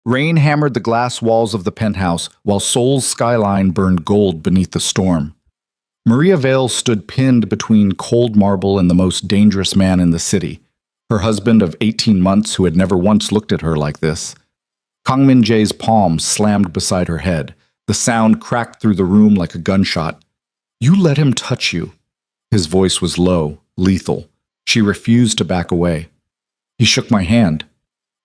Rain hammered the glass walls of the penthouse while Seoul's skyline burned gold beneath the storm. Maria Vale stood pinned between cold marble and the most dangerous man in the city, her husband of 18 months who had never once looked at her like this. Kang Min-jae's palm slammed beside her head. The sound cracked through the room like a gunshot. "You let him touch you." His voice was low, lethal. She refused to back away. "He shook my hand."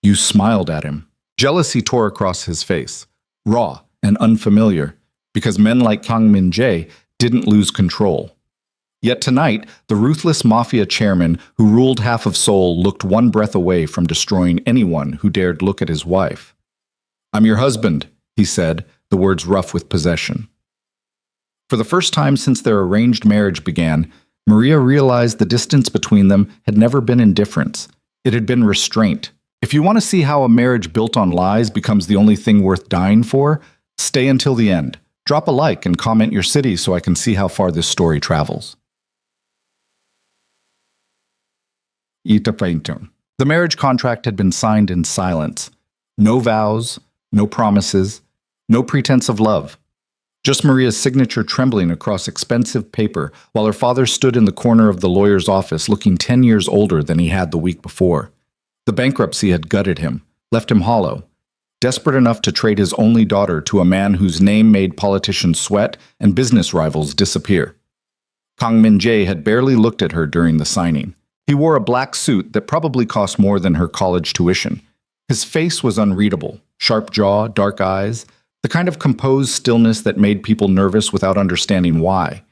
You smiled at him. Jealousy tore across his face, raw and unfamiliar, because men like Kang Min-jae didn't lose control. Yet tonight, the ruthless Mafia chairman who ruled half of Seoul looked one breath away from destroying anyone who dared look at his wife. "I'm your husband," he said, the words rough with possession. For the first time since their arranged marriage began, Maria realized the distance between them had never been indifference. It had been restraint. If you want to see how a marriage built on lies becomes the only thing worth dying for, stay until the end. Drop a like and comment your city so I can see how far this story travels. The marriage contract had been signed in silence. No vows, no promises, no pretense of love. Just Maria's signature trembling across expensive paper while her father stood in the corner of the lawyer's office looking 10 years older than he had the week before. The bankruptcy had gutted him, left him hollow, desperate enough to trade his only daughter to a man whose name made politicians sweat and business rivals disappear. Kang Min-jae had barely looked at her during the signing. He wore a black suit that probably cost more than her college tuition. His face was unreadable, sharp jaw, dark eyes, the kind of composed stillness that made people nervous without understanding why.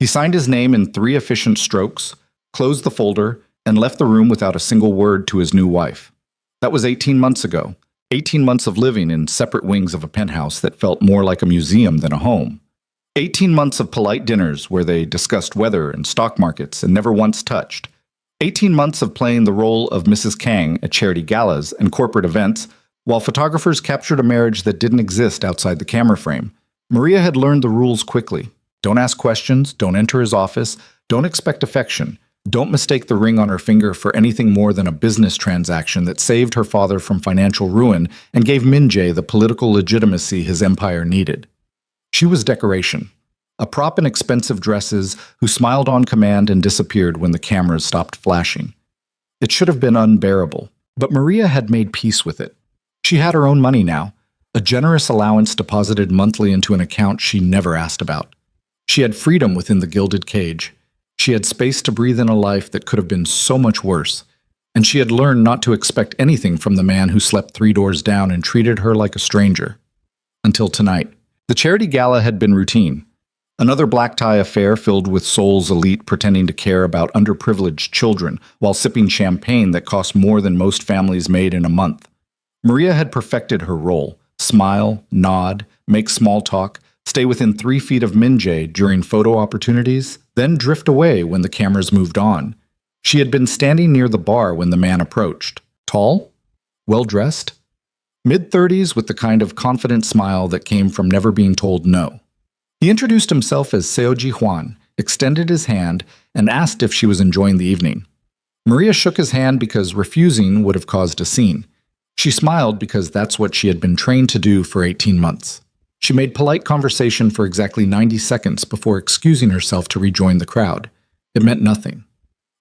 He signed his name in 3 efficient strokes, closed the folder, and left the room without a single word to his new wife. That was 18 months ago. 18 months of living in separate wings of a penthouse that felt more like a museum than a home. 18 months of polite dinners where they discussed weather and stock markets and never once touched. 18 months of playing the role of Mrs. Kang at charity galas and corporate events while photographers captured a marriage that didn't exist outside the camera frame. Maria had learned the rules quickly. Don't ask questions, don't enter his office, don't expect affection. Don't mistake the ring on her finger for anything more than a business transaction that saved her father from financial ruin and gave Min-jae the political legitimacy his empire needed. She was decoration, a prop in expensive dresses who smiled on command and disappeared when the cameras stopped flashing. It should have been unbearable, but Maria had made peace with it. She had her own money now, a generous allowance deposited monthly into an account she never asked about. She had freedom within the gilded cage. She had space to breathe in a life that could have been so much worse, and she had learned not to expect anything from the man who slept 3 doors down and treated her like a stranger. Until tonight. The charity gala had been routine. Another black tie affair filled with Seoul's elite pretending to care about underprivileged children while sipping champagne that cost more than most families made in a month. Maria had perfected her role. Smile, nod, make small talk, stay within 3 feet of Min-jae during photo opportunities, then drift away when the cameras moved on. She had been standing near the bar when the man approached. Tall? Well-dressed? Mid-30s with the kind of confident smile that came from never being told no. He introduced himself as Seoji Hwan, extended his hand, and asked if she was enjoying the evening. Maria shook his hand because refusing would have caused a scene. She smiled because that's what she had been trained to do for 18 months. She made polite conversation for exactly 90 seconds before excusing herself to rejoin the crowd. It meant nothing.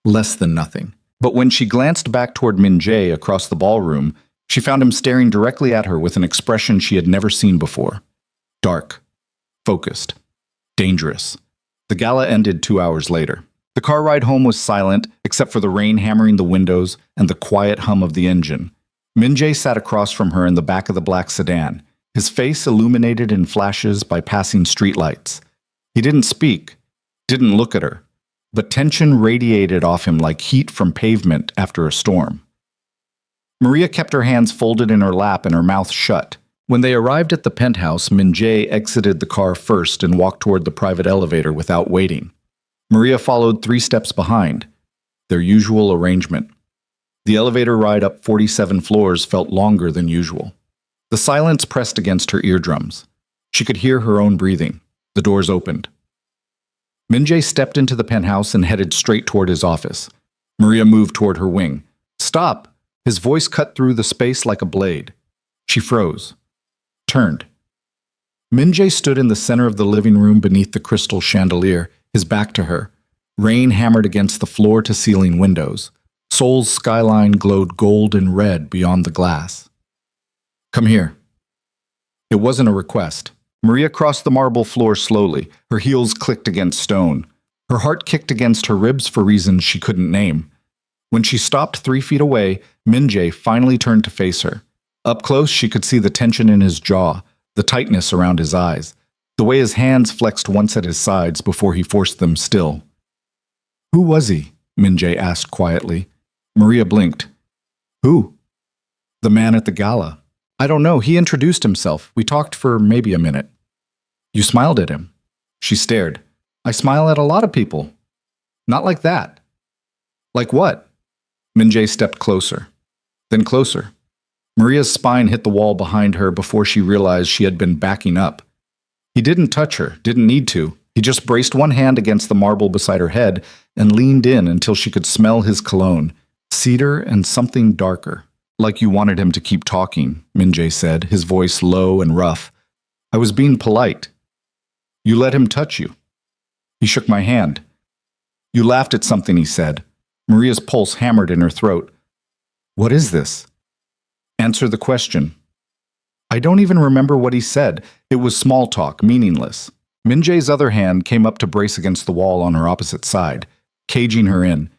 Less than nothing. But when she glanced back toward Min-jae across the ballroom, she found him staring directly at her with an expression she had never seen before. Dark. Focused. Dangerous. The gala ended 2 hours later. The car ride home was silent, except for the rain hammering the windows and the quiet hum of the engine. Min-jae sat across from her in the back of the black sedan, his face illuminated in flashes by passing streetlights. He didn't speak, didn't look at her, but tension radiated off him like heat from pavement after a storm. Maria kept her hands folded in her lap and her mouth shut. When they arrived at the penthouse, Min-jae exited the car first and walked toward the private elevator without waiting. Maria followed 3 steps behind, their usual arrangement. The elevator ride up 47 floors felt longer than usual. The silence pressed against her eardrums. She could hear her own breathing. The doors opened. Min-jae stepped into the penthouse and headed straight toward his office. Maria moved toward her wing. "Stop!" His voice cut through the space like a blade. She froze, turned. Min Jae stood in the center of the living room beneath the crystal chandelier, his back to her. Rain hammered against the floor-to-ceiling windows. Seoul's skyline glowed gold and red beyond the glass. "Come here." It wasn't a request. Maria crossed the marble floor slowly. Her heels clicked against stone. Her heart kicked against her ribs for reasons she couldn't name. When she stopped 3 feet away, Min Jae finally turned to face her. Up close, she could see the tension in his jaw, the tightness around his eyes, the way his hands flexed once at his sides before he forced them still. "Who was he?" Min Jae asked quietly. Maria blinked. "Who?" "The man at the gala." "I don't know. He introduced himself. We talked for maybe a minute." "You smiled at him." She stared. "I smile at a lot of people." "Not like that." "Like what?" Min Jae stepped closer. Then closer. Maria's spine hit the wall behind her before she realized she had been backing up. He didn't touch her, didn't need to. He just braced one hand against the marble beside her head and leaned in until she could smell his cologne, cedar and something darker. "Like you wanted him to keep talking," Min Jae said, his voice low and rough. "I was being polite." "You let him touch you." He shook my hand. "You laughed at something he said." Maria's pulse hammered in her throat. "What is this?" "Answer the question." "I don't even remember what he said. It was small talk, meaningless." Min Jae's other hand came up to brace against the wall on her opposite side, caging her in.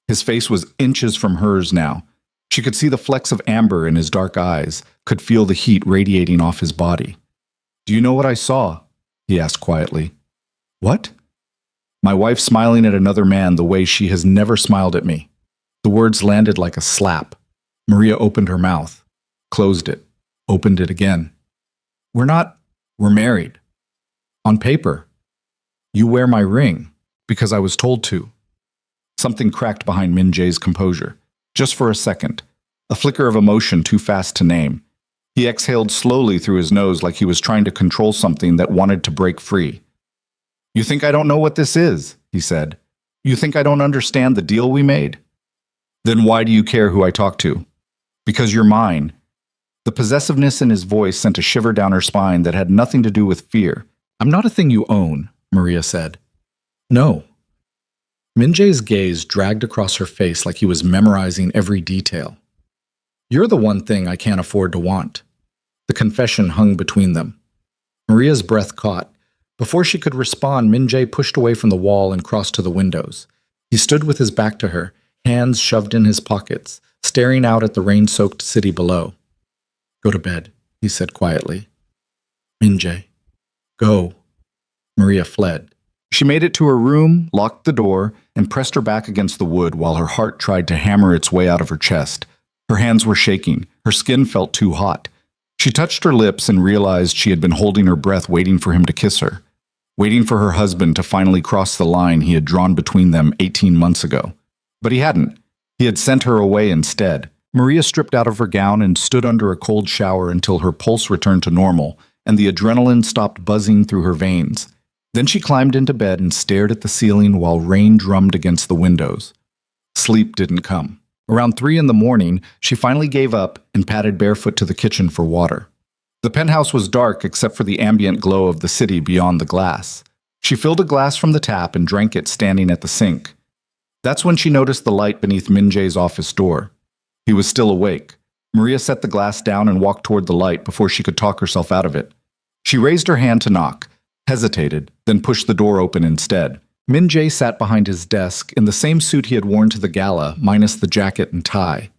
His face was inches from hers now. She could see the flecks of amber in his dark eyes, could feel the heat radiating off his body. "Do you know what I saw?" he asked quietly. "What?" "My wife smiling at another man the way she has never smiled at me." The words landed like a slap. Maria opened her mouth, closed it, opened it again. We're married. On paper. You wear my ring, because I was told to." Something cracked behind Min Jae's composure. Just for a second. A flicker of emotion too fast to name. He exhaled slowly through his nose like he was trying to control something that wanted to break free. "You think I don't know what this is?" he said. "You think I don't understand the deal we made?" "Then why do you care who I talk to?" "Because you're mine." The possessiveness in his voice sent a shiver down her spine that had nothing to do with fear. "I'm not a thing you own," Maria said. "No." Min Jae's gaze dragged across her face like he was memorizing every detail. "You're the one thing I can't afford to want." The confession hung between them. Maria's breath caught. Before she could respond, Min Jae pushed away from the wall and crossed to the windows. He stood with his back to her, hands shoved in his pockets, staring out at the rain-soaked city below. "Go to bed," he said quietly. "Min Jae, go." Maria fled. She made it to her room, locked the door, and pressed her back against the wood while her heart tried to hammer its way out of her chest. Her hands were shaking. Her skin felt too hot. She touched her lips and realized she had been holding her breath waiting for him to kiss her, waiting for her husband to finally cross the line he had drawn between them 18 months ago. But he hadn't. He had sent her away instead. Maria stripped out of her gown and stood under a cold shower until her pulse returned to normal and the adrenaline stopped buzzing through her veins. Then she climbed into bed and stared at the ceiling while rain drummed against the windows. Sleep didn't come. Around 3 in the morning, she finally gave up and padded barefoot to the kitchen for water. The penthouse was dark except for the ambient glow of the city beyond the glass. She filled a glass from the tap and drank it standing at the sink. That's when she noticed the light beneath Min Jae's office door. He was still awake. Maria set the glass down and walked toward the light before she could talk herself out of it. She raised her hand to knock, hesitated, then pushed the door open instead. Min Jae sat behind his desk in the same suit he had worn to the gala, minus the jacket and tie.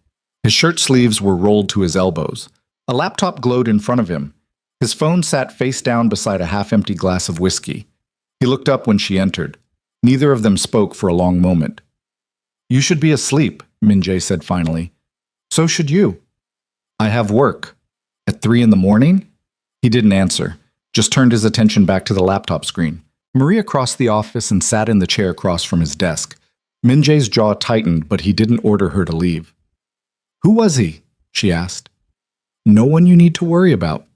His shirt sleeves were rolled to his elbows. A laptop glowed in front of him. His phone sat face down beside a half-empty glass of whiskey. He looked up when she entered. Neither of them spoke for a long moment. "You should be asleep," Min Jae said finally. "So should you." "I have work." "At 3 in the morning?" He didn't answer, just turned his attention back to the laptop screen. Maria crossed the office and sat in the chair across from his desk. Min Jae's jaw tightened, but he didn't order her to leave. "Who was he?" she asked. "No one you need to worry about."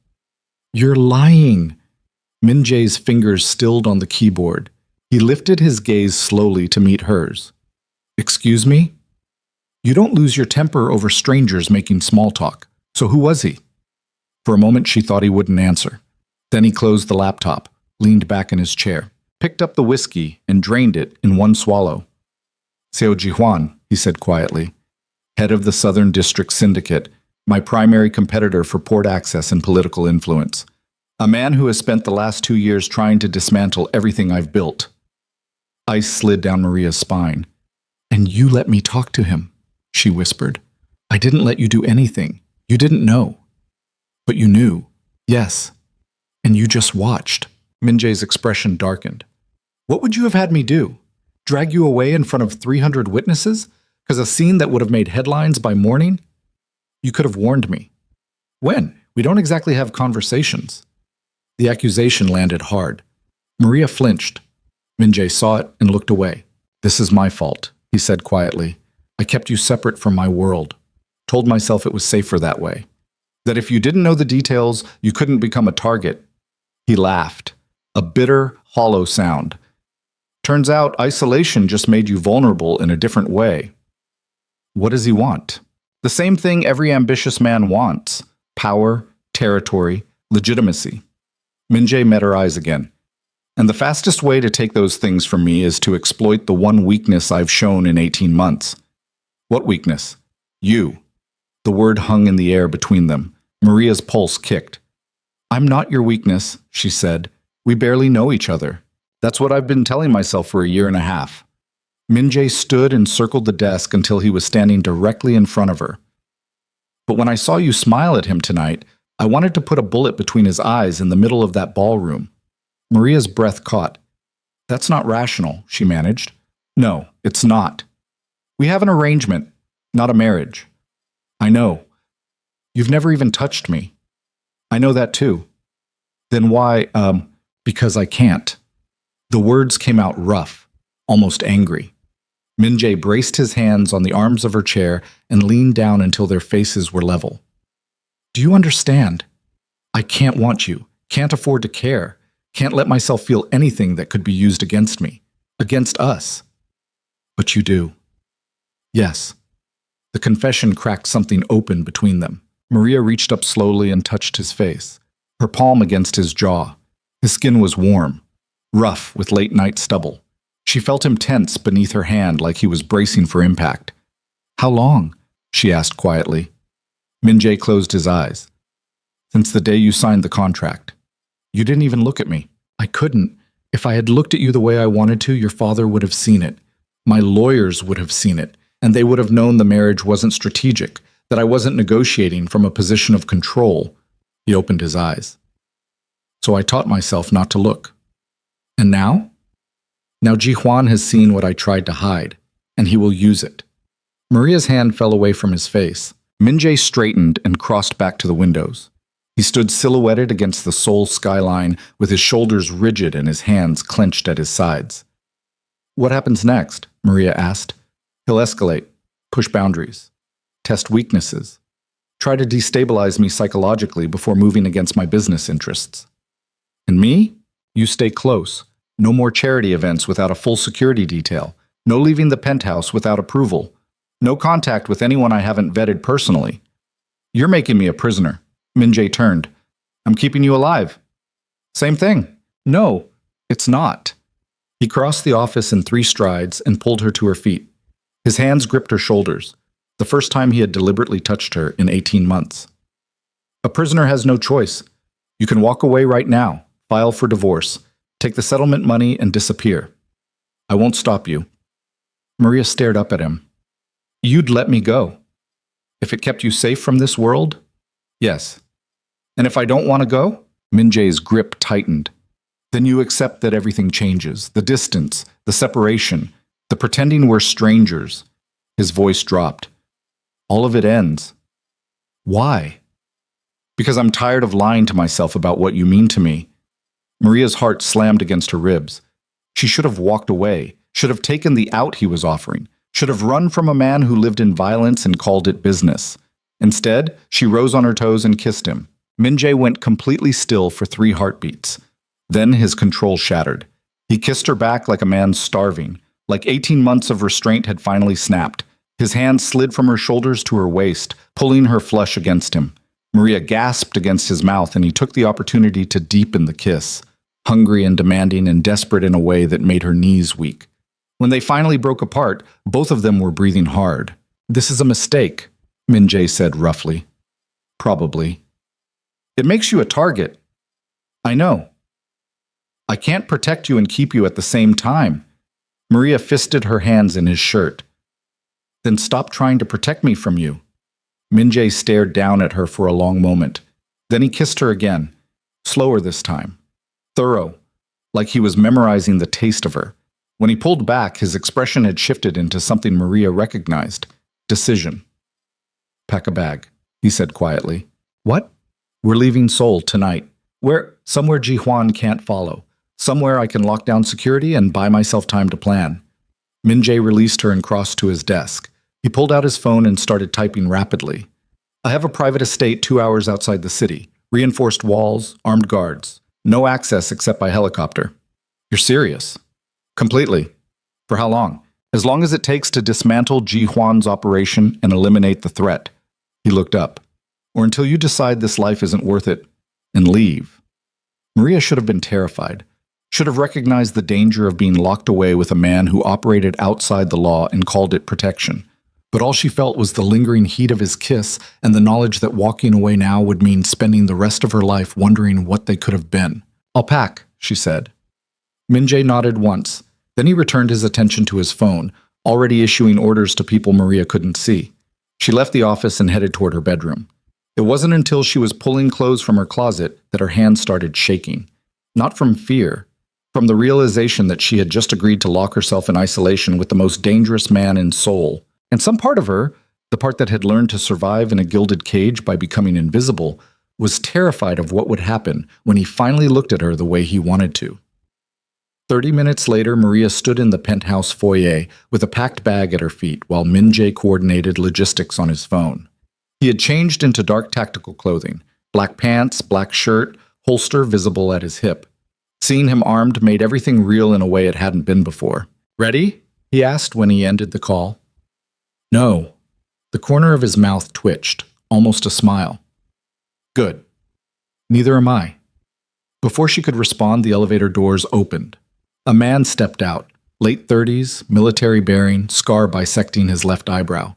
"You're lying." Min Jae's fingers stilled on the keyboard. He lifted his gaze slowly to meet hers. "Excuse me?" "You don't lose your temper over strangers making small talk. So who was he?" For a moment, she thought he wouldn't answer. Then he closed the laptop, leaned back in his chair, picked up the whiskey, and drained it in one swallow. Seo Jihuan, he said quietly, head of the Southern District Syndicate, my primary competitor for port access and political influence. A man who has spent the last 2 years trying to dismantle everything I've built. Ice slid down Maria's spine. And you let me talk to him, she whispered. I didn't let you do anything. You didn't know. But you knew. Yes. And you just watched. Min-jae's expression darkened. What would you have had me do? Drag you away in front of 300 witnesses? Because a scene that would have made headlines by morning? You could have warned me. When? We don't exactly have conversations. The accusation landed hard. Maria flinched. Min-jae saw it and looked away. This is my fault, he said quietly. I kept you separate from my world. Told myself it was safer that way. That if you didn't know the details, you couldn't become a target. He laughed. A bitter, hollow sound. Turns out isolation just made you vulnerable in a different way. What does he want? The same thing every ambitious man wants. Power, territory, legitimacy. Min-jae met her eyes again. And the fastest way to take those things from me is to exploit the one weakness I've shown in 18 months. What weakness? You. The word hung in the air between them. Maria's pulse kicked. I'm not your weakness, she said. We barely know each other. That's what I've been telling myself for a year and a half. Min-jae stood and circled the desk until he was standing directly in front of her. But when I saw you smile at him tonight, I wanted to put a bullet between his eyes in the middle of that ballroom. Maria's breath caught. That's not rational, she managed. No, it's not. We have an arrangement, not a marriage. I know. You've never even touched me. I know that too. Then why, because I can't. The words came out rough, almost angry. Min-jae braced his hands on the arms of her chair and leaned down until their faces were level. Do you understand? I can't want you, can't afford to care, can't let myself feel anything that could be used against me, against us. But you do. Yes. The confession cracked something open between them. Maria reached up slowly and touched his face, her palm against his jaw. His skin was warm, rough with late-night stubble. She felt him tense beneath her hand like he was bracing for impact. How long? She asked quietly. Min-jae closed his eyes. Since the day you signed the contract. You didn't even look at me. I couldn't. If I had looked at you the way I wanted to, your father would have seen it. My lawyers would have seen it, and they would have known the marriage wasn't strategic, that I wasn't negotiating from a position of control. He opened his eyes. So I taught myself not to look. And now? Now Jihuan has seen what I tried to hide, and he will use it. Maria's hand fell away from his face. Min-jae straightened and crossed back to the windows. He stood silhouetted against the Seoul skyline with his shoulders rigid and his hands clenched at his sides. What happens next? Maria asked. He'll escalate, push boundaries, test weaknesses, try to destabilize me psychologically before moving against my business interests. And me? You stay close. No more charity events without a full security detail. No leaving the penthouse without approval. No contact with anyone I haven't vetted personally. You're making me a prisoner. Min-jae turned. I'm keeping you alive. Same thing. No, it's not. He crossed the office in 3 strides and pulled her to her feet. His hands gripped her shoulders, the first time he had deliberately touched her in 18 months. A prisoner has no choice. You can walk away right now, file for divorce, take the settlement money and disappear. I won't stop you. Maria stared up at him. You'd let me go. If it kept you safe from this world? Yes. And if I don't want to go? Min-jae's grip tightened. Then you accept that everything changes, the distance, the separation, the pretending we're strangers. His voice dropped. All of it ends. Why? Because I'm tired of lying to myself about what you mean to me. Maria's heart slammed against her ribs. She should have walked away, should have taken the out he was offering, should have run from a man who lived in violence and called it business. Instead, she rose on her toes and kissed him. Min-jae went completely still for 3 heartbeats. Then his control shattered. He kissed her back like a man starving, like 18 months of restraint had finally snapped. His hand slid from her shoulders to her waist, pulling her flush against him. Maria gasped against his mouth, and he took the opportunity to deepen the kiss, hungry and demanding and desperate in a way that made her knees weak. When they finally broke apart, both of them were breathing hard. "This is a mistake," Min-jae said roughly. "Probably." "It makes you a target." "I know." "I can't protect you and keep you at the same time." Maria fisted her hands in his shirt. "Then stop trying to protect me from you." Min-jae stared down at her for a long moment. Then he kissed her again, slower this time, thorough, like he was memorizing the taste of her. When he pulled back, his expression had shifted into something Maria recognized: decision. "Pack a bag," he said quietly. "What?" "We're leaving Seoul tonight. Where? Somewhere Ji-hwan can't follow. Somewhere I can lock down security and buy myself time to plan." Min-jae released her and crossed to his desk. He pulled out his phone and started typing rapidly. "I have a private estate 2 hours outside the city. Reinforced walls, armed guards. No access except by helicopter." "You're serious?" "Completely." "For how long?" "As long as it takes to dismantle Ji-hwan's operation and eliminate the threat." He looked up. "Or until you decide this life isn't worth it and leave." Maria should have been terrified. Should have recognized the danger of being locked away with a man who operated outside the law and called it protection. But all she felt was the lingering heat of his kiss and the knowledge that walking away now would mean spending the rest of her life wondering what they could have been. "I'll pack," she said. Min-jae nodded once. Then he returned his attention to his phone, already issuing orders to people Maria couldn't see. She left the office and headed toward her bedroom. It wasn't until she was pulling clothes from her closet that her hands started shaking. Not from fear, from the realization that she had just agreed to lock herself in isolation with the most dangerous man in Seoul. And some part of her, the part that had learned to survive in a gilded cage by becoming invisible, was terrified of what would happen when he finally looked at her the way he wanted to. 30 minutes later, Maria stood in the penthouse foyer with a packed bag at her feet while Min-jae coordinated logistics on his phone. He had changed into dark tactical clothing, black pants, black shirt, holster visible at his hip. Seeing him armed made everything real in a way it hadn't been before. "Ready?" he asked when he ended the call. "No." The corner of his mouth twitched, almost a smile. "Good. Neither am I." Before she could respond, the elevator doors opened. A man stepped out, late 30s, military bearing, scar bisecting his left eyebrow.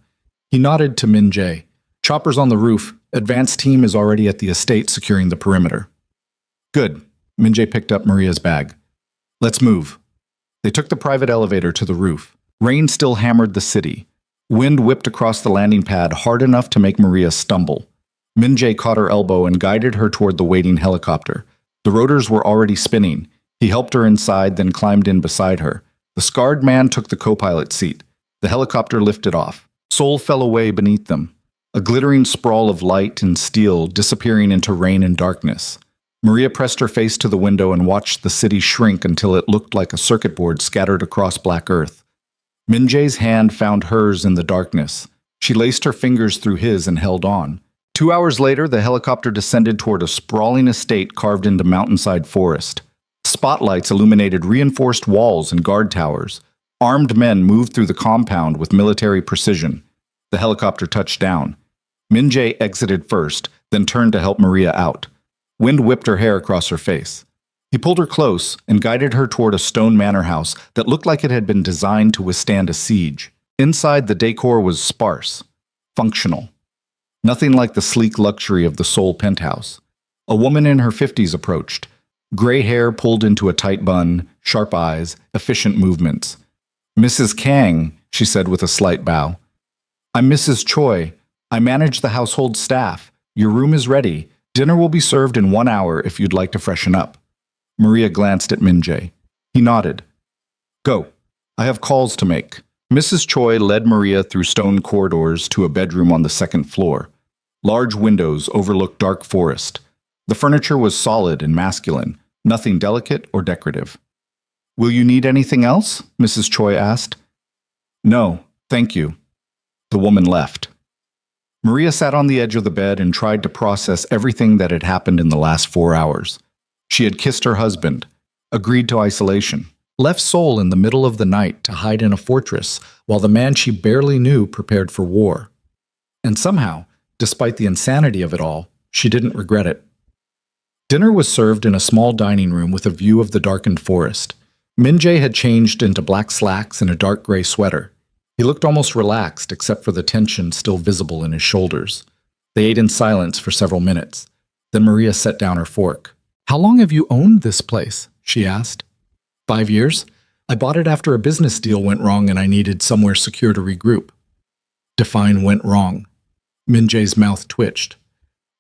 He nodded to Min-jae. "Chopper's on the roof. Advanced team is already at the estate securing the perimeter." "Good." Min-jae picked up Maria's bag. "Let's move." They took the private elevator to the roof. Rain still hammered the city. Wind whipped across the landing pad hard enough to make Maria stumble. Min-jae caught her elbow and guided her toward the waiting helicopter. The rotors were already spinning. He helped her inside, then climbed in beside her. The scarred man took the co-pilot seat. The helicopter lifted off. Seoul fell away beneath them, a glittering sprawl of light and steel disappearing into rain and darkness. Maria pressed her face to the window and watched the city shrink until it looked like a circuit board scattered across black earth. Min-jae's hand found hers in the darkness. She laced her fingers through his and held on. 2 hours later, the helicopter descended toward a sprawling estate carved into mountainside forest. Spotlights illuminated reinforced walls and guard towers. Armed men moved through the compound with military precision. The helicopter touched down. Min-jae exited first, then turned to help Maria out. Wind whipped her hair across her face. He pulled her close and guided her toward a stone manor house that looked like it had been designed to withstand a siege. Inside, the decor was sparse, functional. Nothing like the sleek luxury of the Seoul penthouse. A woman in her 50s approached. Gray hair pulled into a tight bun, sharp eyes, efficient movements. "Mrs. Kang," she said with a slight bow. "I'm Mrs. Choi. I manage the household staff. Your room is ready. Dinner will be served in 1 hour if you'd like to freshen up." Maria glanced at Min-jae. He nodded. "Go. I have calls to make." Mrs. Choi led Maria through stone corridors to a bedroom on the second floor. Large windows overlooked dark forest. The furniture was solid and masculine, nothing delicate or decorative. "Will you need anything else?" Mrs. Choi asked. "No, thank you." The woman left. Maria sat on the edge of the bed and tried to process everything that had happened in the last 4 hours. She had kissed her husband, agreed to isolation, left Seoul in the middle of the night to hide in a fortress while the man she barely knew prepared for war. And somehow, despite the insanity of it all, She didn't regret it. Dinner was served in a small dining room with a view of the darkened forest. Min-jae had changed into black slacks and a dark gray sweater. He looked almost relaxed, except for the tension still visible in his shoulders. They ate in silence for several minutes. Then Maria set down her fork. "How long have you owned this place?" she asked. 5 years. I bought it after a business deal went wrong and I needed somewhere secure to regroup." Define went wrong. Min-jae's mouth twitched.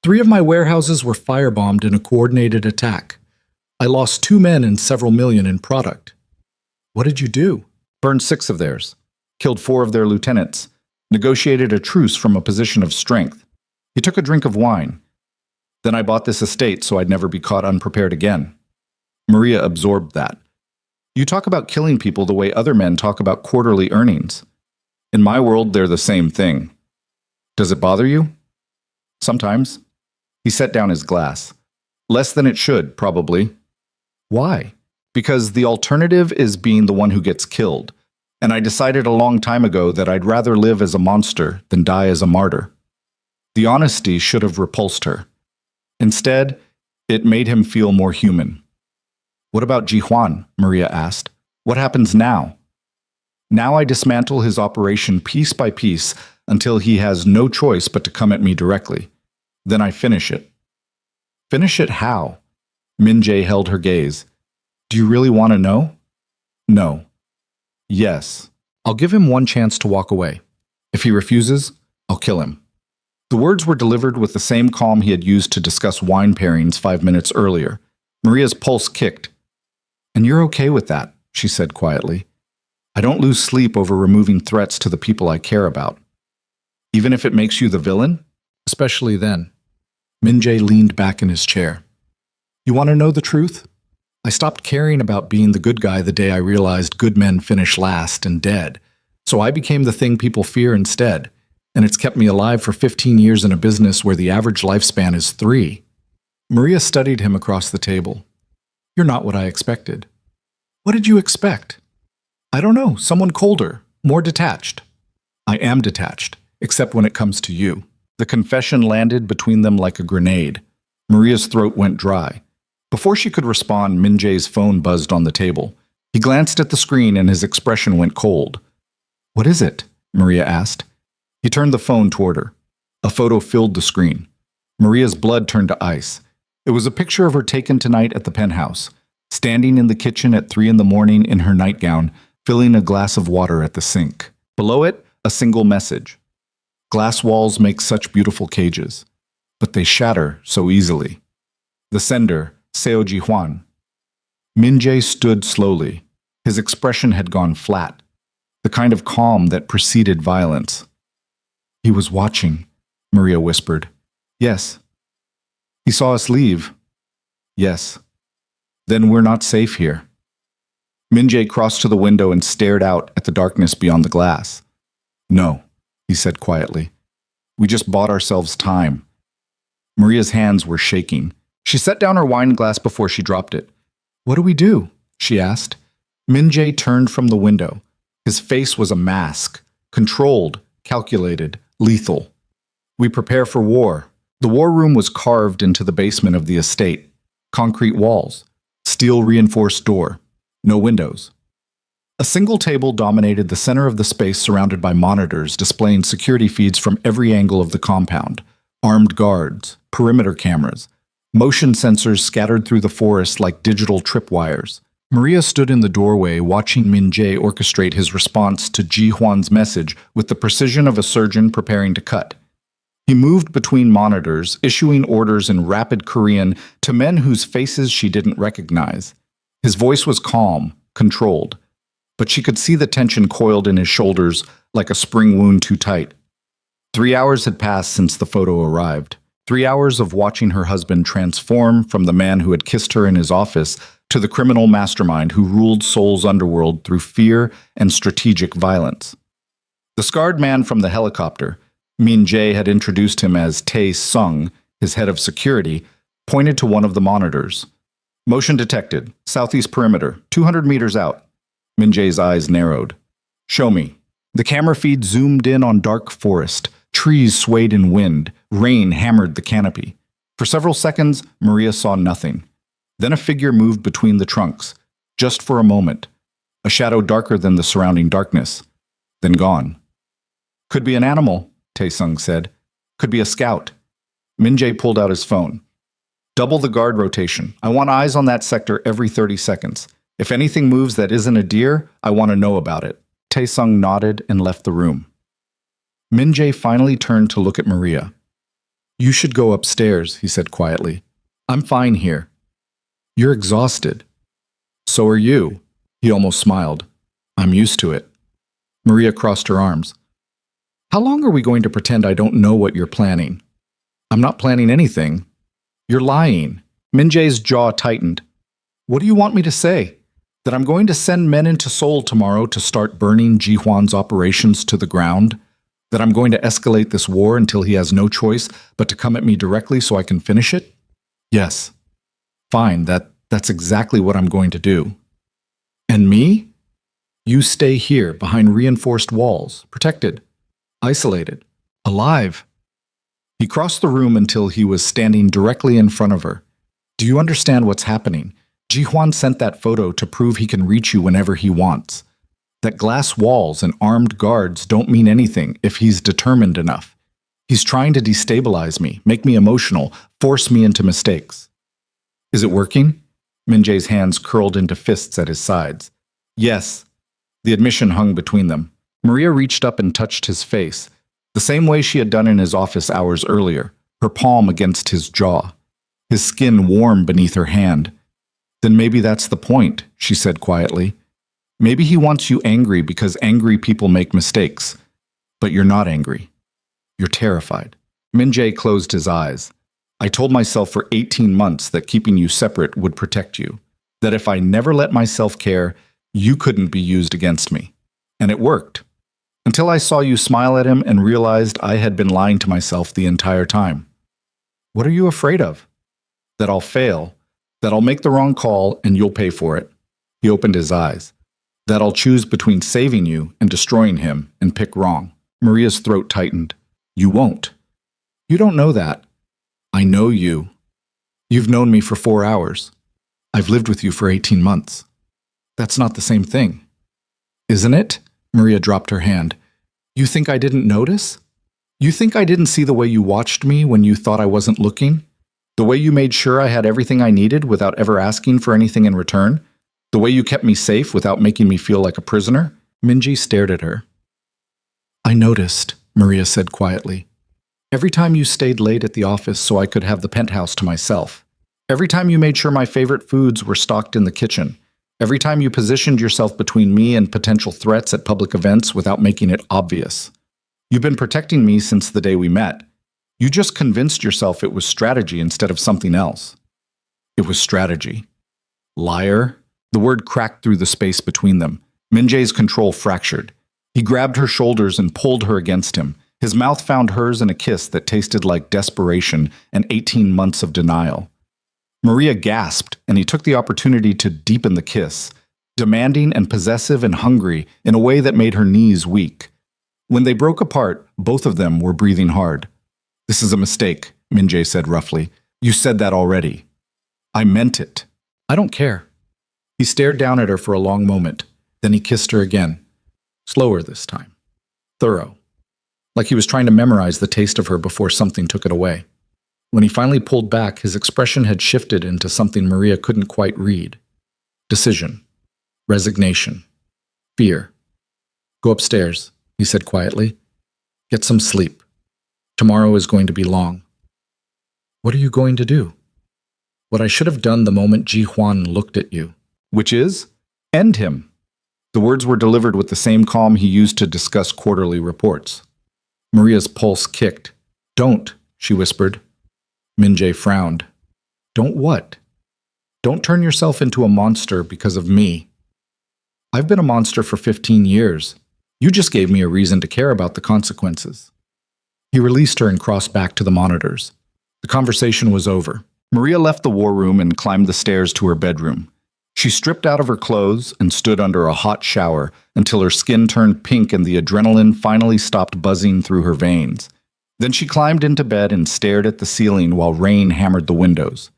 3 of my warehouses were firebombed in a coordinated attack. I lost 2 men and several million in product. What did you do? Burned 6 of theirs. Killed 4 of their lieutenants. Negotiated a truce from a position of strength. He took a drink of wine. Then I bought this estate so I'd never be caught unprepared again. Maria absorbed that. You talk about killing people the way other men talk about quarterly earnings. In my world, they're the same thing. Does it bother you? Sometimes. He set down his glass. Less than it should, probably. Why? Because the alternative is being the one who gets killed. And I decided a long time ago that I'd rather live as a monster than die as a martyr. The honesty should have repulsed her. Instead, it made him feel more human. What about Ji-hwan? Maria asked. What happens now? Now I dismantle his operation piece by piece until he has no choice but to come at me directly. Then I finish it. Finish it how? Min-jae held her gaze. Do you really want to know? No. Yes. I'll give him one chance to walk away. If he refuses, I'll kill him. The words were delivered with the same calm he had used to discuss wine pairings 5 minutes earlier. Maria's pulse kicked. And you're okay with that, she said quietly. I don't lose sleep over removing threats to the people I care about. Even if it makes you the villain? Especially then. Min-jae leaned back in his chair. You want to know the truth? I stopped caring about being the good guy the day I realized good men finish last and dead. So I became the thing people fear instead. And it's kept me alive for 15 years in a business where the average lifespan is 3. Maria studied him across the table. You're not what I expected. What did you expect? I don't know, someone colder, more detached. I am detached, except when it comes to you. The confession landed between them like a grenade. Maria's throat went dry. Before she could respond, Min-jae's phone buzzed on the table. He glanced at the screen and his expression went cold. What is it? Maria asked. He turned the phone toward her. A photo filled the screen. Maria's blood turned to ice. It was a picture of her taken tonight at the penthouse, standing in the kitchen at 3 a.m. in her nightgown, filling a glass of water at the sink. Below it, a single message. Glass walls make such beautiful cages, but they shatter so easily. The sender, Seo Ji-hwan. Min-jae stood slowly. His expression had gone flat, the kind of calm that preceded violence. He was watching, Maria whispered. Yes. He saw us leave. Yes. Then we're not safe here. Min-jae crossed to the window and stared out at the darkness beyond the glass. No, he said quietly. We just bought ourselves time. Maria's hands were shaking. She set down her wine glass before she dropped it. What do we do? She asked. Min-jae turned from the window. His face was a mask, controlled, calculated, lethal. We prepare for war. The war room was carved into the basement of the estate. Concrete walls, steel reinforced door, no windows. A single table dominated the center of the space, surrounded by monitors displaying security feeds from every angle of the compound, armed guards, perimeter cameras, motion sensors scattered through the forest like digital tripwires. Maria stood in the doorway watching Min-jae orchestrate his response to Ji-hwan's message with the precision of a surgeon preparing to cut. He moved between monitors, issuing orders in rapid Korean to men whose faces she didn't recognize. His voice was calm, controlled, but she could see the tension coiled in his shoulders like a spring wound too tight. 3 hours had passed since the photo arrived. 3 hours of watching her husband transform from the man who had kissed her in his office to the criminal mastermind who ruled Seoul's underworld through fear and strategic violence. The scarred man from the helicopter, Min-jae had introduced him as Tae-sung, his head of security, pointed to one of the monitors. Motion detected. Southeast perimeter, 200 meters out. Min-jae's eyes narrowed. Show me. The camera feed zoomed in on dark forest. Trees swayed in wind. Rain hammered the canopy. For several seconds, Maria saw nothing. Then a figure moved between the trunks, just for a moment, a shadow darker than the surrounding darkness, then gone. Could be an animal, Taesung said. Could be a scout. Min-jae pulled out his phone. Double the guard rotation. I want eyes on that sector every 30 seconds. If anything moves that isn't a deer, I want to know about it. Taesung nodded and left the room. Min-jae finally turned to look at Maria. You should go upstairs, he said quietly. I'm fine here. You're exhausted. So are you. He almost smiled. I'm used to it. Maria crossed her arms. How long are we going to pretend I don't know what you're planning? I'm not planning anything. You're lying. Min-jae's jaw tightened. What do you want me to say? That I'm going to send men into Seoul tomorrow to start burning Ji-hwan's operations to the ground? That I'm going to escalate this war until he has no choice but to come at me directly so I can finish it? Yes. Fine, that's exactly what I'm going to do. And me? You stay here behind reinforced walls, protected, isolated, alive. He crossed the room until he was standing directly in front of her. Do you understand what's happening? Ji-hwan sent that photo to prove he can reach you whenever he wants. That glass walls and armed guards don't mean anything if he's determined enough. He's trying to destabilize me, make me emotional, force me into mistakes. Is it working? Min-jae's hands curled into fists at his sides. Yes. The admission hung between them. Maria reached up and touched his face, the same way she had done in his office hours earlier, her palm against his jaw, his skin warm beneath her hand. Then maybe that's the point, she said quietly. Maybe he wants you angry because angry people make mistakes. But you're not angry. You're terrified. Min-jae closed his eyes. I told myself for 18 months that keeping you separate would protect you. That if I never let myself care, you couldn't be used against me. And it worked. Until I saw you smile at him and realized I had been lying to myself the entire time. What are you afraid of? That I'll fail. That I'll make the wrong call and you'll pay for it. He opened his eyes. That I'll choose between saving you and destroying him and pick wrong. Maria's throat tightened. You won't. You don't know that. I know you. You've known me for 4 hours. I've lived with you for 18 months. That's not the same thing. Isn't it? Maria dropped her hand. You think I didn't notice? You think I didn't see the way you watched me when you thought I wasn't looking? The way you made sure I had everything I needed without ever asking for anything in return? The way you kept me safe without making me feel like a prisoner? Min-jae stared at her. I noticed, Maria said quietly. Every time you stayed late at the office so I could have the penthouse to myself. Every time you made sure my favorite foods were stocked in the kitchen. Every time you positioned yourself between me and potential threats at public events without making it obvious. You've been protecting me since the day we met. You just convinced yourself it was strategy instead of something else. It was strategy. Liar. The word cracked through the space between them. Min-jae's control fractured. He grabbed her shoulders and pulled her against him. His mouth found hers in a kiss that tasted like desperation and 18 months of denial. Maria gasped, and he took the opportunity to deepen the kiss, demanding and possessive and hungry in a way that made her knees weak. When they broke apart, both of them were breathing hard. This is a mistake, Min-jae said roughly. You said that already. I meant it. I don't care. He stared down at her for a long moment. Then he kissed her again. Slower this time. Thorough. Like he was trying to memorize the taste of her before something took it away. When he finally pulled back, his expression had shifted into something Maria couldn't quite read. Decision. Resignation. Fear. Go upstairs, he said quietly. Get some sleep. Tomorrow is going to be long. What are you going to do? What I should have done the moment Ji-hwan looked at you. Which is? End him. The words were delivered with the same calm he used to discuss quarterly reports. Maria's pulse kicked. Don't, she whispered. Min-jae frowned. Don't what? Don't turn yourself into a monster because of me. I've been a monster for 15 years. You just gave me a reason to care about the consequences. He released her and crossed back to the monitors. The conversation was over. Maria left the war room and climbed the stairs to her bedroom. She stripped out of her clothes and stood under a hot shower until her skin turned pink and the adrenaline finally stopped buzzing through her veins. Then she climbed into bed and stared at the ceiling while rain hammered the windows.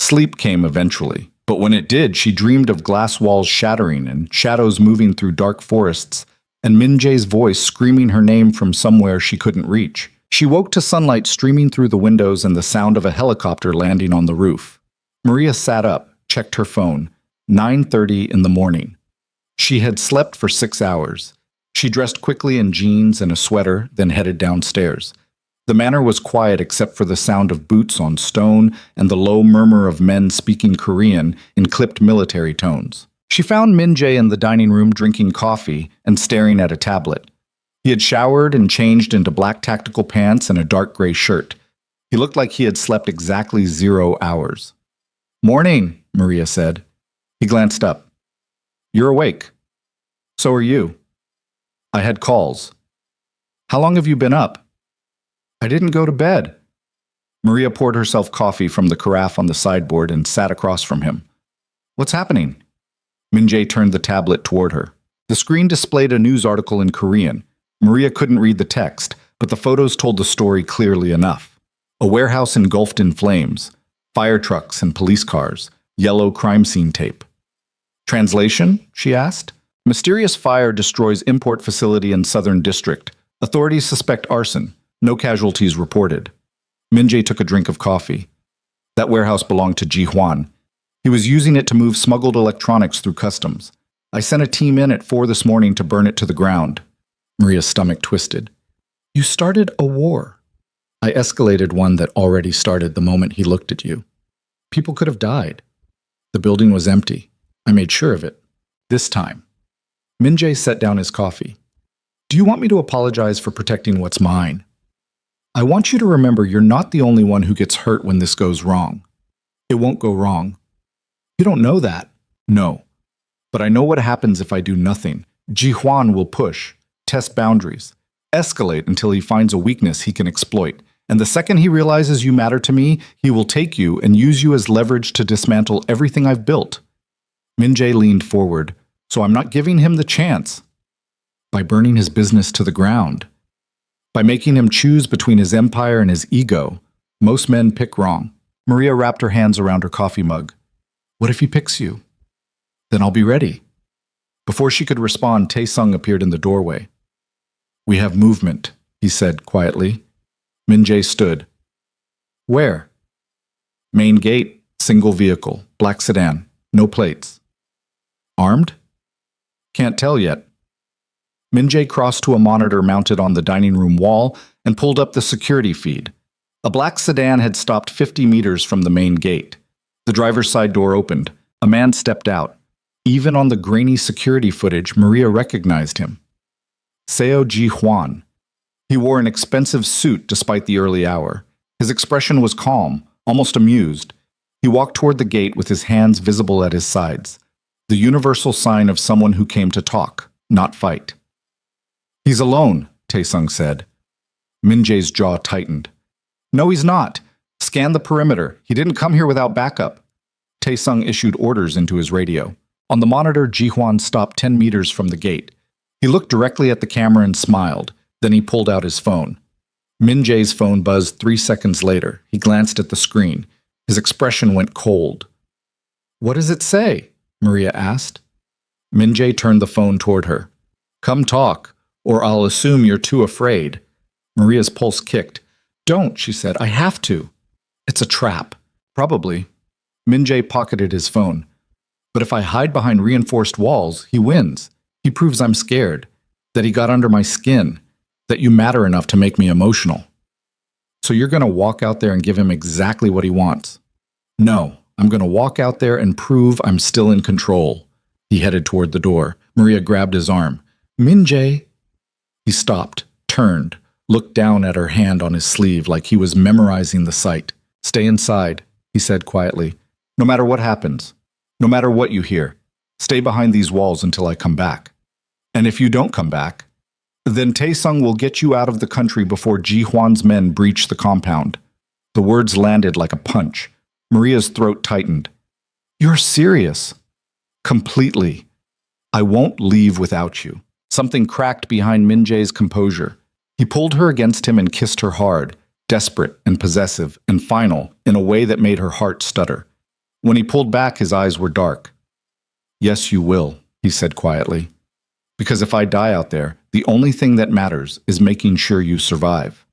Sleep came eventually, but when it did, she dreamed of glass walls shattering and shadows moving through dark forests, and Min Jae's voice screaming her name from somewhere she couldn't reach. She woke to sunlight streaming through the windows and the sound of a helicopter landing on the roof. Maria sat up, checked her phone. 9:30 in the morning. She had slept for 6 hours. She dressed quickly in jeans and a sweater, then headed downstairs. The manor was quiet except for the sound of boots on stone and the low murmur of men speaking Korean in clipped military tones. She found Min Jae in the dining room drinking coffee and staring at a tablet. He had showered and changed into black tactical pants and a dark gray shirt. He looked like he had slept exactly 0 hours. "Morning," Maria said. He glanced up. "You're awake. So are you." "I had calls." "How long have you been up?" "I didn't go to bed." Maria poured herself coffee from the carafe on the sideboard and sat across from him. "What's happening?" Min Jae turned the tablet toward her. The screen displayed a news article in Korean. Maria couldn't read the text, but the photos told the story clearly enough. A warehouse engulfed in flames, fire trucks and police cars, yellow crime scene tape. "Translation?" she asked. "Mysterious fire destroys import facility in Southern District. Authorities suspect arson. No casualties reported." Min Jae took a drink of coffee. That warehouse belonged to Ji Hwan. He was using it to move smuggled electronics through customs. "I sent a team in at 4 this morning to burn it to the ground." Maria's stomach twisted. "You started a war." "I escalated one that already started the moment he looked at you. People could have died. The building was empty. I made sure of it. This time." Min Jae set down his coffee. "Do you want me to apologize for protecting what's mine? I want you to remember you're not the only one who gets hurt when this goes wrong. It won't go wrong." "You don't know that." "No. But I know what happens if I do nothing. Ji Hwan will push, test boundaries, escalate until he finds a weakness he can exploit. And the second he realizes you matter to me, he will take you and use you as leverage to dismantle everything I've built." Min Jae leaned forward. "So I'm not giving him the chance." "By burning his business to the ground. By making him choose between his empire and his ego. Most men pick wrong." Maria wrapped her hands around her coffee mug. "What if he picks you?" "Then I'll be ready." Before she could respond, Tae-sung appeared in the doorway. "We have movement," he said quietly. Min Jae stood. "Where?" "Main gate, single vehicle, black sedan, no plates." "Armed?" "Can't tell yet." Min Jae crossed to a monitor mounted on the dining room wall and pulled up the security feed. A black sedan had stopped 50 meters from the main gate. The driver's side door opened. A man stepped out. Even on the grainy security footage, Maria recognized him. Seo Ji Hwan. He wore an expensive suit despite the early hour. His expression was calm, almost amused. He walked toward the gate with his hands visible at his sides, the universal sign of someone who came to talk, not fight. "He's alone," Tae-sung said. Min Jae's jaw tightened. "No, he's not. Scan the perimeter. He didn't come here without backup." Tae-sung issued orders into his radio. On the monitor, Ji Hwan stopped 10 meters from the gate. He looked directly at the camera and smiled. Then he pulled out his phone. Min Jae's phone buzzed 3 seconds later. He glanced at the screen. His expression went cold. "What does it say?" Maria asked. Min Jae turned the phone toward her. "Come talk, or I'll assume you're too afraid." Maria's pulse kicked. "Don't," she said. "I have to." "It's a trap." "Probably." Min Jae pocketed his phone. "But if I hide behind reinforced walls, he wins. He proves I'm scared, that he got under my skin, that you matter enough to make me emotional." "So you're going to walk out there and give him exactly what he wants?" "No, I'm going to walk out there and prove I'm still in control." He headed toward the door. Maria grabbed his arm. "Min Jae." He stopped, turned, looked down at her hand on his sleeve like he was memorizing the sight. "Stay inside," he said quietly. "No matter what happens, no matter what you hear, stay behind these walls until I come back. And if you don't come back, then Tae-sung will get you out of the country before Ji Hwan's men breach the compound." The words landed like a punch. Maria's throat tightened. "You're serious?" "Completely. I won't leave without you." Something cracked behind Min Jae's composure. He pulled her against him and kissed her hard, desperate and possessive and final in a way that made her heart stutter. When he pulled back, his eyes were dark. "Yes, you will," he said quietly. "Because if I die out there, the only thing that matters is making sure you survive."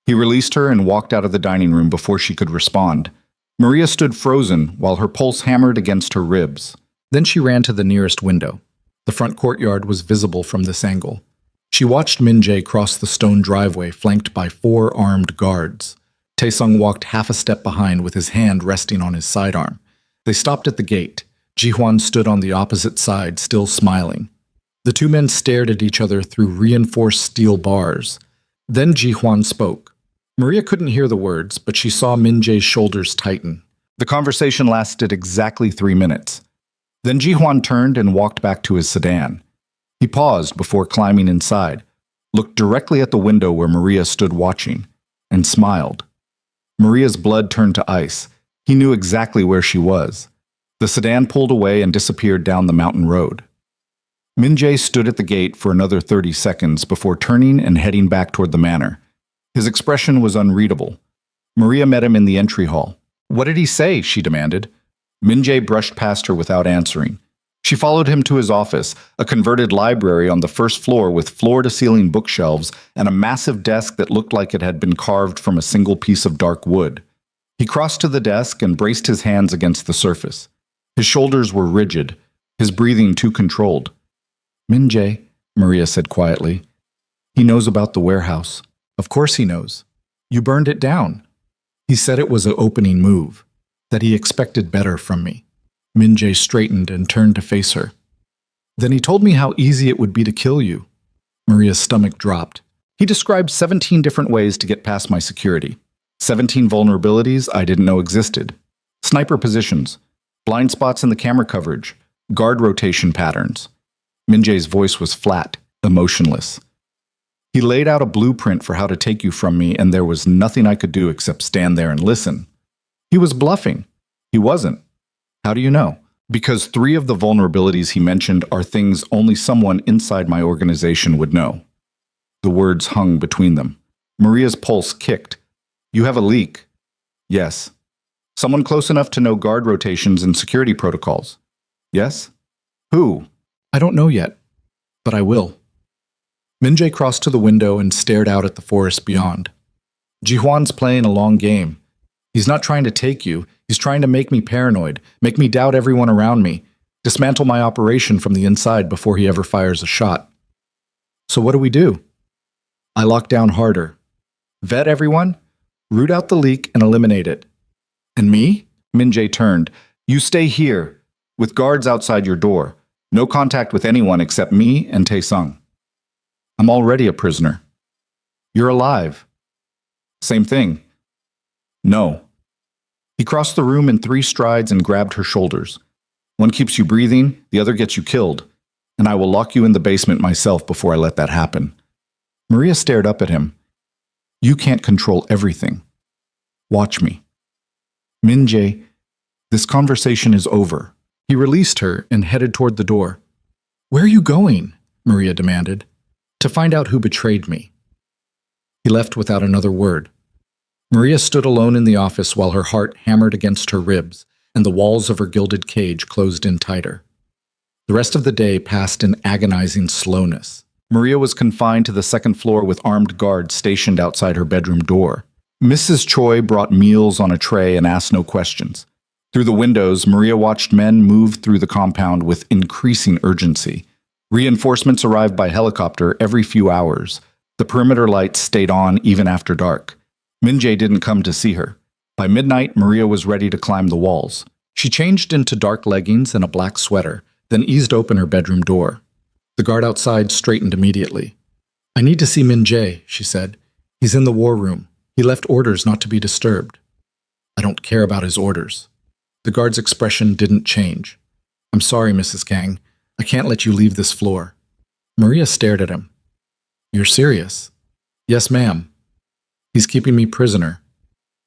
He released her and walked out of the dining room before she could respond. Maria stood frozen while her pulse hammered against her ribs. Then she ran to the nearest window. The front courtyard was visible from this angle. She watched Min-jae cross the stone driveway flanked by 4 armed guards. Taesung walked half a step behind with his hand resting on his sidearm. They stopped at the gate. Ji-hwan stood on the opposite side, still smiling. The 2 men stared at each other through reinforced steel bars. Then Ji-hwan spoke. Maria couldn't hear the words, but she saw Min-jae's shoulders tighten. The conversation lasted exactly 3 minutes. Then Ji-hwan turned and walked back to his sedan. He paused before climbing inside, looked directly at the window where Maria stood watching, and smiled. Maria's blood turned to ice. He knew exactly where she was. The sedan pulled away and disappeared down the mountain road. Min-jae stood at the gate for another 30 seconds before turning and heading back toward the manor. His expression was unreadable. Maria met him in the entry hall. "What did he say?" she demanded. Min-jae brushed past her without answering. She followed him to his office, a converted library on the first floor with floor-to-ceiling bookshelves and a massive desk that looked like it had been carved from a single piece of dark wood. He crossed to the desk and braced his hands against the surface. His shoulders were rigid, his breathing too controlled. "Min-jae," Maria said quietly. "He knows about the warehouse. Of course he knows. You burned it down." He said it was an opening move, that he expected better from me. Min-jae straightened and turned to face her. "Then he told me how easy it would be to kill you." Maria's stomach dropped. He described 17 different ways to get past my security. 17 vulnerabilities I didn't know existed. Sniper positions, blind spots in the camera coverage, guard rotation patterns. Min-jae's voice was flat, emotionless. He laid out a blueprint for how to take you from me, and there was nothing I could do except stand there and listen. He was bluffing. He wasn't. How do you know? Because 3 of the vulnerabilities he mentioned are things only someone inside my organization would know. The words hung between them. Maria's pulse kicked. "You have a leak." "Yes." "Someone close enough to know guard rotations and security protocols." "Yes." "Who?" "I don't know yet, but I will." Min-jae crossed to the window and stared out at the forest beyond. "Ji-hwan's playing a long game. He's not trying to take you. He's trying to make me paranoid, make me doubt everyone around me, dismantle my operation from the inside before he ever fires a shot." "So what do we do?" "I lock down harder. Vet everyone, root out the leak, and eliminate it." "And me?" Min-jae turned. "You stay here, with guards outside your door. No contact with anyone except me and Taesung." "I'm already a prisoner." "You're alive." "Same thing." "No." He crossed the room in 3 strides and grabbed her shoulders. "One keeps you breathing, the other gets you killed, and I will lock you in the basement myself before I let that happen." Maria stared up at him. "You can't control everything. Watch me." "Min-jae, this conversation is over." He released her and headed toward the door. "Where are you going?" Maria demanded. "To find out who betrayed me." He left without another word. Maria stood alone in the office while her heart hammered against her ribs and the walls of her gilded cage closed in tighter. The rest of the day passed in agonizing slowness. Maria was confined to the 2nd floor with armed guards stationed outside her bedroom door. Mrs. Choi brought meals on a tray and asked no questions. Through the windows, Maria watched men move through the compound with increasing urgency. Reinforcements arrived by helicopter every few hours. The perimeter lights stayed on even after dark. Min-jae didn't come to see her. By midnight, Maria was ready to climb the walls. She changed into dark leggings and a black sweater, then eased open her bedroom door. The guard outside straightened immediately. "I need to see Min-jae," she said. "He's in the war room. He left orders not to be disturbed." "I don't care about his orders." The guard's expression didn't change. "I'm sorry, Mrs. Kang. I can't let you leave this floor." Maria stared at him. "You're serious?" "Yes, ma'am. He's keeping me prisoner.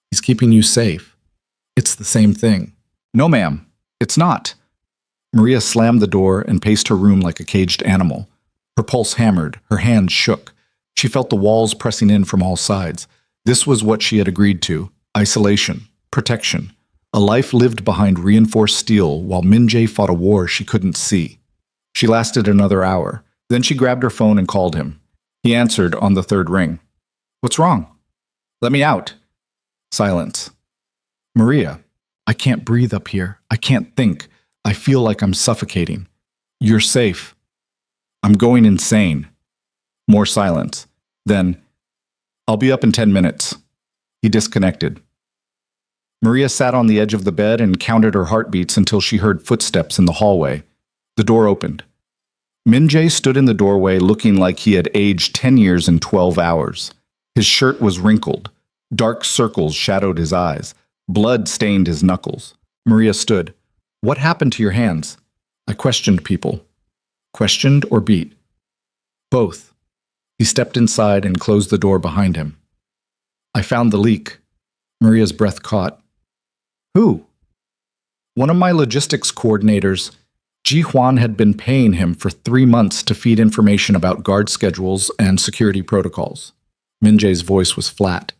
He's keeping you safe. It's the same thing." "No, ma'am. It's not." Maria slammed the door and paced her room like a caged animal. Her pulse hammered, her hands shook. She felt the walls pressing in from all sides. This was what she had agreed to: isolation, protection, a life lived behind reinforced steel while Min-jae fought a war she couldn't see. She lasted another hour. Then she grabbed her phone and called him. He answered on the third ring. "What's wrong?" "Let me out." Silence. "Maria, I can't breathe up here. I can't think. I feel like I'm suffocating." "You're safe." "I'm going insane." More silence. Then, "I'll be up in 10 minutes. He disconnected. Maria sat on the edge of the bed and counted her heartbeats until she heard footsteps in the hallway. The door opened. Min-jae stood in the doorway looking like he had aged 10 years in 12 hours. His shirt was wrinkled. Dark circles shadowed his eyes. Blood stained his knuckles. Maria stood. "What happened to your hands?" "I questioned people." "Questioned or beat?" "Both." He stepped inside and closed the door behind him. "I found the leak." Maria's breath caught. "Who?" "One of my logistics coordinators. Ji Hwan had been paying him for 3 months to feed information about guard schedules and security protocols." Min-jae's voice was flat.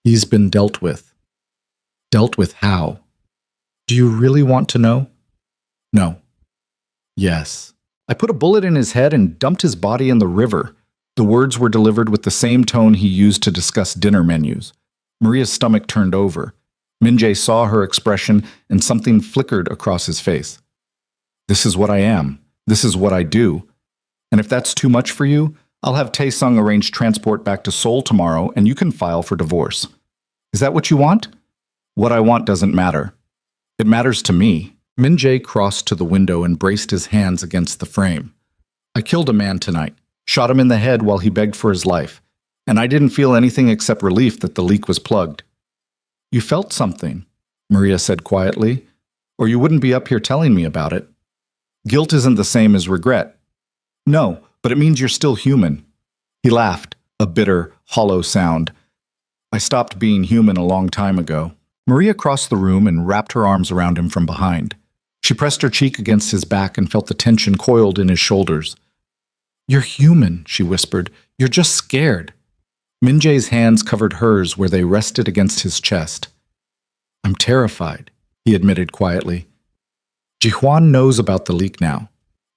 "He's been dealt with." "Dealt with how?" "Do you really want to know?" "No." "Yes. I put a bullet in his head and dumped his body in the river." The words were delivered with the same tone he used to discuss dinner menus. Maria's stomach turned over. Min-jae saw her expression and something flickered across his face. "This is what I am. This is what I do. And if that's too much for you, I'll have Tae-sung arrange transport back to Seoul tomorrow and you can file for divorce." "Is that what you want?" "What I want doesn't matter. It matters to me." Min-jae crossed to the window and braced his hands against the frame. "I killed a man tonight, shot him in the head while he begged for his life, and I didn't feel anything except relief that the leak was plugged." "You felt something," Maria said quietly, "or you wouldn't be up here telling me about it." "Guilt isn't the same as regret." "No, but it means you're still human." He laughed, a bitter, hollow sound. "I stopped being human a long time ago." Maria crossed the room and wrapped her arms around him from behind. She pressed her cheek against his back and felt the tension coiled in his shoulders. "You're human," she whispered. "You're just scared." Min-jae's hands covered hers where they rested against his chest. "I'm terrified," he admitted quietly. "Ji Hwan knows about the leak now,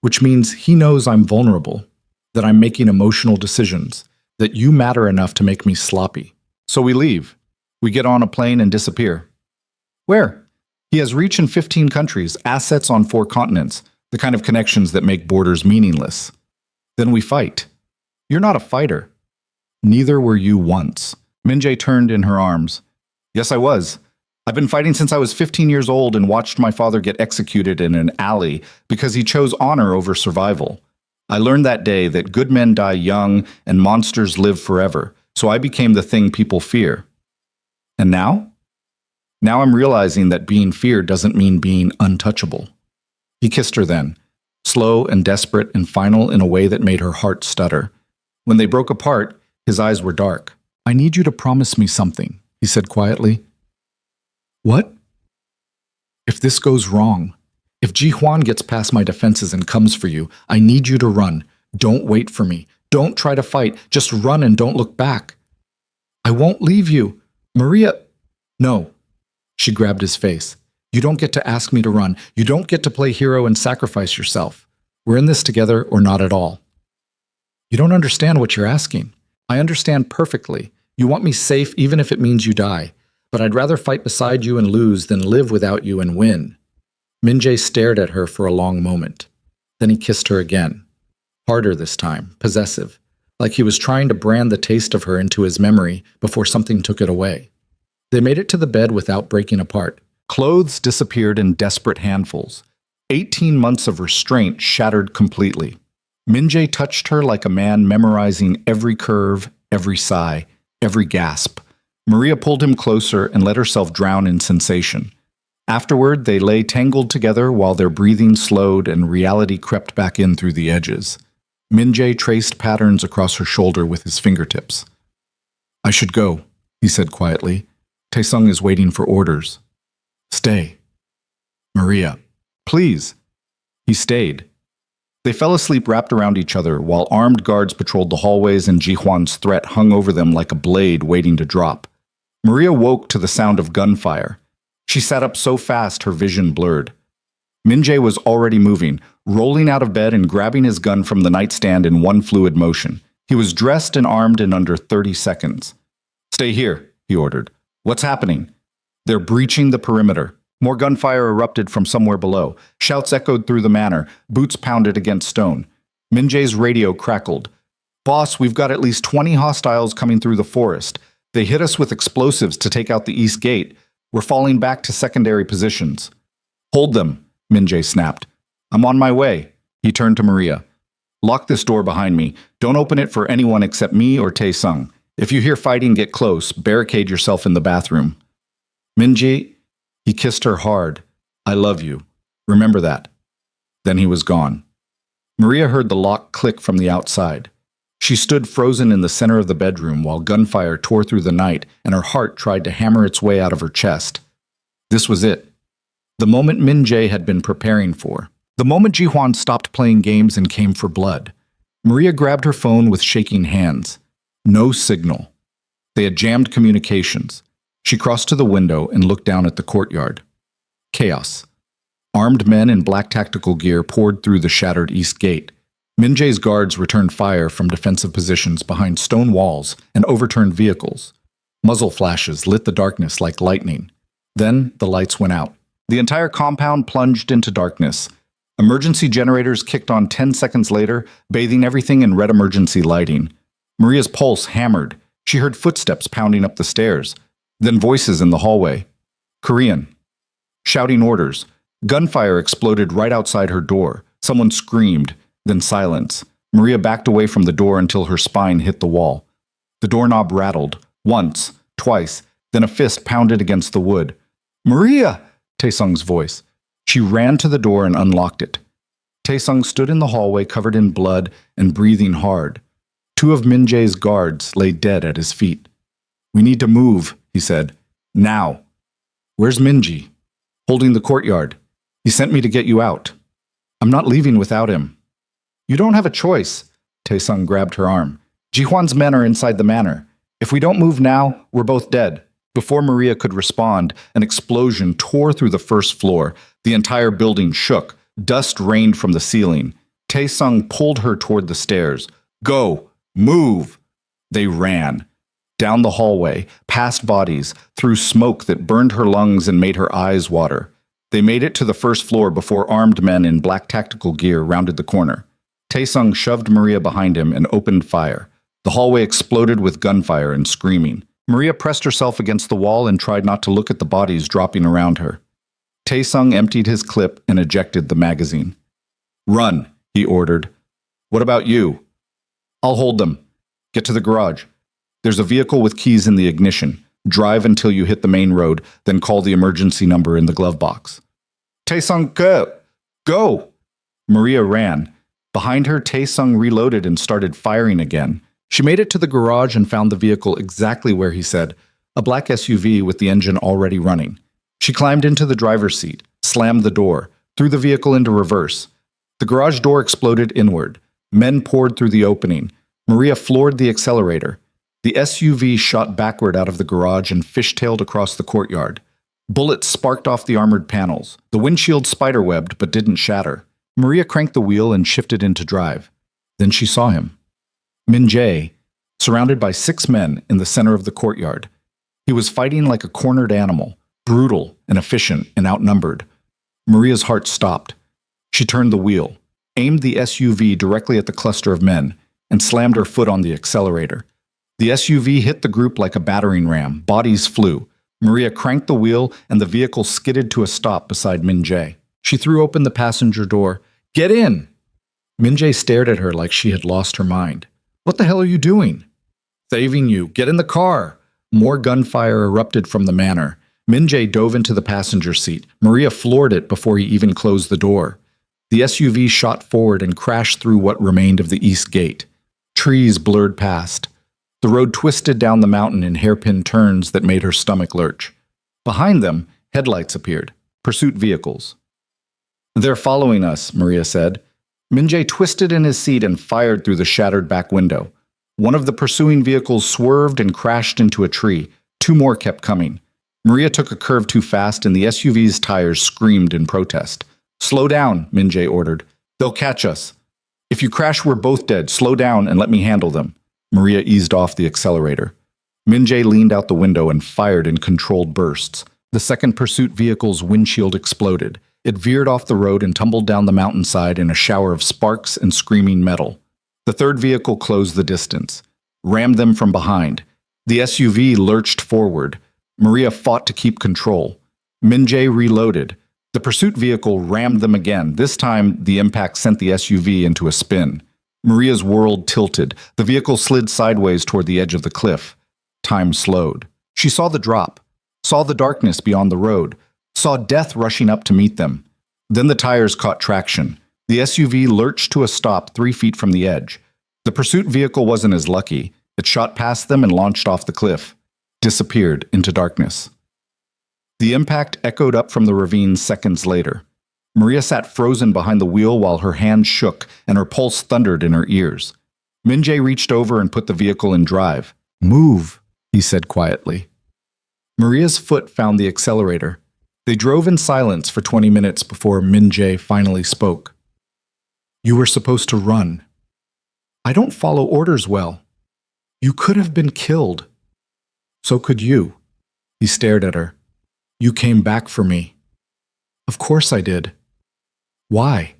which means he knows I'm vulnerable, that I'm making emotional decisions, that you matter enough to make me sloppy. So we leave. We get on a plane and disappear." "Where?" "He has reach in 15 countries, assets on 4 continents, the kind of connections that make borders meaningless." "Then we fight." "You're not a fighter." "Neither were you once." Min-jae turned in her arms. "Yes, I was. I've been fighting since I was 15 years old and watched my father get executed in an alley because he chose honor over survival. I learned that day that good men die young and monsters live forever, so I became the thing people fear. And now? Now I'm realizing that being feared doesn't mean being untouchable." He kissed her then, slow and desperate and final in a way that made her heart stutter. When they broke apart, his eyes were dark. "I need you to promise me something," he said quietly. "What?" "If this goes wrong, if Ji Hwan gets past my defenses and comes for you, I need you to run. Don't wait for me. Don't try to fight. Just run and don't look back." "I won't leave you." "Maria—" "No." She grabbed his face. "You don't get to ask me to run. You don't get to play hero and sacrifice yourself. We're in this together or not at all." "You don't understand what you're asking." "I understand perfectly. You want me safe even if it means you die. But I'd rather fight beside you and lose than live without you and win." Min-jae stared at her for a long moment. Then he kissed her again. Harder this time, possessive, like he was trying to brand the taste of her into his memory before something took it away. They made it to the bed without breaking apart. Clothes disappeared in desperate handfuls. 18 months of restraint shattered completely. Min-jae touched her like a man memorizing every curve, every sigh, every gasp. Maria pulled him closer and let herself drown in sensation. Afterward, they lay tangled together while their breathing slowed and reality crept back in through the edges. Min-jae traced patterns across her shoulder with his fingertips. "I should go," he said quietly. "Tae-sung is waiting for orders." "Stay." "Maria, please." He stayed. They fell asleep wrapped around each other while armed guards patrolled the hallways and Jihuan's threat hung over them like a blade waiting to drop. Maria woke to the sound of gunfire. She sat up so fast her vision blurred. Min-jae was already moving, rolling out of bed and grabbing his gun from the nightstand in one fluid motion. He was dressed and armed in under 30 seconds. "Stay here," he ordered. "What's happening?" "They're breaching the perimeter." More gunfire erupted from somewhere below. Shouts echoed through the manor. Boots pounded against stone. Min-jae's radio crackled. "Boss, we've got at least 20 hostiles coming through the forest. They hit us with explosives to take out the east gate. We're falling back to secondary positions." "Hold them," Min-jae snapped. "I'm on my way." He turned to Maria. "Lock this door behind me. Don't open it for anyone except me or Tae-sung. If you hear fighting, get close. Barricade yourself in the bathroom." "Min-jae," he kissed her hard. "I love you. Remember that." Then he was gone. Maria heard the lock click from the outside. She stood frozen in the center of the bedroom while gunfire tore through the night and her heart tried to hammer its way out of her chest. This was it. The moment Min-jae had been preparing for. The moment Jihuan stopped playing games and came for blood. Maria grabbed her phone with shaking hands. No signal. They had jammed communications. She crossed to the window and looked down at the courtyard. Chaos. Armed men in black tactical gear poured through the shattered east gate. Min-jae's guards returned fire from defensive positions behind stone walls and overturned vehicles. Muzzle flashes lit the darkness like lightning. Then the lights went out. The entire compound plunged into darkness. Emergency generators kicked on 10 seconds later, bathing everything in red emergency lighting. Maria's pulse hammered. She heard footsteps pounding up the stairs. Then voices in the hallway. Korean. Shouting orders. Gunfire exploded right outside her door. Someone screamed. Then silence. Maria backed away from the door until her spine hit the wall. The doorknob rattled. Once, twice, then a fist pounded against the wood. "Maria!" Tae-sung's voice. She ran to the door and unlocked it. Tae-sung stood in the hallway covered in blood and breathing hard. Two of Min-jae's guards lay dead at his feet. "We need to move," he said. "Now." "Where's Min-jae?" "Holding the courtyard. He sent me to get you out." "I'm not leaving without him." "You don't have a choice." Tae-sung grabbed her arm. "Jihuan's men are inside the manor. If we don't move now, we're both dead." Before Maria could respond, an explosion tore through the first floor. The entire building shook. Dust rained from the ceiling. Tae-sung pulled her toward the stairs. "Go! Move!" They ran. Down the hallway, past bodies, through smoke that burned her lungs and made her eyes water. They made it to the first floor before armed men in black tactical gear rounded the corner. Tae-sung shoved Maria behind him and opened fire. The hallway exploded with gunfire and screaming. Maria pressed herself against the wall and tried not to look at the bodies dropping around her. Tae-sung emptied his clip and ejected the magazine. "Run," he ordered. "What about you?" "I'll hold them. Get to the garage. There's a vehicle with keys in the ignition. Drive until you hit the main road, then call the emergency number in the glove box." "Tae-sung, go! Go!" Maria ran. Behind her, Tae-sung reloaded and started firing again. She made it to the garage and found the vehicle exactly where he said, a black SUV with the engine already running. She climbed into the driver's seat, slammed the door, threw the vehicle into reverse. The garage door exploded inward. Men poured through the opening. Maria floored the accelerator. The SUV shot backward out of the garage and fishtailed across the courtyard. Bullets sparked off the armored panels. The windshield spiderwebbed but didn't shatter. Maria cranked the wheel and shifted into drive. Then she saw him. Min-jae, surrounded by 6 men in the center of the courtyard. He was fighting like a cornered animal, brutal and efficient and outnumbered. Maria's heart stopped. She turned the wheel, aimed the SUV directly at the cluster of men, and slammed her foot on the accelerator. The SUV hit the group like a battering ram. Bodies flew. Maria cranked the wheel and the vehicle skidded to a stop beside Min-jae. She threw open the passenger door. "Get in!" Min-jae stared at her like she had lost her mind. "What the hell are you doing?" "Saving you. Get in the car." More gunfire erupted from the manor. Min-jae dove into the passenger seat. Maria floored it before he even closed the door. The SUV shot forward and crashed through what remained of the east gate. Trees blurred past. The road twisted down the mountain in hairpin turns that made her stomach lurch. Behind them, headlights appeared. Pursuit vehicles. "They're following us," Maria said. Min-jae twisted in his seat and fired through the shattered back window. One of the pursuing vehicles swerved and crashed into a tree. Two more kept coming. Maria took a curve too fast and the SUV's tires screamed in protest. "Slow down," Min-jae ordered. "They'll catch us. If you crash, we're both dead. Slow down and let me handle them." Maria eased off the accelerator. Min-jae leaned out the window and fired in controlled bursts. The second pursuit vehicle's windshield exploded. It veered off the road and tumbled down the mountainside in a shower of sparks and screaming metal. The third vehicle closed the distance, rammed them from behind. The SUV lurched forward. Maria fought to keep control. Min-jae reloaded. The pursuit vehicle rammed them again. This time, the impact sent the SUV into a spin. Maria's world tilted. The vehicle slid sideways toward the edge of the cliff. Time slowed. She saw the drop, saw the darkness beyond the road, saw death rushing up to meet them. Then the tires caught traction. The SUV lurched to a stop 3 feet from the edge. The pursuit vehicle wasn't as lucky. It shot past them and launched off the cliff, disappeared into darkness. The impact echoed up from the ravine seconds later. Maria sat frozen behind the wheel while her hands shook and her pulse thundered in her ears. Min-jae reached over and put the vehicle in drive. "Move," he said quietly. Maria's foot found the accelerator. They drove in silence for 20 minutes before Min-jae finally spoke. "You were supposed to run. I don't follow orders well. You could have been killed. So could you." He stared at her. "You came back for me." "Of course I did." "Why?"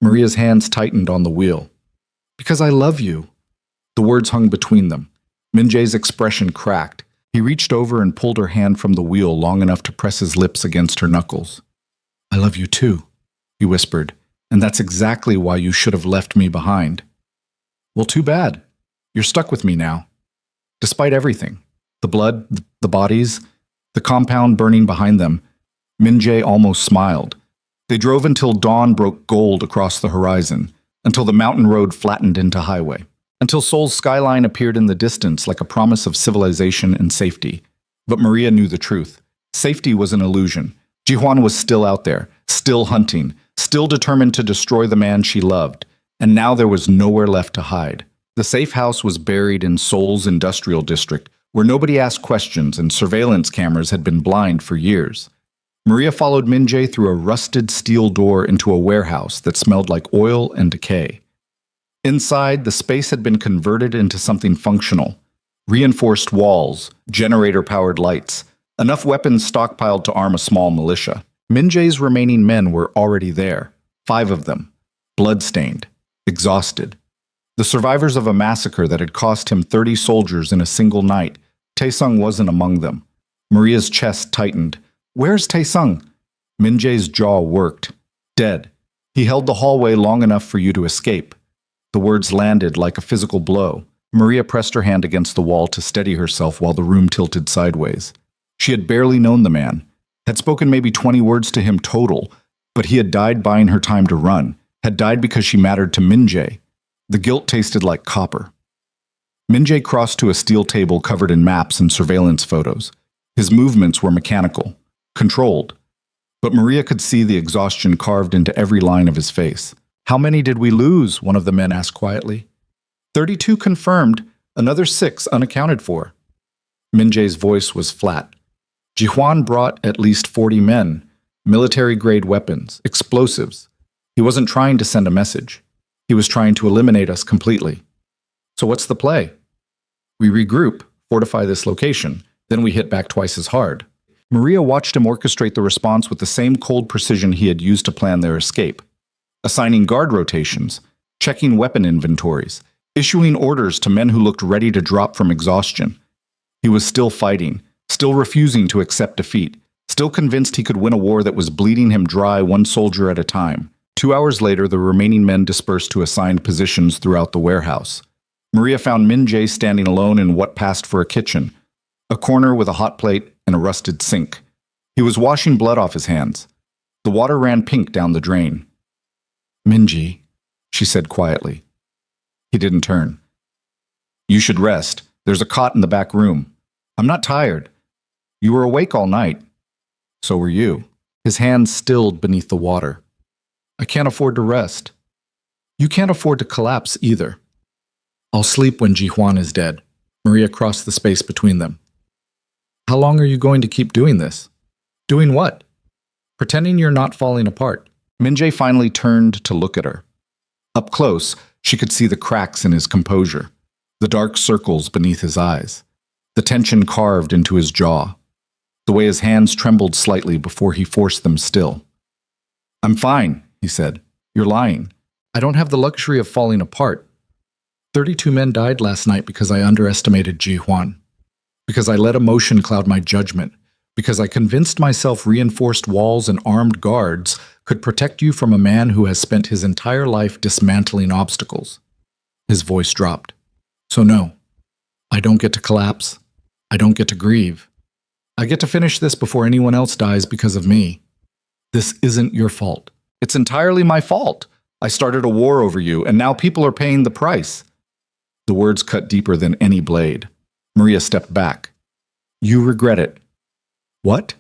Maria's hands tightened on the wheel. "Because I love you." The words hung between them. Min-jae's expression cracked. He reached over and pulled her hand from the wheel long enough to press his lips against her knuckles. "I love you too," he whispered, "and that's exactly why you should have left me behind." "Well, too bad. You're stuck with me now. Despite everything. The blood, the bodies, the compound burning behind them." Min-jae almost smiled. They drove until dawn broke gold across the horizon, until the mountain road flattened into highway, until Seoul's skyline appeared in the distance like a promise of civilization and safety. But Maria knew the truth. Safety was an illusion. Ji-hwan was still out there, still hunting, still determined to destroy the man she loved, and now there was nowhere left to hide. The safe house was buried in Seoul's industrial district, where nobody asked questions and surveillance cameras had been blind for years. Maria followed Min-jae through a rusted steel door into a warehouse that smelled like oil and decay. Inside, the space had been converted into something functional. Reinforced walls, generator-powered lights, enough weapons stockpiled to arm a small militia. Min-jae's remaining men were already there, 5 of them, blood-stained, exhausted. The survivors of a massacre that had cost him 30 soldiers in a single night. Taesung wasn't among them. Maria's chest tightened. "Where's Taesung?" Min-jae's jaw worked. "Dead. He held the hallway long enough for you to escape." The words landed like a physical blow. Maria pressed her hand against the wall to steady herself while the room tilted sideways. She had barely known the man, had spoken maybe 20 words to him total, but he had died buying her time to run, had died because she mattered to Min-jae. The guilt tasted like copper. Min-jae crossed to a steel table covered in maps and surveillance photos. His movements were mechanical, controlled, but Maria could see the exhaustion carved into every line of his face. "How many did we lose?" one of the men asked quietly. 32 confirmed, another 6 unaccounted for." Min-jae's voice was flat. "Ji-hwan brought at least 40 men, military-grade weapons, explosives. He wasn't trying to send a message. He was trying to eliminate us completely. So what's the play? We regroup, fortify this location, then we hit back twice as hard." Maria watched him orchestrate the response with the same cold precision he had used to plan their escape. Assigning guard rotations, checking weapon inventories, issuing orders to men who looked ready to drop from exhaustion. He was still fighting, still refusing to accept defeat, still convinced he could win a war that was bleeding him dry one soldier at a time. 2 hours later, the remaining men dispersed to assigned positions throughout the warehouse. Maria found Min-jae standing alone in what passed for a kitchen, a corner with a hot plate and a rusted sink. He was washing blood off his hands. The water ran pink down the drain. "Min-jae," she said quietly. He didn't turn. "You should rest. There's a cot in the back room." "I'm not tired." "You were awake all night." "So were you." His hands stilled beneath the water. "I can't afford to rest." You can't afford to collapse either. I'll sleep when Ji-hwan is dead. Maria crossed the space between them. How long are you going to keep doing this? Doing what? Pretending you're not falling apart. Min-jae finally turned to look at her. Up close, she could see the cracks in his composure, the dark circles beneath his eyes, the tension carved into his jaw, the way his hands trembled slightly before he forced them still. I'm fine, he said. You're lying. I don't have the luxury of falling apart. 32 men died last night because I underestimated Ji-hwan, because I let emotion cloud my judgment, because I convinced myself reinforced walls and armed guards could protect you from a man who has spent his entire life dismantling obstacles. His voice dropped. So no, I don't get to collapse. I don't get to grieve. I get to finish this before anyone else dies because of me. This isn't your fault. It's entirely my fault. I started a war over you, and now people are paying the price. The words cut deeper than any blade. Maria stepped back. You regret it. What?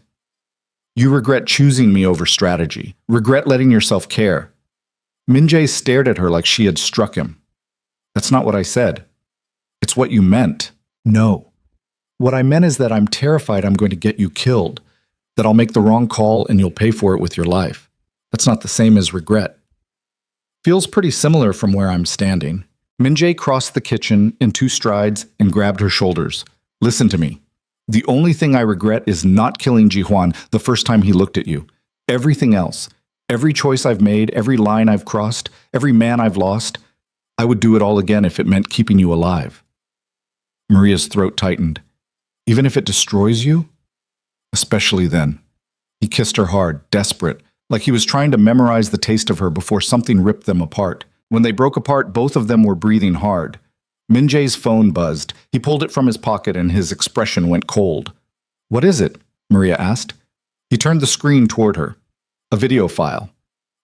You regret choosing me over strategy. Regret letting yourself care. Min-jae stared at her like she had struck him. That's not what I said. It's what you meant. No. What I meant is that I'm terrified I'm going to get you killed, that I'll make the wrong call and you'll pay for it with your life. That's not the same as regret. Feels pretty similar from where I'm standing. Min-jae crossed the kitchen in 2 strides and grabbed her shoulders. Listen to me. The only thing I regret is not killing Ji-hwan the first time he looked at you. Everything else, every choice I've made, every line I've crossed, every man I've lost, I would do it all again if it meant keeping you alive. Maria's throat tightened. Even if it destroys you? Especially then. He kissed her hard, desperate, like he was trying to memorize the taste of her before something ripped them apart. When they broke apart, both of them were breathing hard. Min-jae's phone buzzed. He pulled it from his pocket and his expression went cold. What is it? Maria asked. He turned the screen toward her. A video file.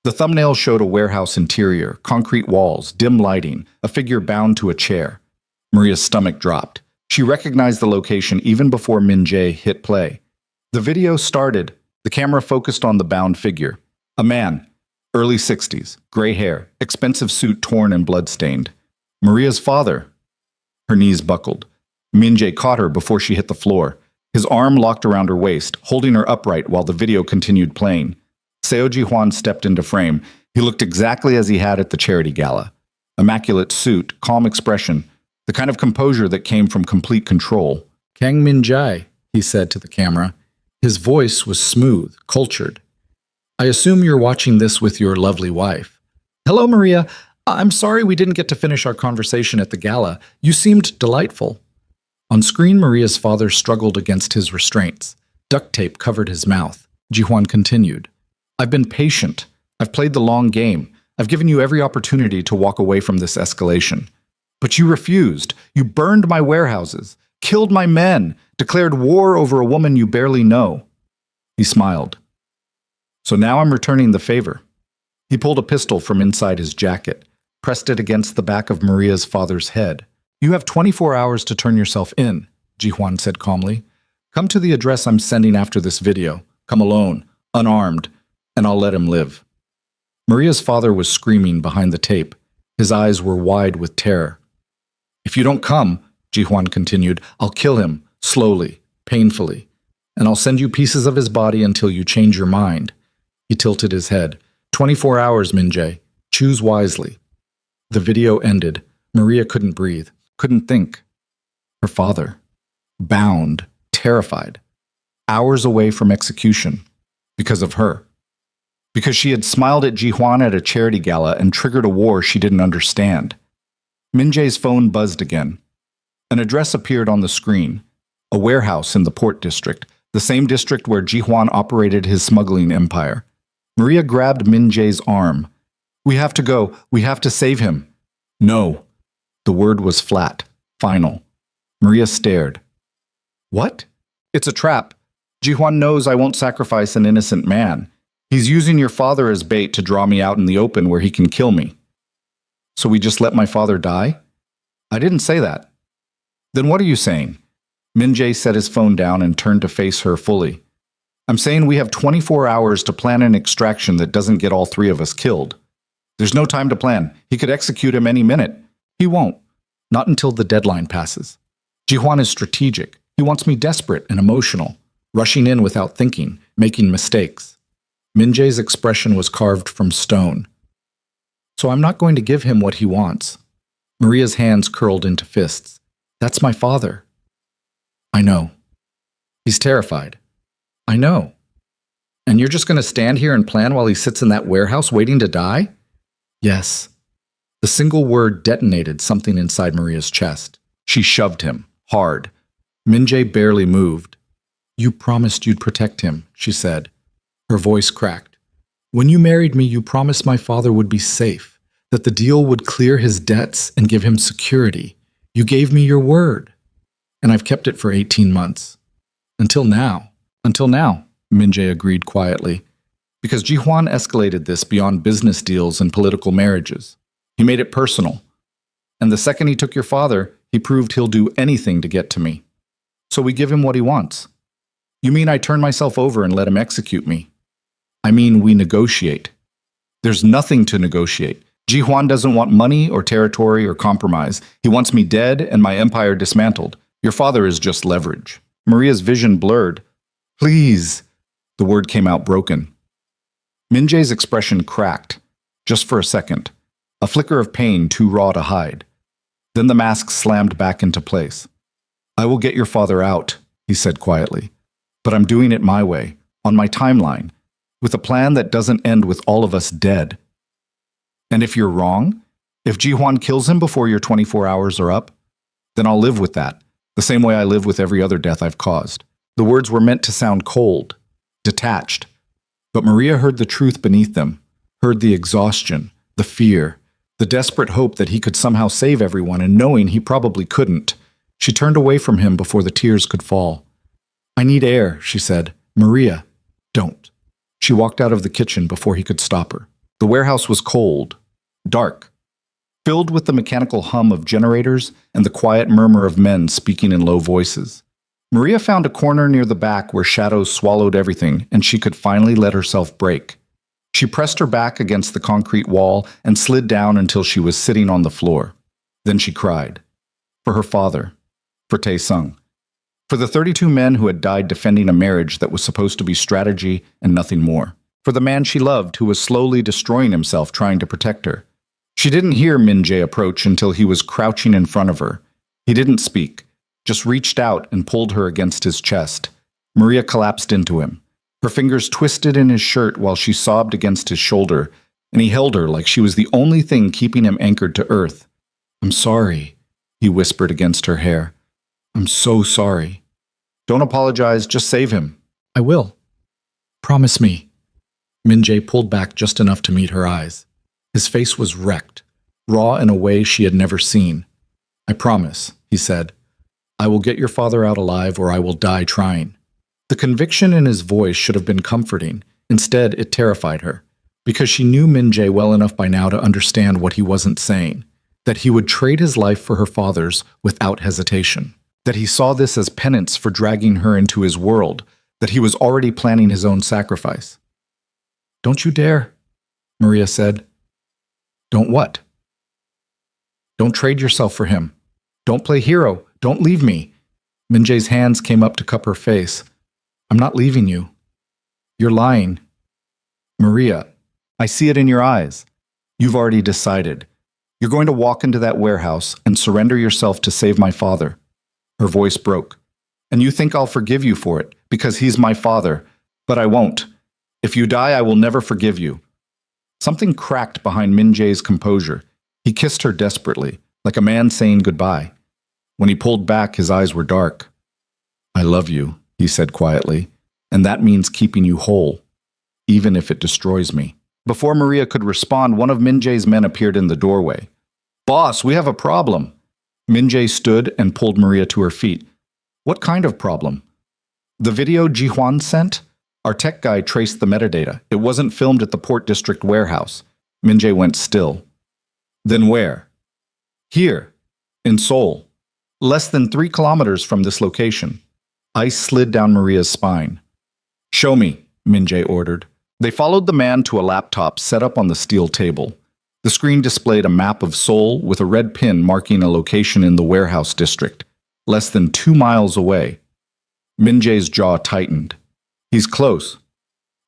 The thumbnail showed a warehouse interior, concrete walls, dim lighting, a figure bound to a chair. Maria's stomach dropped. She recognized the location even before Min-jae hit play. The video started. The camera focused on the bound figure. A man, early 60s, gray hair, expensive suit torn and bloodstained. Maria's father. Her knees buckled. Min-jae caught her before she hit the floor. His arm locked around her waist, holding her upright while the video continued playing. Seo Ji-hwan stepped into frame. He looked exactly as he had at the charity gala. Immaculate suit, calm expression, the kind of composure that came from complete control. Kang Min-jae, he said to the camera. His voice was smooth, cultured. I assume you're watching this with your lovely wife. Hello, Maria. I'm sorry we didn't get to finish our conversation at the gala. You seemed delightful. On screen, Maria's father struggled against his restraints. Duct tape covered his mouth. Ji-hwan continued. I've been patient. I've played the long game. I've given you every opportunity to walk away from this escalation. But you refused. You burned my warehouses, killed my men, declared war over a woman you barely know. He smiled. So now I'm returning the favor. He pulled a pistol from inside his jacket, pressed it against the back of Maria's father's head. You have 24 hours to turn yourself in, Ji-hwan said calmly. Come to the address I'm sending after this video. Come alone, unarmed, and I'll let him live. Maria's father was screaming behind the tape. His eyes were wide with terror. If you don't come, Ji-hwan continued, I'll kill him, slowly, painfully, and I'll send you pieces of his body until you change your mind. He tilted his head. 24 hours, Min-jae. Choose wisely. The video ended. Maria couldn't breathe, couldn't think. Her father, bound, terrified, hours away from execution, because of her. Because she had smiled at Ji-hwan at a charity gala and triggered a war she didn't understand. Min-jae's phone buzzed again. An address appeared on the screen. A warehouse in the Port District, the same district where Ji-hwan operated his smuggling empire. Maria grabbed Min-jae's arm. We have to go. We have to save him. No. The word was flat, final. Maria stared. What? It's a trap. Ji-hwan knows I won't sacrifice an innocent man. He's using your father as bait to draw me out in the open where he can kill me. So we just let my father die? I didn't say that. Then what are you saying? Min-jae set his phone down and turned to face her fully. I'm saying we have 24 hours to plan an extraction that doesn't get all 3 of us killed. There's no time to plan. He could execute him any minute. He won't. Not until the deadline passes. Jihuan is strategic. He wants me desperate and emotional, rushing in without thinking, making mistakes. Minjae's expression was carved from stone. So I'm not going to give him what he wants. Maria's hands curled into fists. That's my father. I know. He's terrified. I know. And you're just going to stand here and plan while he sits in that warehouse waiting to die? Yes. The single word detonated something inside Maria's chest. She shoved him, hard. Minjae barely moved. You promised you'd protect him, she said. Her voice cracked. When you married me, you promised my father would be safe, that the deal would clear his debts and give him security. You gave me your word. And I've kept it for 18 months. Until now. Until now, Minjae agreed quietly. Because Jihuan escalated this beyond business deals and political marriages. He made it personal. And the second he took your father, he proved he'll do anything to get to me. So we give him what he wants. You mean I turn myself over and let him execute me? I mean we negotiate. There's nothing to negotiate. Jihuan doesn't want money or territory or compromise. He wants me dead and my empire dismantled. Your father is just leverage. Maria's vision blurred. Please. The word came out broken. Minjae's expression cracked, just for a second, a flicker of pain too raw to hide. Then the mask slammed back into place. I will get your father out, he said quietly, but I'm doing it my way, on my timeline, with a plan that doesn't end with all of us dead. And if you're wrong, if Jihuan kills him before your 24 hours are up, then I'll live with that, the same way I live with every other death I've caused. The words were meant to sound cold, detached, but Maria heard the truth beneath them, heard the exhaustion, the fear, the desperate hope that he could somehow save everyone, and knowing he probably couldn't. She turned away from him before the tears could fall. I need air, she said. Maria, don't. She walked out of the kitchen before he could stop her. The warehouse was cold, dark, filled with the mechanical hum of generators and the quiet murmur of men speaking in low voices. Maria found a corner near the back where shadows swallowed everything, and she could finally let herself break. She pressed her back against the concrete wall and slid down until she was sitting on the floor. Then she cried. For her father. For Tae-sung. For the 32 men who had died defending a marriage that was supposed to be strategy and nothing more. For the man she loved who was slowly destroying himself trying to protect her. She didn't hear Minjae approach until he was crouching in front of her. He didn't speak, just reached out and pulled her against his chest. Maria collapsed into him. Her fingers twisted in his shirt while she sobbed against his shoulder, and he held her like she was the only thing keeping him anchored to earth. I'm sorry, he whispered against her hair. I'm so sorry. Don't apologize, just save him. I will. Promise me. Minjae pulled back just enough to meet her eyes. His face was wrecked, raw in a way she had never seen. I promise, he said. I will get your father out alive or I will die trying. The conviction in his voice should have been comforting. Instead, it terrified her, because she knew Minjae well enough by now to understand what he wasn't saying, that he would trade his life for her father's without hesitation, that he saw this as penance for dragging her into his world, that he was already planning his own sacrifice. Don't you dare, Maria said. Don't what? Don't trade yourself for him. Don't play hero. Don't leave me. Minjae's hands came up to cup her face. I'm not leaving you. You're lying. Maria, I see it in your eyes. You've already decided. You're going to walk into that warehouse and surrender yourself to save my father. Her voice broke. And you think I'll forgive you for it, because he's my father. But I won't. If you die, I will never forgive you. Something cracked behind Minjae's composure. He kissed her desperately, like a man saying goodbye. When he pulled back, his eyes were dark. I love you, he said quietly, and that means keeping you whole, even if it destroys me. Before Maria could respond, one of Minjae's men appeared in the doorway. Boss, we have a problem. Minjae stood and pulled Maria to her feet. What kind of problem? The video Jihuan sent? Our tech guy traced the metadata. It wasn't filmed at the Port District warehouse. Minjae went still. Then where? Here, in Seoul. Less than 3 kilometers from this location. Ice slid down Maria's spine. Show me, Minjae ordered. They followed the man to a laptop set up on the steel table. The screen displayed a map of Seoul with a red pin marking a location in the warehouse district, less than 2 miles away. Min Jae's jaw tightened. He's close.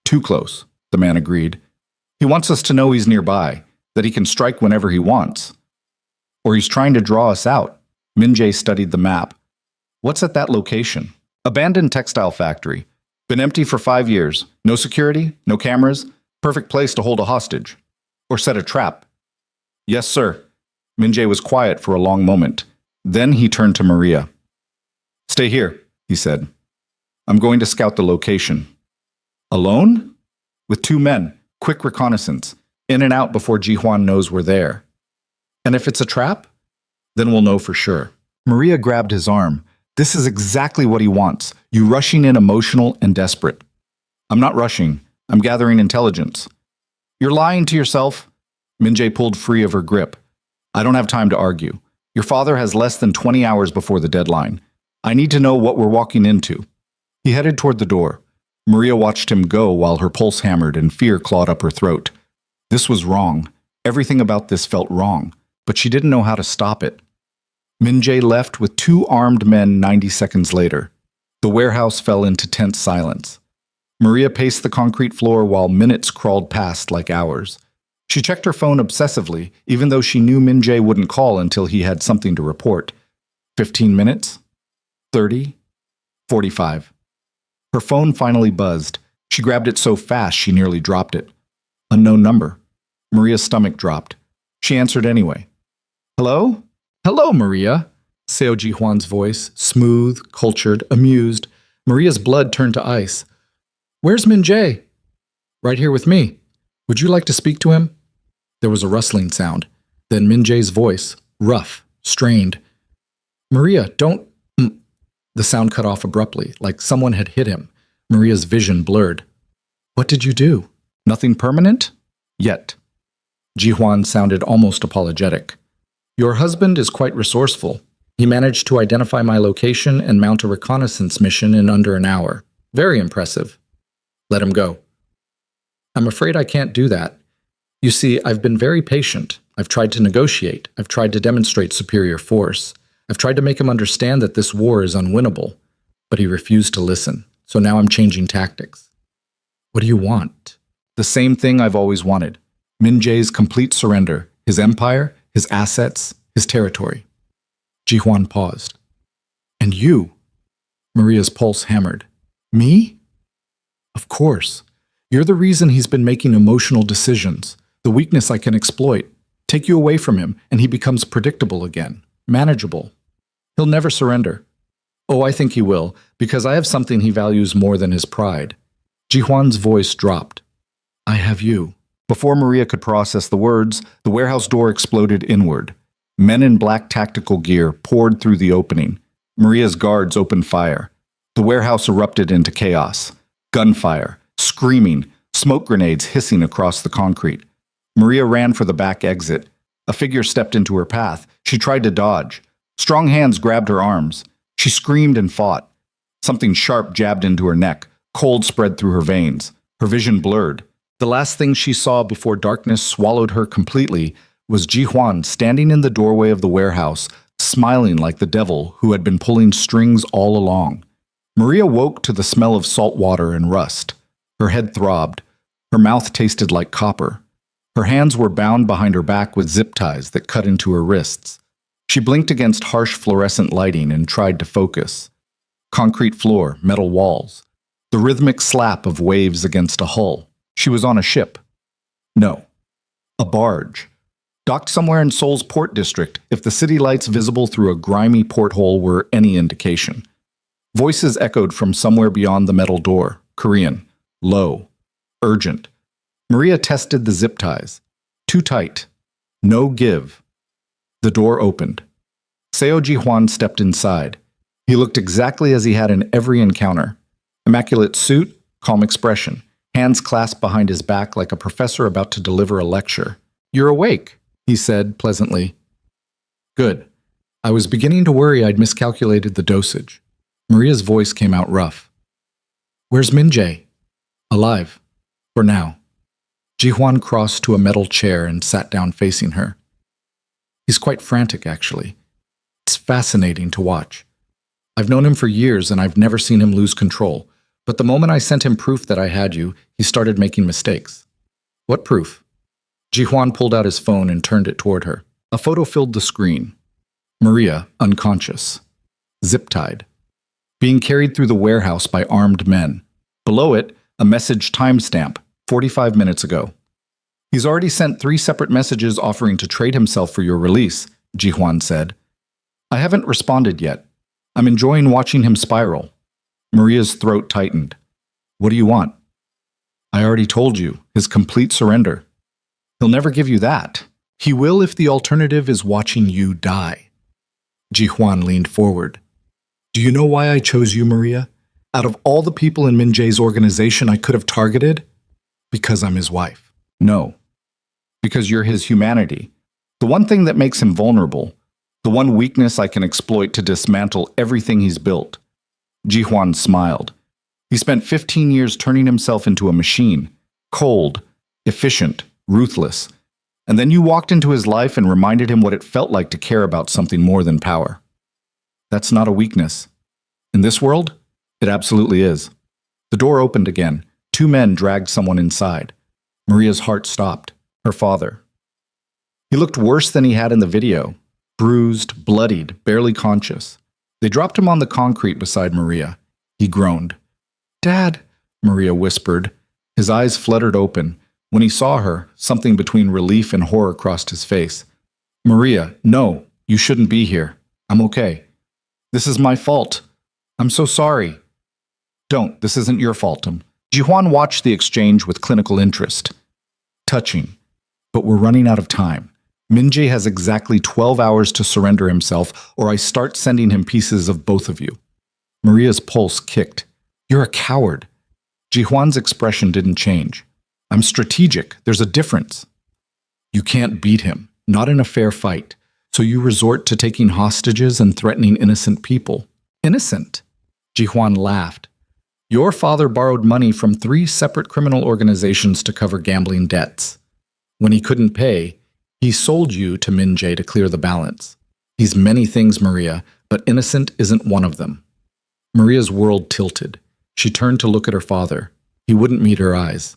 Too close, the man agreed. He wants us to know he's nearby, that he can strike whenever he wants. Or he's trying to draw us out. Min Jae studied the map. What's at that location? Abandoned textile factory. Been empty for 5 years. No security, no cameras. Perfect place to hold a hostage. Or set a trap. Yes, sir. Min Jae was quiet for a long moment. Then he turned to Maria. Stay here, he said. I'm going to scout the location. Alone? With 2 men. Quick reconnaissance. In and out before Ji-hwan knows we're there. And if it's a trap? Then we'll know for sure. Maria grabbed his arm. This is exactly what he wants. You rushing in emotional and desperate. I'm not rushing. I'm gathering intelligence. You're lying to yourself. Min Jae pulled free of her grip. I don't have time to argue. Your father has less than 20 hours before the deadline. I need to know what we're walking into. He headed toward the door. Maria watched him go while her pulse hammered and fear clawed up her throat. This was wrong. Everything about this felt wrong, but she didn't know how to stop it. Min Jae left with 2 armed men 90 seconds later. The warehouse fell into tense silence. Maria paced the concrete floor while minutes crawled past like hours. She checked her phone obsessively, even though she knew Min Jae wouldn't call until he had something to report. 15 minutes? 30? 45. Her phone finally buzzed. She grabbed it so fast she nearly dropped it. Unknown number. Maria's stomach dropped. She answered anyway. Hello? Hello, Maria. Seo Ji-hwan's voice, smooth, cultured, amused. Maria's blood turned to ice. Where's Min Jae? Right here with me. Would you like to speak to him? There was a rustling sound. Then Min Jae's voice, rough, strained. Maria, don't... The sound cut off abruptly, like someone had hit him. Maria's vision blurred. What did you do? Nothing permanent? Yet. Ji-hwan sounded almost apologetic. Your husband is quite resourceful. He managed to identify my location and mount a reconnaissance mission in under an hour. Very impressive. Let him go. I'm afraid I can't do that. You see, I've been very patient. I've tried to negotiate. I've tried to demonstrate superior force. I've tried to make him understand that this war is unwinnable. But he refused to listen, so now I'm changing tactics. What do you want? The same thing I've always wanted. Min Jae's complete surrender. His empire, his assets, his territory. Ji-hwan paused. And you? Maria's pulse hammered. Me? Of course. You're the reason he's been making emotional decisions. The weakness I can exploit. Take you away from him, and he becomes predictable again. Manageable. He'll never surrender. Oh, I think he will, because I have something he values more than his pride. Ji-hwan's voice dropped. I have you. Before Maria could process the words, the warehouse door exploded inward. Men in black tactical gear poured through the opening. Maria's guards opened fire. The warehouse erupted into chaos. Gunfire, screaming, smoke grenades hissing across the concrete. Maria ran for the back exit. A figure stepped into her path. She tried to dodge. Strong hands grabbed her arms. She screamed and fought. Something sharp jabbed into her neck. Cold spread through her veins. Her vision blurred. The last thing she saw before darkness swallowed her completely was Ji-hwan standing in the doorway of the warehouse, smiling like the devil who had been pulling strings all along. Maria woke to the smell of salt water and rust. Her head throbbed. Her mouth tasted like copper. Her hands were bound behind her back with zip ties that cut into her wrists. She blinked against harsh fluorescent lighting and tried to focus. Concrete floor, metal walls. The rhythmic slap of waves against a hull. She was on a ship. No. A barge. Docked somewhere in Seoul's port district, if the city lights visible through a grimy porthole were any indication. Voices echoed from somewhere beyond the metal door. Korean. Low. Urgent. Maria tested the zip ties. Too tight. No give. The door opened. Seo Ji-hwan stepped inside. He looked exactly as he had in every encounter. Immaculate suit, calm expression. Hands clasped behind his back like a professor about to deliver a lecture. You're awake, he said pleasantly. Good. I was beginning to worry I'd miscalculated the dosage. Maria's voice came out rough. Where's Min Jae? Alive. For now. Jihuan crossed to a metal chair and sat down facing her. He's quite frantic, actually. It's fascinating to watch. I've known him for years and I've never seen him lose control. But the moment I sent him proof that I had you, he started making mistakes. What proof? Jihuan pulled out his phone and turned it toward her. A photo filled the screen. Maria, unconscious. Zip-tied. Being carried through the warehouse by armed men. Below it, a message timestamp, 45 minutes ago. He's already sent 3 separate messages offering to trade himself for your release, Jihuan said. I haven't responded yet. I'm enjoying watching him spiral. Maria's throat tightened. What do you want? I already told you, his complete surrender. He'll never give you that. He will if the alternative is watching you die. Jihuan leaned forward. Do you know why I chose you, Maria? Out of all the people in Min Jae's organization I could have targeted? Because I'm his wife. No. Because you're his humanity. The one thing that makes him vulnerable. The one weakness I can exploit to dismantle everything he's built. Jihuan smiled. He spent 15 years turning himself into a machine. Cold, efficient, ruthless. And then you walked into his life and reminded him what it felt like to care about something more than power. That's not a weakness. In this world, it absolutely is. The door opened again. 2 men dragged someone inside. Maria's heart stopped. Her father. He looked worse than he had in the video. Bruised, bloodied, barely conscious. They dropped him on the concrete beside Maria. He groaned. Dad, Maria whispered. His eyes fluttered open. When he saw her, something between relief and horror crossed his face. Maria, no, you shouldn't be here. I'm okay. This is my fault. I'm so sorry. Don't, this isn't your fault. Jihuan watched the exchange with clinical interest. Touching. But we're running out of time. Min Jae has exactly 12 hours to surrender himself, or I start sending him pieces of both of you. Maria's pulse kicked. You're a coward. Jihuan's expression didn't change. I'm strategic. There's a difference. You can't beat him, not in a fair fight. So you resort to taking hostages and threatening innocent people. Innocent? Jihuan laughed. Your father borrowed money from 3 separate criminal organizations to cover gambling debts. When he couldn't pay, he sold you to Min Jae to clear the balance. He's many things, Maria, but innocent isn't one of them. Maria's world tilted. She turned to look at her father. He wouldn't meet her eyes.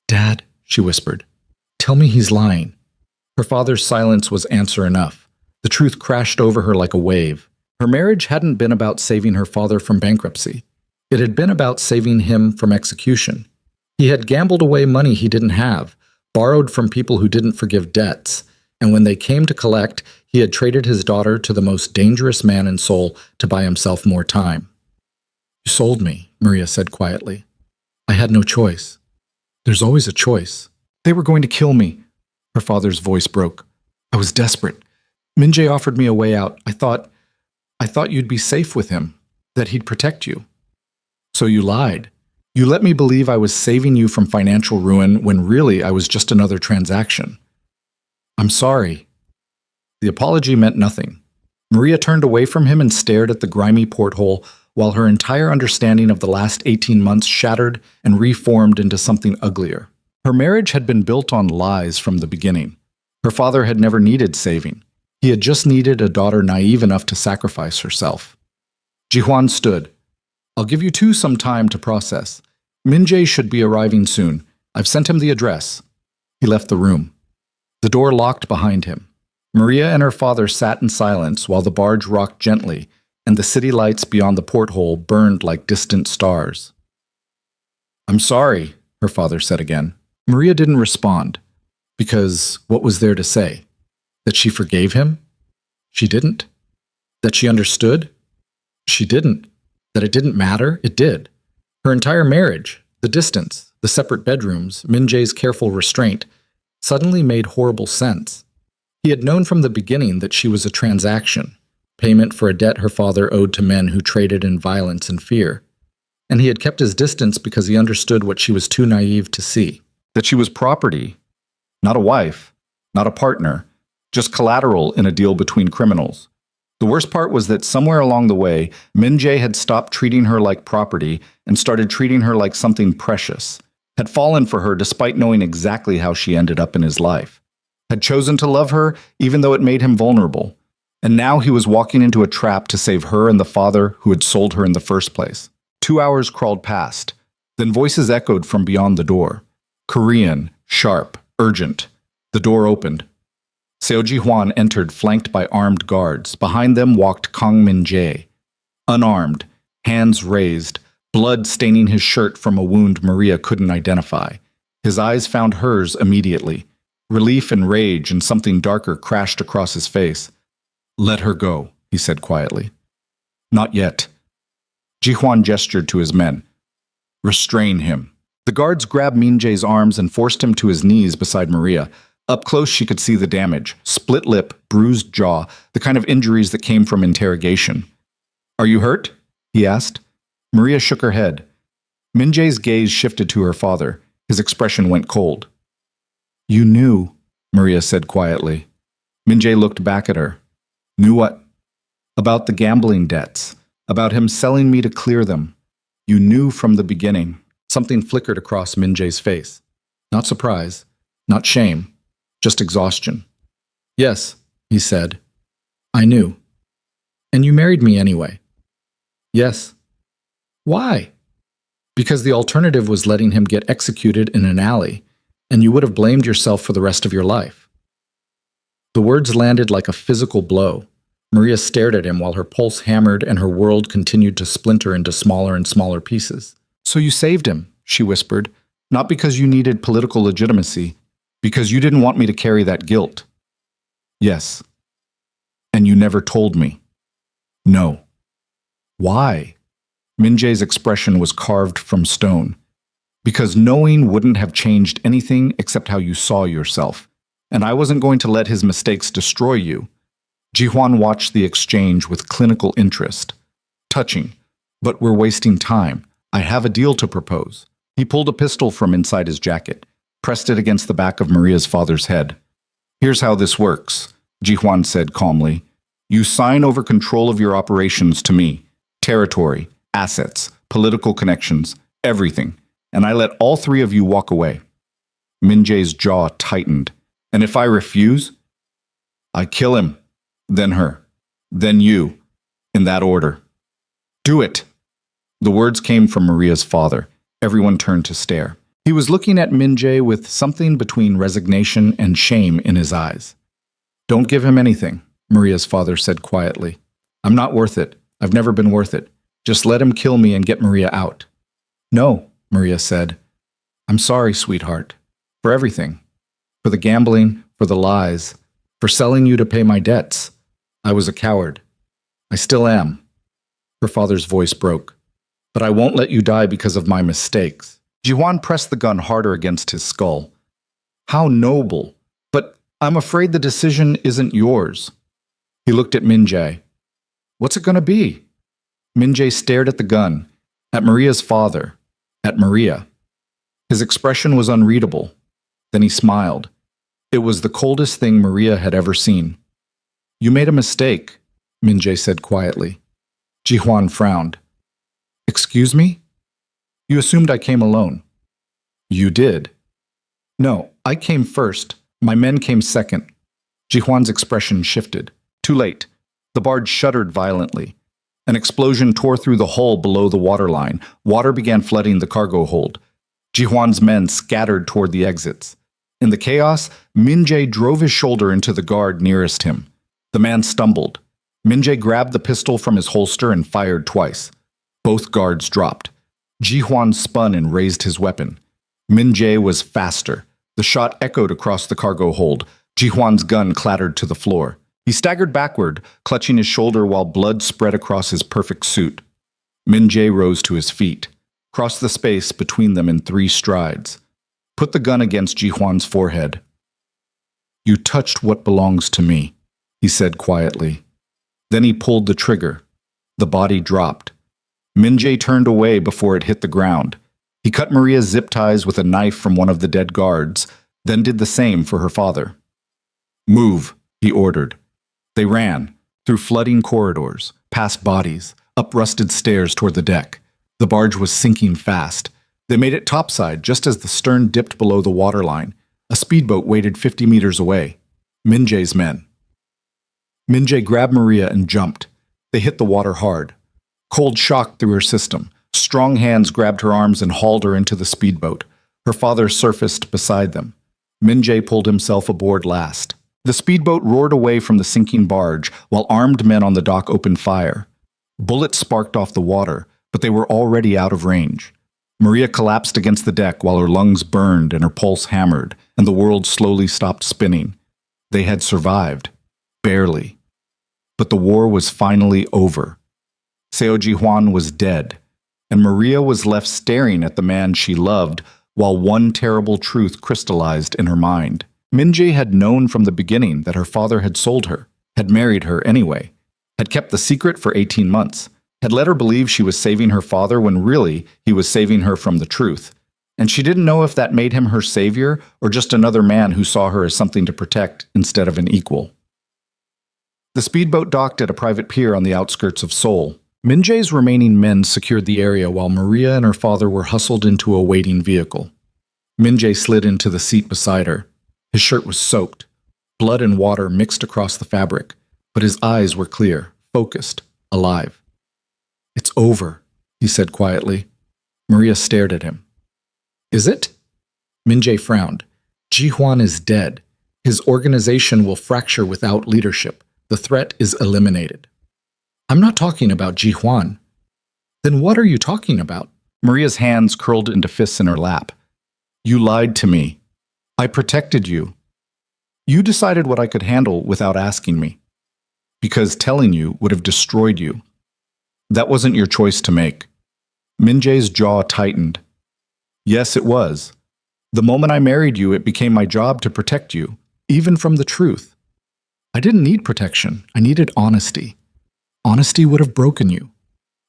Dad, she whispered, tell me he's lying. Her father's silence was answer enough. The truth crashed over her like a wave. Her marriage hadn't been about saving her father from bankruptcy. It had been about saving him from execution. He had gambled away money he didn't have, borrowed from people who didn't forgive debts, and when they came to collect, he had traded his daughter to the most dangerous man in Seoul to buy himself more time. You sold me, Maria said quietly. I had no choice. There's always a choice. They were going to kill me. Her father's voice broke. I was desperate. Min Jae offered me a way out. I thought you'd be safe with him, that he'd protect you. So you lied. You let me believe I was saving you from financial ruin when really I was just another transaction. I'm sorry. The apology meant nothing. Maria turned away from him and stared at the grimy porthole while her entire understanding of the last 18 months shattered and reformed into something uglier. Her marriage had been built on lies from the beginning. Her father had never needed saving. He had just needed a daughter naive enough to sacrifice herself. Jihuan stood. I'll give you 2 some time to process. Min Jae should be arriving soon. I've sent him the address. He left the room. The door locked behind him. Maria and her father sat in silence while the barge rocked gently, and the city lights beyond the porthole burned like distant stars. I'm sorry, her father said again. Maria didn't respond, because what was there to say? That she forgave him? She didn't. That she understood? She didn't. That it didn't matter? It did. Her entire marriage, the distance, the separate bedrooms, Min Jae's careful restraint, suddenly made horrible sense. He had known from the beginning that she was a transaction, payment for a debt her father owed to men who traded in violence and fear. And he had kept his distance because he understood what she was too naive to see. That she was property, not a wife, not a partner, just collateral in a deal between criminals. The worst part was that somewhere along the way, Min Jae had stopped treating her like property and started treating her like something precious, had fallen for her despite knowing exactly how she ended up in his life, had chosen to love her even though it made him vulnerable, and now he was walking into a trap to save her and the father who had sold her in the first place. 2 hours crawled past, then voices echoed from beyond the door. Korean, sharp, urgent. The door opened. Seo Ji-hwan entered flanked by armed guards. Behind them walked Kang Min-jae, unarmed, hands raised, blood staining his shirt from a wound Maria couldn't identify. His eyes found hers immediately. Relief and rage and something darker crashed across his face. "Let her go," he said quietly. "Not yet." Ji-hwan gestured to his men. "Restrain him." The guards grabbed Min-jae's arms and forced him to his knees beside Maria. Up close she could see the damage, split lip, bruised jaw, the kind of injuries that came from interrogation. "Are you hurt?" he asked. Maria shook her head. Min-jae's gaze shifted to her father. His expression went cold. "You knew," Maria said quietly. Min-jae looked back at her. "Knew what?" "About the gambling debts. About him selling me to clear them. You knew from the beginning." Something flickered across Min-jae's face. Not surprise, not shame, just exhaustion. "Yes," he said. "I knew. And you married me anyway." "Yes." "Why?" "Because the alternative was letting him get executed in an alley, and you would have blamed yourself for the rest of your life." The words landed like a physical blow. Maria stared at him while her pulse hammered and her world continued to splinter into smaller and smaller pieces. "So you saved him," she whispered, "not because you needed political legitimacy, because you didn't want me to carry that guilt." "Yes." "And you never told me." "No." "Why?" Min-jae's expression was carved from stone. "Because knowing wouldn't have changed anything except how you saw yourself, and I wasn't going to let his mistakes destroy you." Ji-hwan watched the exchange with clinical interest. "Touching, but we're wasting time. I have a deal to propose." He pulled a pistol from inside his jacket, pressed it against the back of Maria's father's head. "Here's how this works," Ji-hwan said calmly. "You sign over control of your operations to me. Territory, assets, political connections, everything. And I let all three of you walk away." Min-jae's jaw tightened. "And if I refuse?" "I kill him, then her, then you, in that order." "Do it." The words came from Maria's father. Everyone turned to stare. He was looking at Min-jae with something between resignation and shame in his eyes. "Don't give him anything," Maria's father said quietly. "I'm not worth it. I've never been worth it. Just let him kill me and get Maria out." "No," Maria said. "I'm sorry, sweetheart. For everything. For the gambling, for the lies, for selling you to pay my debts. I was a coward. I still am." Her father's voice broke. "But I won't let you die because of my mistakes." Ji-hwan pressed the gun harder against his skull. "How noble. But I'm afraid the decision isn't yours." He looked at Min-jae. "What's it going to be?" Min-jae stared at the gun, at Maria's father, at Maria. His expression was unreadable. Then he smiled. It was the coldest thing Maria had ever seen. "You made a mistake," Min-jae said quietly. Ji-hwan frowned. "Excuse me? You assumed I came alone." "You did." "No, I came first. My men came second." Ji-hwan's expression shifted. Too late. The barge shuddered violently. An explosion tore through the hull below the waterline. Water began flooding the cargo hold. Ji-hwan's men scattered toward the exits. In the chaos, Min-jae drove his shoulder into the guard nearest him. The man stumbled. Min-jae grabbed the pistol from his holster and fired twice. Both guards dropped. Ji-hwan spun and raised his weapon. Min-jae was faster. The shot echoed across the cargo hold. Ji-hwan's gun clattered to the floor. He staggered backward, clutching his shoulder while blood spread across his perfect suit. Min-jae rose to his feet, crossed the space between them in 3 strides. Put the gun against Ji-hwan's forehead. "You touched what belongs to me," he said quietly. Then he pulled the trigger. The body dropped. Min-jae turned away before it hit the ground. He cut Maria's zip ties with a knife from one of the dead guards, then did the same for her father. "Move," he ordered. They ran, through flooding corridors, past bodies, up rusted stairs toward the deck. The barge was sinking fast. They made it topside just as the stern dipped below the waterline. A speedboat waited 50 meters away. Minjae's men. Minjae grabbed Maria and jumped. They hit the water hard. Cold shock through her system. Strong hands grabbed her arms and hauled her into the speedboat. Her father surfaced beside them. Minjae pulled himself aboard last. The speedboat roared away from the sinking barge, while armed men on the dock opened fire. Bullets sparked off the water, but they were already out of range. Maria collapsed against the deck while her lungs burned and her pulse hammered, and the world slowly stopped spinning. They had survived. Barely. But the war was finally over. Seo Ji-hwan was dead, and Maria was left staring at the man she loved while one terrible truth crystallized in her mind. Minjae had known from the beginning that her father had sold her, had married her anyway, had kept the secret for 18 months, had let her believe she was saving her father when really he was saving her from the truth. And she didn't know if that made him her savior or just another man who saw her as something to protect instead of an equal. The speedboat docked at a private pier on the outskirts of Seoul. Minjae's remaining men secured the area while Maria and her father were hustled into a waiting vehicle. Minjae slid into the seat beside her. His shirt was soaked. Blood and water mixed across the fabric, but his eyes were clear, focused, alive. "It's over," he said quietly. Maria stared at him. "Is it?" Minjae frowned. "Ji-hwan is dead. His organization will fracture without leadership. The threat is eliminated." "I'm not talking about Ji-hwan." "Then what are you talking about?" Maria's hands curled into fists in her lap. "You lied to me. I protected you. You decided what I could handle without asking me. Because telling you would have destroyed you. That wasn't your choice to make." Minjae's jaw tightened. "Yes, it was. The moment I married you, it became my job to protect you, even from the truth. I didn't need protection. I needed honesty. Honesty would have broken you.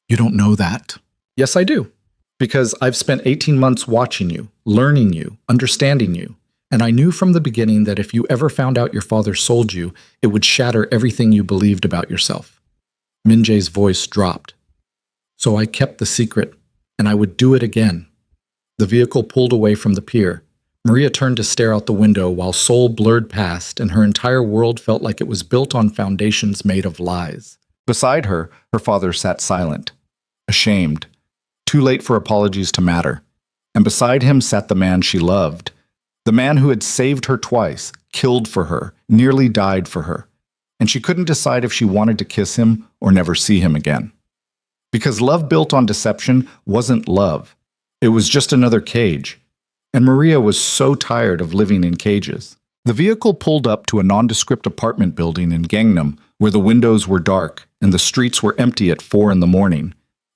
You don't know that." "Yes, I do. Because I've spent 18 months watching you, learning you, understanding you. And I knew from the beginning that if you ever found out your father sold you, it would shatter everything you believed about yourself." Minjae's voice dropped. "So I kept the secret, and I would do it again." The vehicle pulled away from the pier. Maria turned to stare out the window while Seoul blurred past, and her entire world felt like it was built on foundations made of lies. Beside her, her father sat silent, ashamed, too late for apologies to matter. And beside him sat the man she loved, the man who had saved her twice, killed for her, nearly died for her. And she couldn't decide if she wanted to kiss him or never see him again. Because love built on deception wasn't love. It was just another cage. And Maria was so tired of living in cages. The vehicle pulled up to a nondescript apartment building in Gangnam where the windows were dark and the streets were empty at 4 a.m.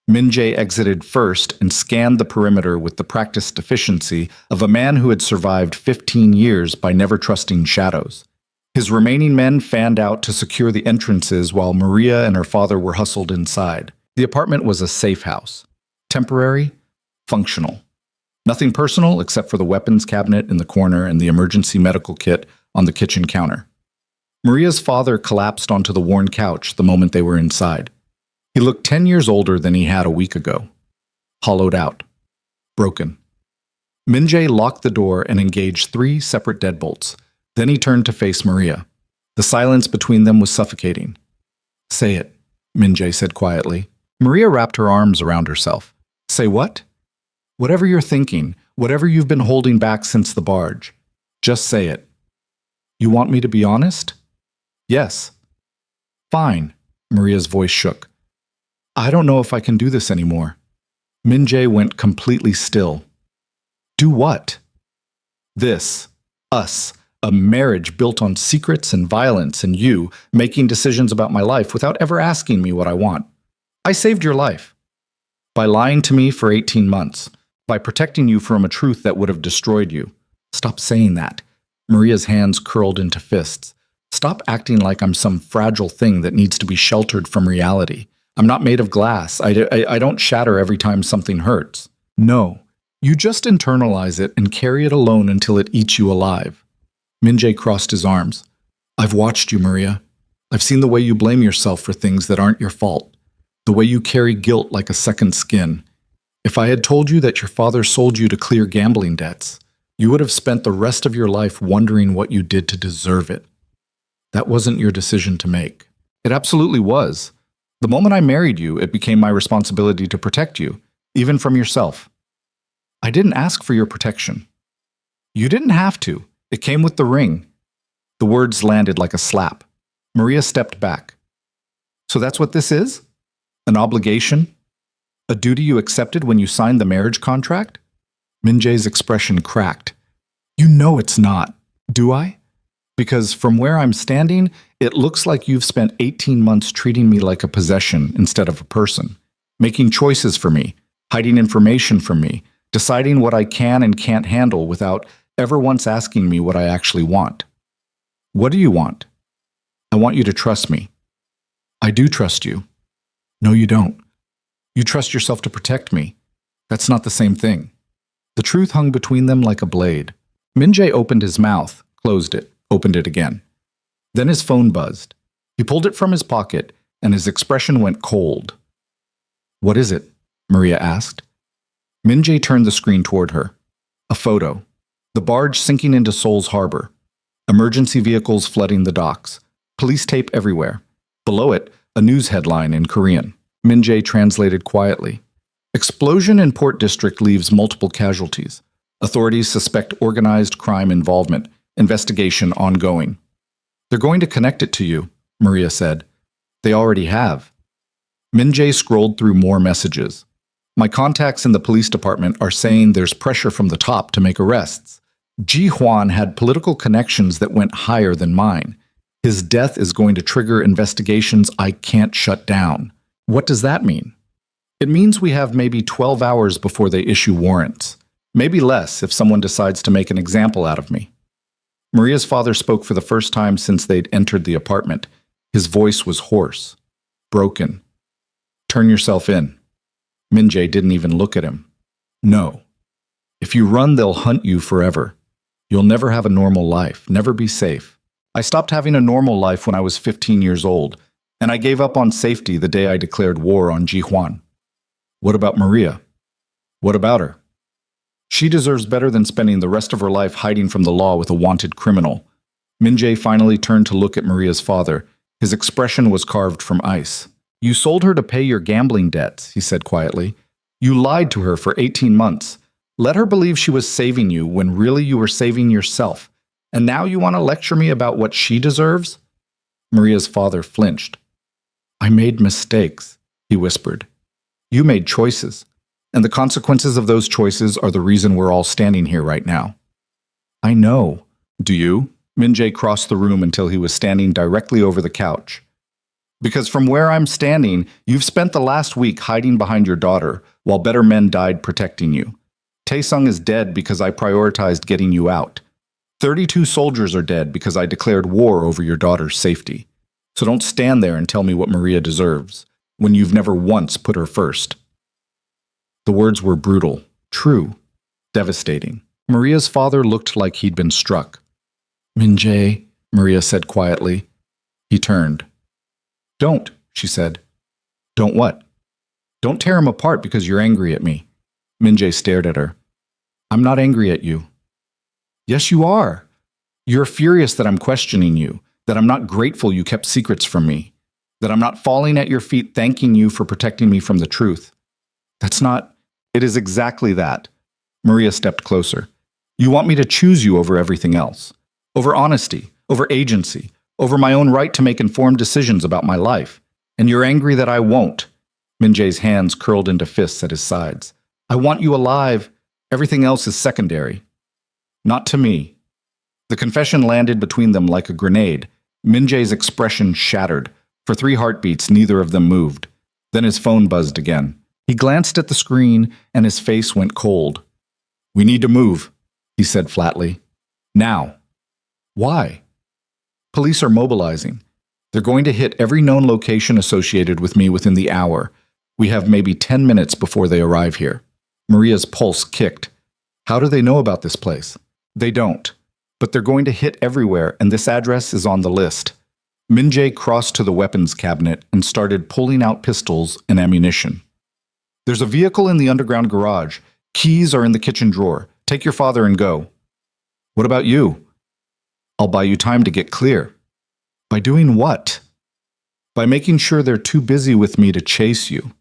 Minjae exited first and scanned the perimeter with the practiced efficiency of a man who had survived 15 years by never trusting shadows. His remaining men fanned out to secure the entrances while Maria and her father were hustled inside. The apartment was a safe house. Temporary, functional. Nothing personal except for the weapons cabinet in the corner and the emergency medical kit on the kitchen counter. Maria's father collapsed onto the worn couch the moment they were inside. He looked 10 years older than he had a week ago. Hollowed out. Broken. Minjae locked the door and engaged 3 separate deadbolts. Then he turned to face Maria. The silence between them was suffocating. "Say it," Minjae said quietly. Maria wrapped her arms around herself. "Say what?" "Whatever you're thinking, whatever you've been holding back since the barge. Just say it." "You want me to be honest?" "Yes." "Fine." Maria's voice shook. "I don't know if I can do this anymore." Minjae went completely still. "Do what?" "This. Us. A marriage built on secrets and violence and you making decisions about my life without ever asking me what I want. I saved your life. By lying to me for 18 months. By protecting you from a truth that would have destroyed you. Stop saying that." Maria's hands curled into fists. "Stop acting like I'm some fragile thing that needs to be sheltered from reality. I'm not made of glass. I don't shatter every time something hurts. No. You just internalize it and carry it alone until it eats you alive." Minjae crossed his arms. "I've watched you, Maria. I've seen the way you blame yourself for things that aren't your fault. The way you carry guilt like a second skin. If I had told you that your father sold you to clear gambling debts, you would have spent the rest of your life wondering what you did to deserve it. That wasn't your decision to make. It absolutely was. The moment I married you, it became my responsibility to protect you, even from yourself. I didn't ask for your protection. You didn't have to. It came with the ring. The words landed like a slap. Maria stepped back. So that's what this is? An obligation? A duty you accepted when you signed the marriage contract? Min-jae's expression cracked. You know it's not, do I? Because from where I'm standing, it looks like you've spent 18 months treating me like a possession instead of a person, making choices for me, hiding information from me, deciding what I can and can't handle without ever once asking me what I actually want. What do you want? I want you to trust me. I do trust you. No, you don't. You trust yourself to protect me. That's not the same thing. The truth hung between them like a blade. Min-jae opened his mouth, closed it, opened it again. Then his phone buzzed. He pulled it from his pocket, and his expression went cold. What is it? Maria asked. Min-jae turned the screen toward her. A photo. The barge sinking into Seoul's harbor. Emergency vehicles flooding the docks. Police tape everywhere. Below it, a news headline in Korean. Min-jae translated quietly. Explosion in Port District leaves multiple casualties. Authorities suspect organized crime involvement. Investigation ongoing. They're going to connect it to you, Maria said. They already have. Min-jae scrolled through more messages. My contacts in the police department are saying there's pressure from the top to make arrests. Ji Hwan had political connections that went higher than mine. His death is going to trigger investigations I can't shut down. What does that mean? It means we have maybe 12 hours before they issue warrants. Maybe less if someone decides to make an example out of me. Maria's father spoke for the first time since they'd entered the apartment. His voice was hoarse, broken. Turn yourself in. Min-jae didn't even look at him. No. If you run, they'll hunt you forever. You'll never have a normal life, never be safe. I stopped having a normal life when I was 15 years old, and I gave up on safety the day I declared war on Ji Hwan. What about Maria? What about her? She deserves better than spending the rest of her life hiding from the law with a wanted criminal. Min-jae finally turned to look at Maria's father. His expression was carved from ice. You sold her to pay your gambling debts, he said quietly. You lied to her for 18 months. Let her believe she was saving you when really you were saving yourself. And now you want to lecture me about what she deserves? Maria's father flinched. I made mistakes, he whispered. You made choices. And the consequences of those choices are the reason we're all standing here right now. I know. Do you? Min-jae crossed the room until he was standing directly over the couch. Because from where I'm standing, you've spent the last week hiding behind your daughter, while better men died protecting you. Taesung is dead because I prioritized getting you out. 32 soldiers are dead because I declared war over your daughter's safety. So don't stand there and tell me what Maria deserves, when you've never once put her first. The words were brutal, true, devastating. Maria's father looked like he'd been struck. Min-jae, Maria said quietly. He turned. Don't, she said. Don't what? Don't tear him apart because you're angry at me. Min-jae stared at her. I'm not angry at you. Yes, you are. You're furious that I'm questioning you, that I'm not grateful you kept secrets from me, that I'm not falling at your feet thanking you for protecting me from the truth. That's not... It is exactly that. Maria stepped closer. You want me to choose you over everything else. Over honesty, over agency, over my own right to make informed decisions about my life. And you're angry that I won't. Min-jae's hands curled into fists at his sides. I want you alive. Everything else is secondary. Not to me. The confession landed between them like a grenade. Min-jae's expression shattered. For 3 heartbeats, neither of them moved. Then his phone buzzed again. He glanced at the screen, and his face went cold. We need to move, he said flatly. Now. Why? Police are mobilizing. They're going to hit every known location associated with me within the hour. We have maybe 10 minutes before they arrive here. Maria's pulse kicked. How do they know about this place? They don't. But they're going to hit everywhere, and this address is on the list. Min-jae crossed to the weapons cabinet and started pulling out pistols and ammunition. There's a vehicle in the underground garage. Keys are in the kitchen drawer. Take your father and go. What about you? I'll buy you time to get clear. By doing what? By making sure they're too busy with me to chase you.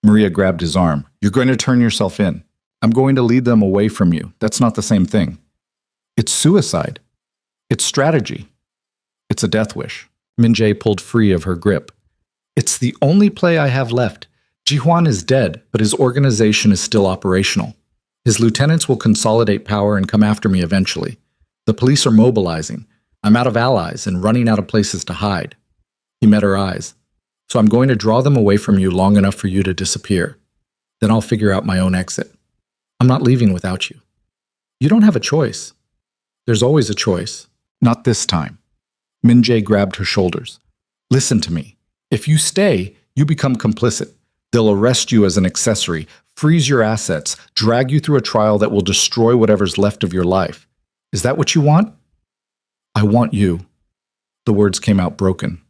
Maria grabbed his arm. You're going to turn yourself in. I'm going to lead them away from you. That's not the same thing. It's suicide. It's strategy. It's a death wish. Min-jae pulled free of her grip. It's the only play I have left. Ji-hwan is dead, but his organization is still operational. His lieutenants will consolidate power and come after me eventually. The police are mobilizing. I'm out of allies and running out of places to hide. He met her eyes. So I'm going to draw them away from you long enough for you to disappear. Then I'll figure out my own exit. I'm not leaving without you. You don't have a choice. There's always a choice. Not this time. Min-jae grabbed her shoulders. Listen to me. If you stay, you become complicit. They'll arrest you as an accessory, freeze your assets, drag you through a trial that will destroy whatever's left of your life. Is that what you want? I want you. The words came out broken.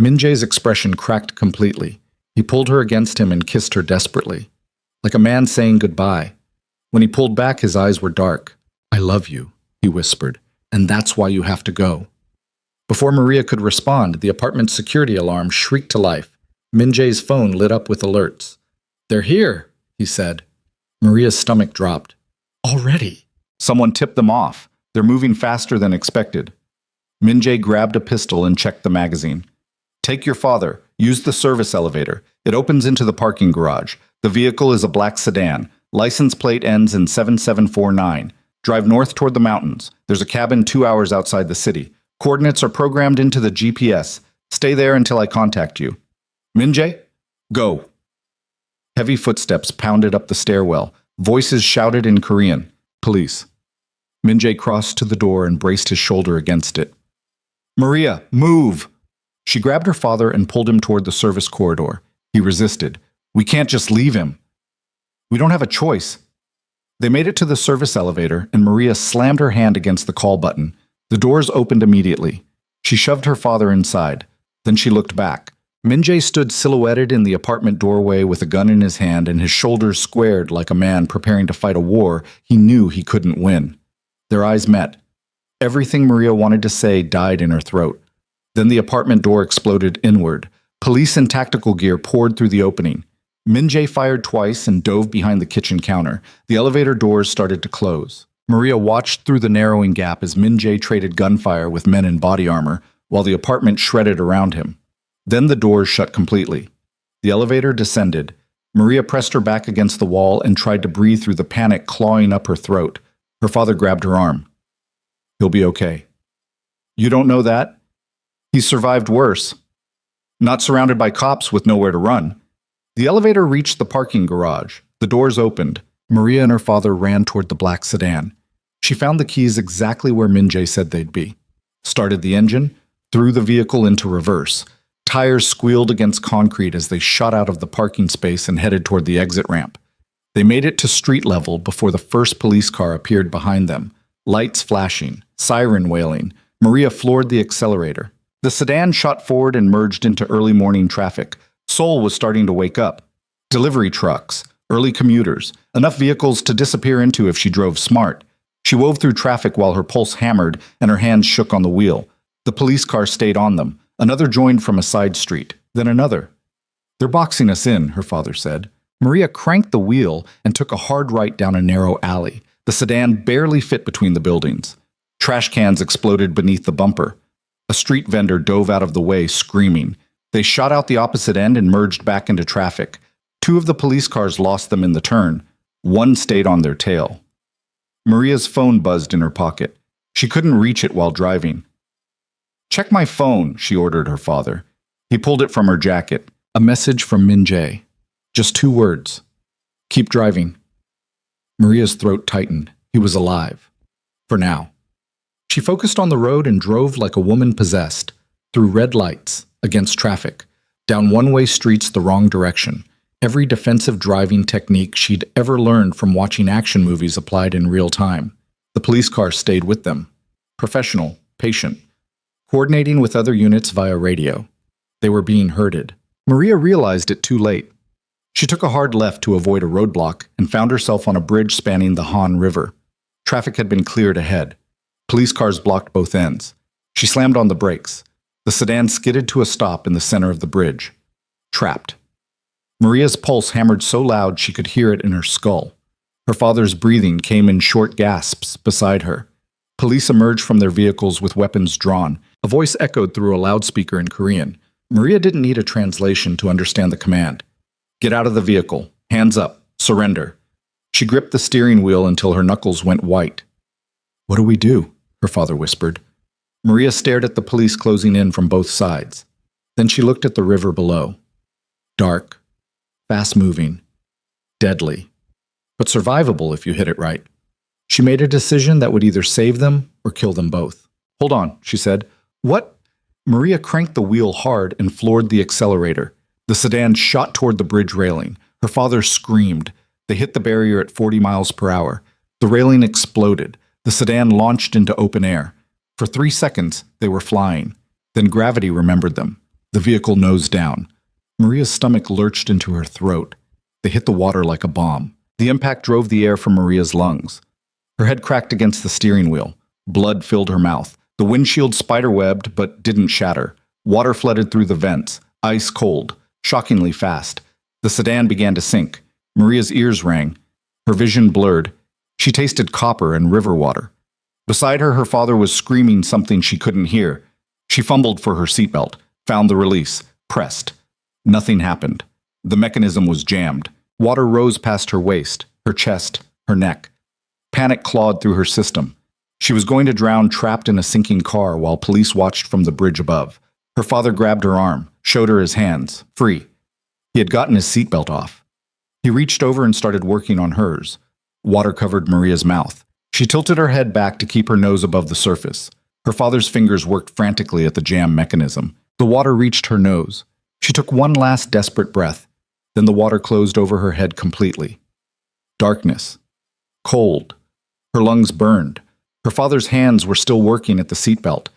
Min-jae's expression cracked completely. He pulled her against him and kissed her desperately, like a man saying goodbye. When he pulled back, his eyes were dark. I love you, he whispered, and that's why you have to go. Before Maria could respond, the apartment's security alarm shrieked to life. Min-jae's phone lit up with alerts. They're here, he said. Maria's stomach dropped. Already? Someone tipped them off. They're moving faster than expected. Min-jae grabbed a pistol and checked the magazine. Take your father. Use the service elevator. It opens into the parking garage. The vehicle is a black sedan. License plate ends in 7749. Drive north toward the mountains. There's a cabin 2 hours outside the city. Coordinates are programmed into the GPS. Stay there until I contact you. Min-jae, go. Heavy footsteps pounded up the stairwell. Voices shouted in Korean. Police. Min-jae crossed to the door and braced his shoulder against it. Maria, move! She grabbed her father and pulled him toward the service corridor. He resisted. We can't just leave him. We don't have a choice. They made it to the service elevator, and Maria slammed her hand against the call button. The doors opened immediately. She shoved her father inside. Then she looked back. Min-jae stood silhouetted in the apartment doorway with a gun in his hand and his shoulders squared like a man preparing to fight a war he knew he couldn't win. Their eyes met. Everything Maria wanted to say died in her throat. Then the apartment door exploded inward. Police in tactical gear poured through the opening. Min-jae fired twice and dove behind the kitchen counter. The elevator doors started to close. Maria watched through the narrowing gap as Min-jae traded gunfire with men in body armor, while the apartment shredded around him. Then the doors shut completely. The elevator descended. Maria pressed her back against the wall and tried to breathe through the panic clawing up her throat. Her father grabbed her arm. He'll be okay. You don't know that? He survived worse. Not surrounded by cops with nowhere to run. The elevator reached the parking garage. The doors opened. Maria and her father ran toward the black sedan. She found the keys exactly where Min-jae said they'd be. Started the engine, threw the vehicle into reverse. Tires squealed against concrete as they shot out of the parking space and headed toward the exit ramp. They made it to street level before the first police car appeared behind them. Lights flashing, siren wailing. Maria floored the accelerator. The sedan shot forward and merged into early morning traffic. Seoul was starting to wake up. Delivery trucks, early commuters, enough vehicles to disappear into if she drove smart. She wove through traffic while her pulse hammered and her hands shook on the wheel. The police car stayed on them. Another joined from a side street, then another. They're boxing us in, her father said. Maria cranked the wheel and took a hard right down a narrow alley. The sedan barely fit between the buildings. Trash cans exploded beneath the bumper. A street vendor dove out of the way, screaming. They shot out the opposite end and merged back into traffic. 2 of the police cars lost them in the turn. 1 stayed on their tail. Maria's phone buzzed in her pocket. She couldn't reach it while driving. Check my phone, she ordered her father. He pulled it from her jacket. A message from Min-jae. Just 2 words. Keep driving. Maria's throat tightened. He was alive. For now. She focused on the road and drove like a woman possessed, through red lights, against traffic, down one-way streets the wrong direction. Every defensive driving technique she'd ever learned from watching action movies applied in real time. The police car stayed with them. Professional, patient, coordinating with other units via radio. They were being herded. Maria realized it too late. She took a hard left to avoid a roadblock and found herself on a bridge spanning the Han River. Traffic had been cleared ahead. Police cars blocked both ends. She slammed on the brakes. The sedan skidded to a stop in the center of the bridge. Trapped. Maria's pulse hammered so loud she could hear it in her skull. Her father's breathing came in short gasps beside her. Police emerged from their vehicles with weapons drawn. A voice echoed through a loudspeaker in Korean. Maria didn't need a translation to understand the command. Get out of the vehicle. Hands up. Surrender. She gripped the steering wheel until her knuckles went white. What do we do? Her father whispered. Maria stared at the police closing in from both sides. Then she looked at the river below. Dark, fast-moving, deadly, but survivable if you hit it right. She made a decision that would either save them or kill them both. Hold on, she said. What? Maria cranked the wheel hard and floored the accelerator. The sedan shot toward the bridge railing. Her father screamed. They hit the barrier at 40 miles per hour. The railing exploded. The sedan launched into open air. For 3 seconds, they were flying. Then gravity remembered them. The vehicle nosed down. Maria's stomach lurched into her throat. They hit the water like a bomb. The impact drove the air from Maria's lungs. Her head cracked against the steering wheel. Blood filled her mouth. The windshield spiderwebbed but didn't shatter. Water flooded through the vents, ice cold, shockingly fast. The sedan began to sink. Maria's ears rang. Her vision blurred. She tasted copper and river water. Beside her, her father was screaming something she couldn't hear. She fumbled for her seatbelt, found the release, pressed. Nothing happened. The mechanism was jammed. Water rose past her waist, her chest, her neck. Panic clawed through her system. She was going to drown trapped in a sinking car while police watched from the bridge above. Her father grabbed her arm, showed her his hands, free. He had gotten his seatbelt off. He reached over and started working on hers. Water covered Maria's mouth. She tilted her head back to keep her nose above the surface. Her father's fingers worked frantically at the jam mechanism. The water reached her nose. She took one last desperate breath. Then the water closed over her head completely. Darkness. Cold. Her lungs burned. Her father's hands were still working at the seatbelt.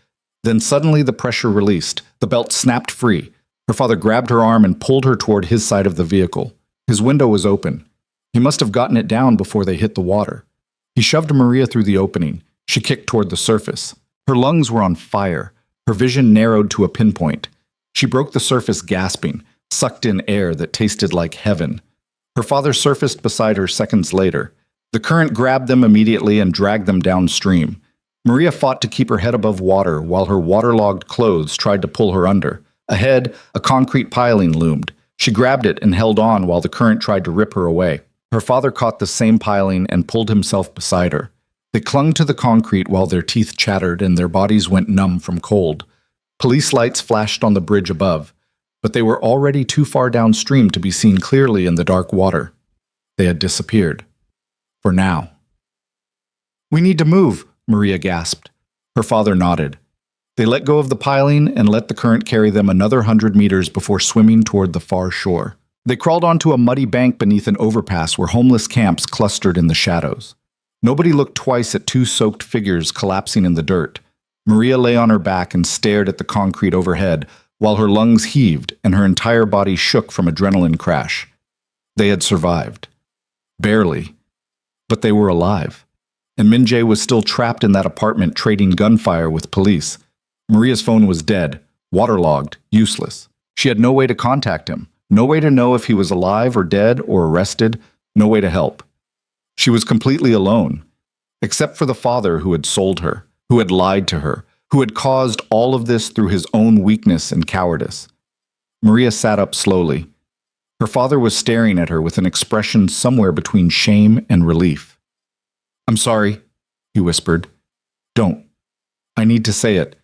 Then suddenly the pressure released. The belt snapped free. Her father grabbed her arm and pulled her toward his side of the vehicle. His window was open. He must have gotten it down before they hit the water. He shoved Maria through the opening. She kicked toward the surface. Her lungs were on fire. Her vision narrowed to a pinpoint. She broke the surface gasping, sucked in air that tasted like heaven. Her father surfaced beside her seconds later. The current grabbed them immediately and dragged them downstream. Maria fought to keep her head above water while her waterlogged clothes tried to pull her under. Ahead, a concrete piling loomed. She grabbed it and held on while the current tried to rip her away. Her father caught the same piling and pulled himself beside her. They clung to the concrete while their teeth chattered and their bodies went numb from cold. Police lights flashed on the bridge above, but they were already too far downstream to be seen clearly in the dark water. They had disappeared. For now. "We need to move," Maria gasped. Her father nodded. They let go of the piling and let the current carry them another 100 meters before swimming toward the far shore. They crawled onto a muddy bank beneath an overpass where homeless camps clustered in the shadows. Nobody looked twice at two soaked figures collapsing in the dirt. Maria lay on her back and stared at the concrete overhead while her lungs heaved and her entire body shook from adrenaline crash. They had survived. Barely. But they were alive. And Min-jae was still trapped in that apartment trading gunfire with police. Maria's phone was dead, waterlogged, useless. She had no way to contact him, no way to know if he was alive or dead or arrested, no way to help. She was completely alone, except for the father who had sold her, who had lied to her, who had caused all of this through his own weakness and cowardice. Maria sat up slowly. Her father was staring at her with an expression somewhere between shame and relief. "I'm sorry," he whispered. "Don't. I need to say it.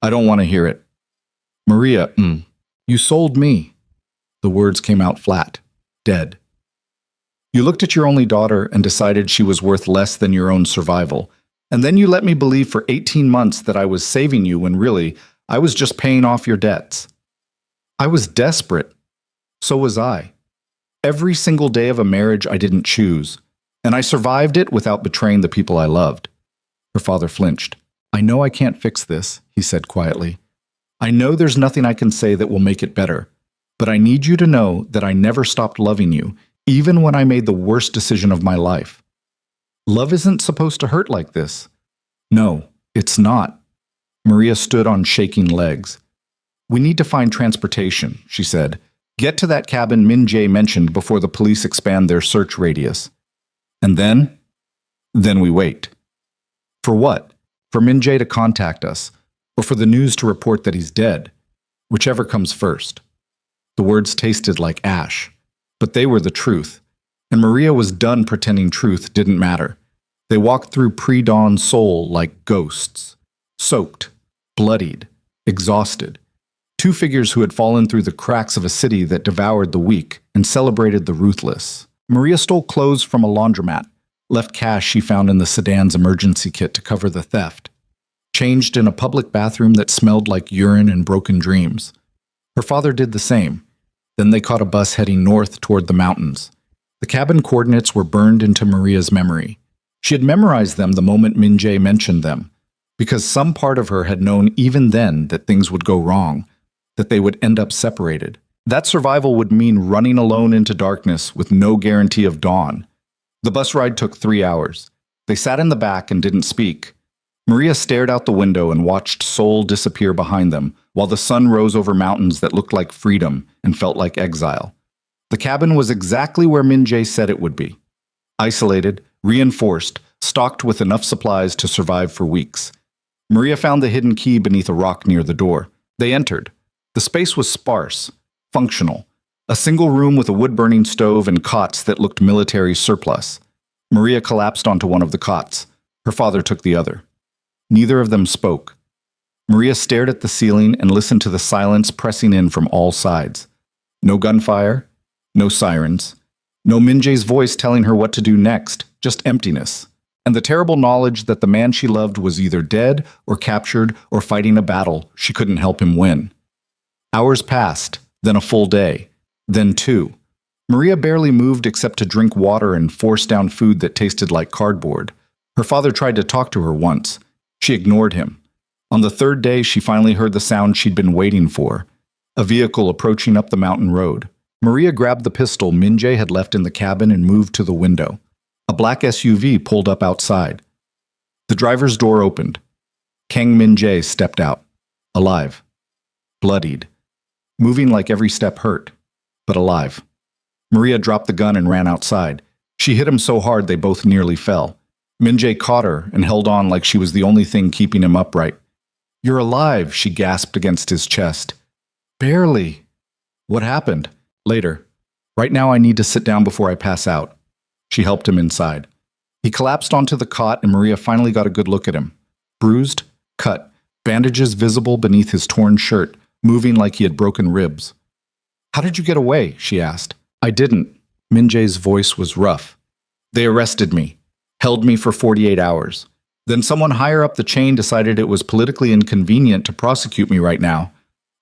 I don't want to hear it. Maria, you sold me." The words came out flat, dead. "You looked at your only daughter and decided she was worth less than your own survival. And then you let me believe for 18 months that I was saving you when really, I was just paying off your debts. I was desperate. So was I. Every single day of a marriage I didn't choose. And I survived it without betraying the people I loved." Her father flinched. "I know I can't fix this," he said quietly. "I know there's nothing I can say that will make it better. But I need you to know that I never stopped loving you, even when I made the worst decision of my life. Love isn't supposed to hurt like this. No, it's not. Maria stood on shaking legs. We need to find transportation, she said. Get to that cabin Min Jae mentioned before the police expand their search radius. And then we wait. For what? For Min Jae to contact us, or for the news to report that he's dead? Whichever comes first. The words tasted like ash, but they were the truth, and Maria was done pretending truth didn't matter. They walked through pre-dawn Seoul like ghosts, soaked, bloodied, exhausted. Two figures who had fallen through the cracks of a city that devoured the weak and celebrated the ruthless. Maria stole clothes from a laundromat, left cash she found in the sedan's emergency kit to cover the theft, changed in a public bathroom that smelled like urine and broken dreams. Her father did the same. Then they caught a bus heading north toward the mountains. The cabin coordinates were burned into Maria's memory. She had memorized them the moment Min Jae mentioned them, because some part of her had known even then that things would go wrong, that they would end up separated. That survival would mean running alone into darkness with no guarantee of dawn. The bus ride took 3 hours. They sat in the back and didn't speak. Maria stared out the window and watched Seoul disappear behind them, while the sun rose over mountains that looked like freedom and felt like exile. The cabin was exactly where Min Jae said it would be. Isolated, reinforced, stocked with enough supplies to survive for weeks. Maria found the hidden key beneath a rock near the door. They entered. The space was sparse, functional. A single room with a wood-burning stove and cots that looked military surplus. Maria collapsed onto one of the cots. Her father took the other. Neither of them spoke. Maria stared at the ceiling and listened to the silence pressing in from all sides. No gunfire, no sirens, no Min Jae's voice telling her what to do next, just emptiness. And the terrible knowledge that the man she loved was either dead or captured or fighting a battle she couldn't help him win. Hours passed, then a full day, then 2. Maria barely moved except to drink water and force down food that tasted like cardboard. Her father tried to talk to her once. She ignored him. On the 3rd day, she finally heard the sound she'd been waiting for, a vehicle approaching up the mountain road. Maria grabbed the pistol Min Jae had left in the cabin and moved to the window. A black SUV pulled up outside. The driver's door opened. Kang Min Jae stepped out, alive, bloodied, moving like every step hurt, but alive. Maria dropped the gun and ran outside. She hit him so hard they both nearly fell. Min Jae caught her and held on like she was the only thing keeping him upright. "You're alive," she gasped against his chest. "Barely." "What happened?" "Later. Right now I need to sit down before I pass out." She helped him inside. He collapsed onto the cot and Maria finally got a good look at him. Bruised, cut, bandages visible beneath his torn shirt, moving like he had broken ribs. "How did you get away?" she asked. "I didn't." Min Jae's voice was rough. "They arrested me, held me for 48 hours. Then someone higher up the chain decided it was politically inconvenient to prosecute me right now,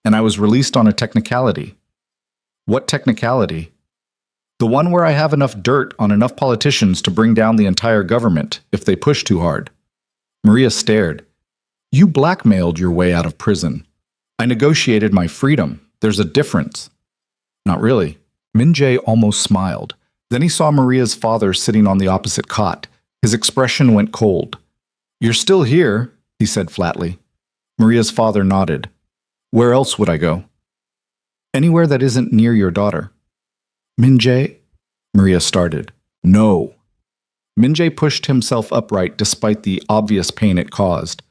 and I was released on a technicality." "What technicality?" "The one where I have enough dirt on enough politicians to bring down the entire government if they push too hard." Maria stared. "You blackmailed your way out of prison." "I negotiated my freedom. There's a difference." "Not really." Min Jae almost smiled. Then he saw Maria's father sitting on the opposite cot. His expression went cold. "You're still here," he said flatly. Maria's father nodded. "Where else would I go?" "Anywhere that isn't near your daughter." "Min Jae?" Maria started. "No." Min Jae pushed himself upright despite the obvious pain it caused.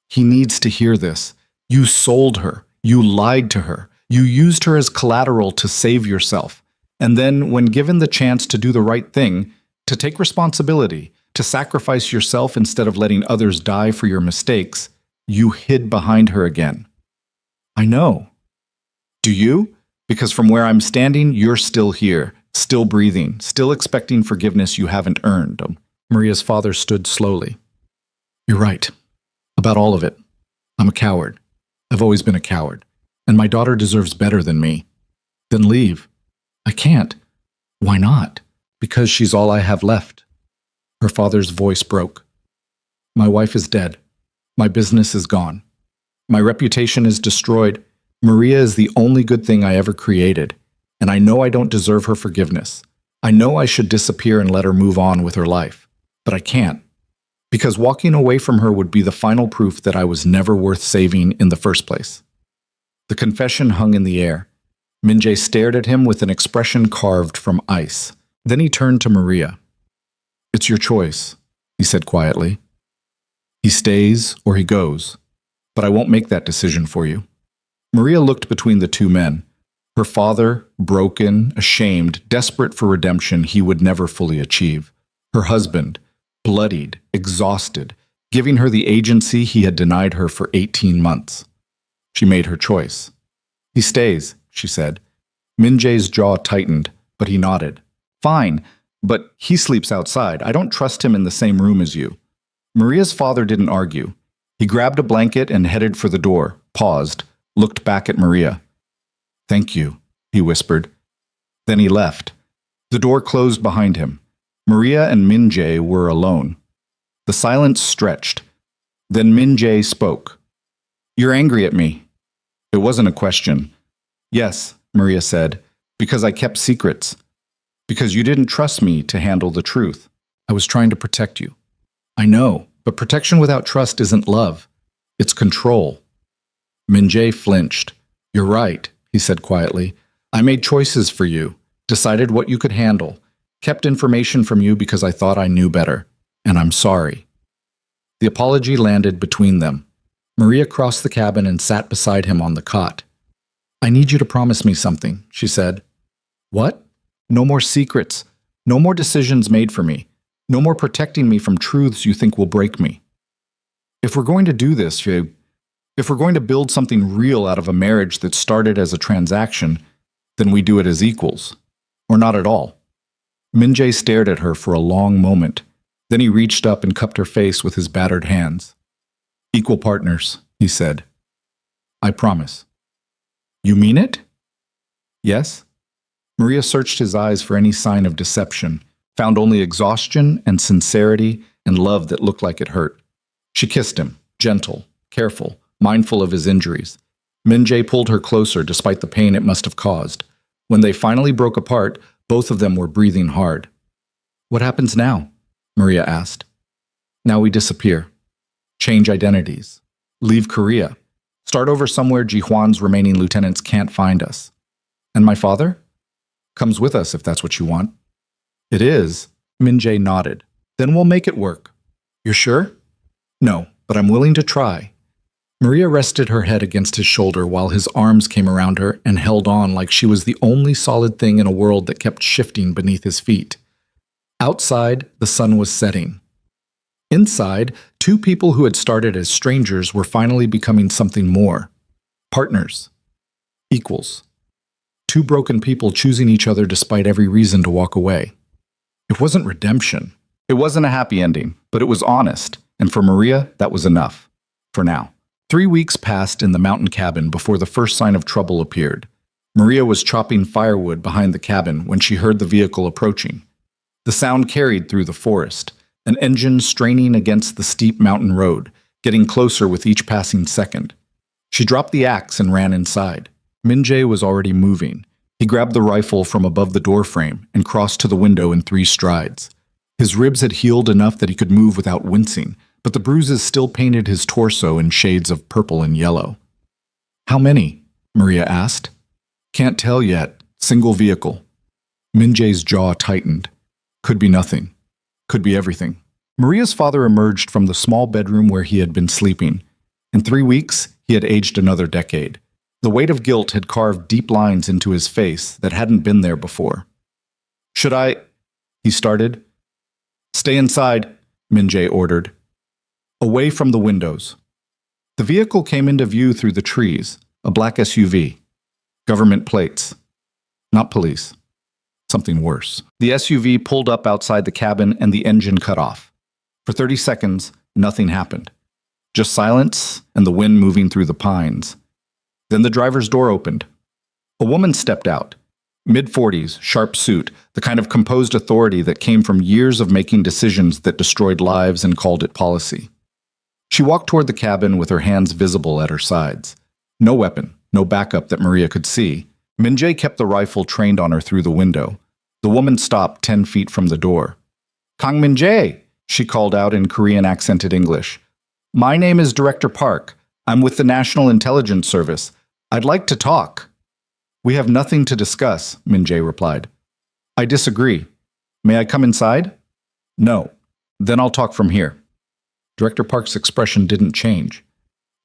"He needs to hear this. You sold her. You lied to her. You used her as collateral to save yourself. And then, when given the chance to do the right thing, to take responsibility, to sacrifice yourself instead of letting others die for your mistakes, you hid behind her again." "I know." "Do you? Because from where I'm standing, you're still here, still breathing, still expecting forgiveness you haven't earned." Maria's father stood slowly. "You're right. About all of it. I'm a coward. I've always been a coward. And my daughter deserves better than me." "Then leave." "I can't." "Why not?" "Because she's all I have left." Her father's voice broke. "My wife is dead. My business is gone. My reputation is destroyed. Maria is the only good thing I ever created, and I know I don't deserve her forgiveness. I know I should disappear and let her move on with her life, but I can't, because walking away from her would be the final proof that I was never worth saving in the first place. The confession hung in the air. Min-jae stared at him with an expression carved from ice. Then he turned to Maria. "It's your choice," he said quietly. "He stays or he goes, but I won't make that decision for you." Maria looked between the two men. Her father, broken, ashamed, desperate for redemption he would never fully achieve. Her husband, bloodied, exhausted, giving her the agency he had denied her for 18 months. She made her choice. "He stays," she said. Min-jae's jaw tightened, but he nodded. "Fine, but he sleeps outside. I don't trust him in the same room as you." Maria's father didn't argue. He grabbed a blanket and headed for the door, paused, looked back at Maria. "Thank you," he whispered. Then he left. The door closed behind him. Maria and Min-jae were alone. The silence stretched. Then Min-jae spoke. "You're angry at me." It wasn't a question. "Yes," Maria said, "because I kept secrets. Because you didn't trust me to handle the truth. I was trying to protect you." "I know, but protection without trust isn't love. It's control." Min-jae flinched. "You're right," he said quietly. "I made choices for you, decided what you could handle, kept information from you because I thought I knew better, and I'm sorry." The apology landed between them. Maria crossed the cabin and sat beside him on the cot. "I need you to promise me something," she said. "What?" "No more secrets. No more decisions made for me. No more protecting me from truths you think will break me. If we're going to do this, if we're going to build something real out of a marriage that started as a transaction, then we do it as equals. Or not at all." Min-jae stared at her for a long moment. Then he reached up and cupped her face with his battered hands. "Equal partners," he said. "I promise." "You mean it?" "Yes." Maria searched his eyes for any sign of deception, found only exhaustion and sincerity and love that looked like it hurt. She kissed him, gentle, careful, mindful of his injuries. Min-jae pulled her closer despite the pain it must have caused. When they finally broke apart, both of them were breathing hard. "What happens now?" Maria asked. "Now we disappear. Change identities. Leave Korea. Start over somewhere Ji-hwan's remaining lieutenants can't find us. And my father? Comes with us if that's what you want." "It is." Min-jae nodded. "Then we'll make it work." "You're sure?" "No, but I'm willing to try." Maria rested her head against his shoulder while his arms came around her and held on like she was the only solid thing in a world that kept shifting beneath his feet. Outside, the sun was setting. Inside, two people who had started as strangers were finally becoming something more. Partners. Equals. Two broken people choosing each other despite every reason to walk away. It wasn't redemption. It wasn't a happy ending, but it was honest, and for Maria, that was enough. For now. 3 weeks passed in the mountain cabin before the first sign of trouble appeared. Maria was chopping firewood behind the cabin when she heard the vehicle approaching. The sound carried through the forest, an engine straining against the steep mountain road, getting closer with each passing second. She dropped the axe and ran inside. Min-jae was already moving. He grabbed the rifle from above the doorframe and crossed to the window in 3 strides. His ribs had healed enough that he could move without wincing, but the bruises still painted his torso in shades of purple and yellow. "How many?" Maria asked. "Can't tell yet. Single vehicle." Min-jae's jaw tightened. Could be nothing. Could be everything. Maria's father emerged from the small bedroom where he had been sleeping. In 3 weeks, he had aged another decade. The weight of guilt had carved deep lines into his face that hadn't been there before. "Should I?" he started. "Stay inside," Min-jae ordered. Away from the windows. The vehicle came into view through the trees, a black SUV. Government plates. Not police. Something worse. The SUV pulled up outside the cabin and the engine cut off. For 30 seconds, nothing happened. Just silence and the wind moving through the pines. Then the driver's door opened. A woman stepped out. Mid-40s, sharp suit, the kind of composed authority that came from years of making decisions that destroyed lives and called it policy. She walked toward the cabin with her hands visible at her sides. No weapon, no backup that Maria could see. Min-jae kept the rifle trained on her through the window. The woman stopped 10 feet from the door. "Kang Min-jae," she called out in Korean accented English. "My name is Director Park. I'm with the National Intelligence Service. I'd like to talk." "We have nothing to discuss," Min-jae replied. "I disagree. May I come inside?" "No. Then I'll talk from here." Director Park's expression didn't change.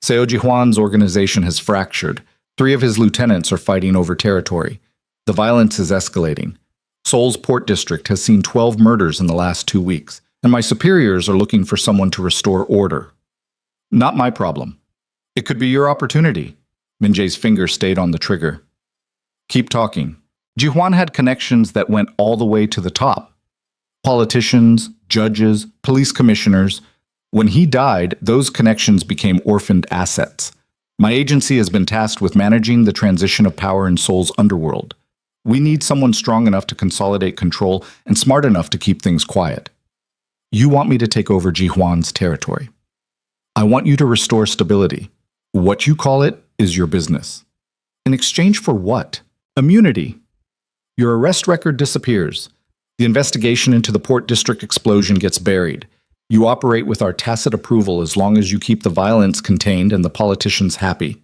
Seo Ji-hwan's organization has fractured. 3 of his lieutenants are fighting over territory. The violence is escalating. Seoul's Port District has seen 12 murders in the last 2 weeks, and my superiors are looking for someone to restore order. Not my problem. It could be your opportunity. Min-jae's finger stayed on the trigger. Keep talking. Ji-hwan had connections that went all the way to the top. Politicians, judges, police commissioners. When he died, those connections became orphaned assets. My agency has been tasked with managing the transition of power in Seoul's underworld. We need someone strong enough to consolidate control and smart enough to keep things quiet. You want me to take over Ji-hwan's territory. I want you to restore stability. What you call it is your business. In exchange for what? Immunity. Your arrest record disappears. The investigation into the Port District explosion gets buried. You operate with our tacit approval as long as you keep the violence contained and the politicians happy.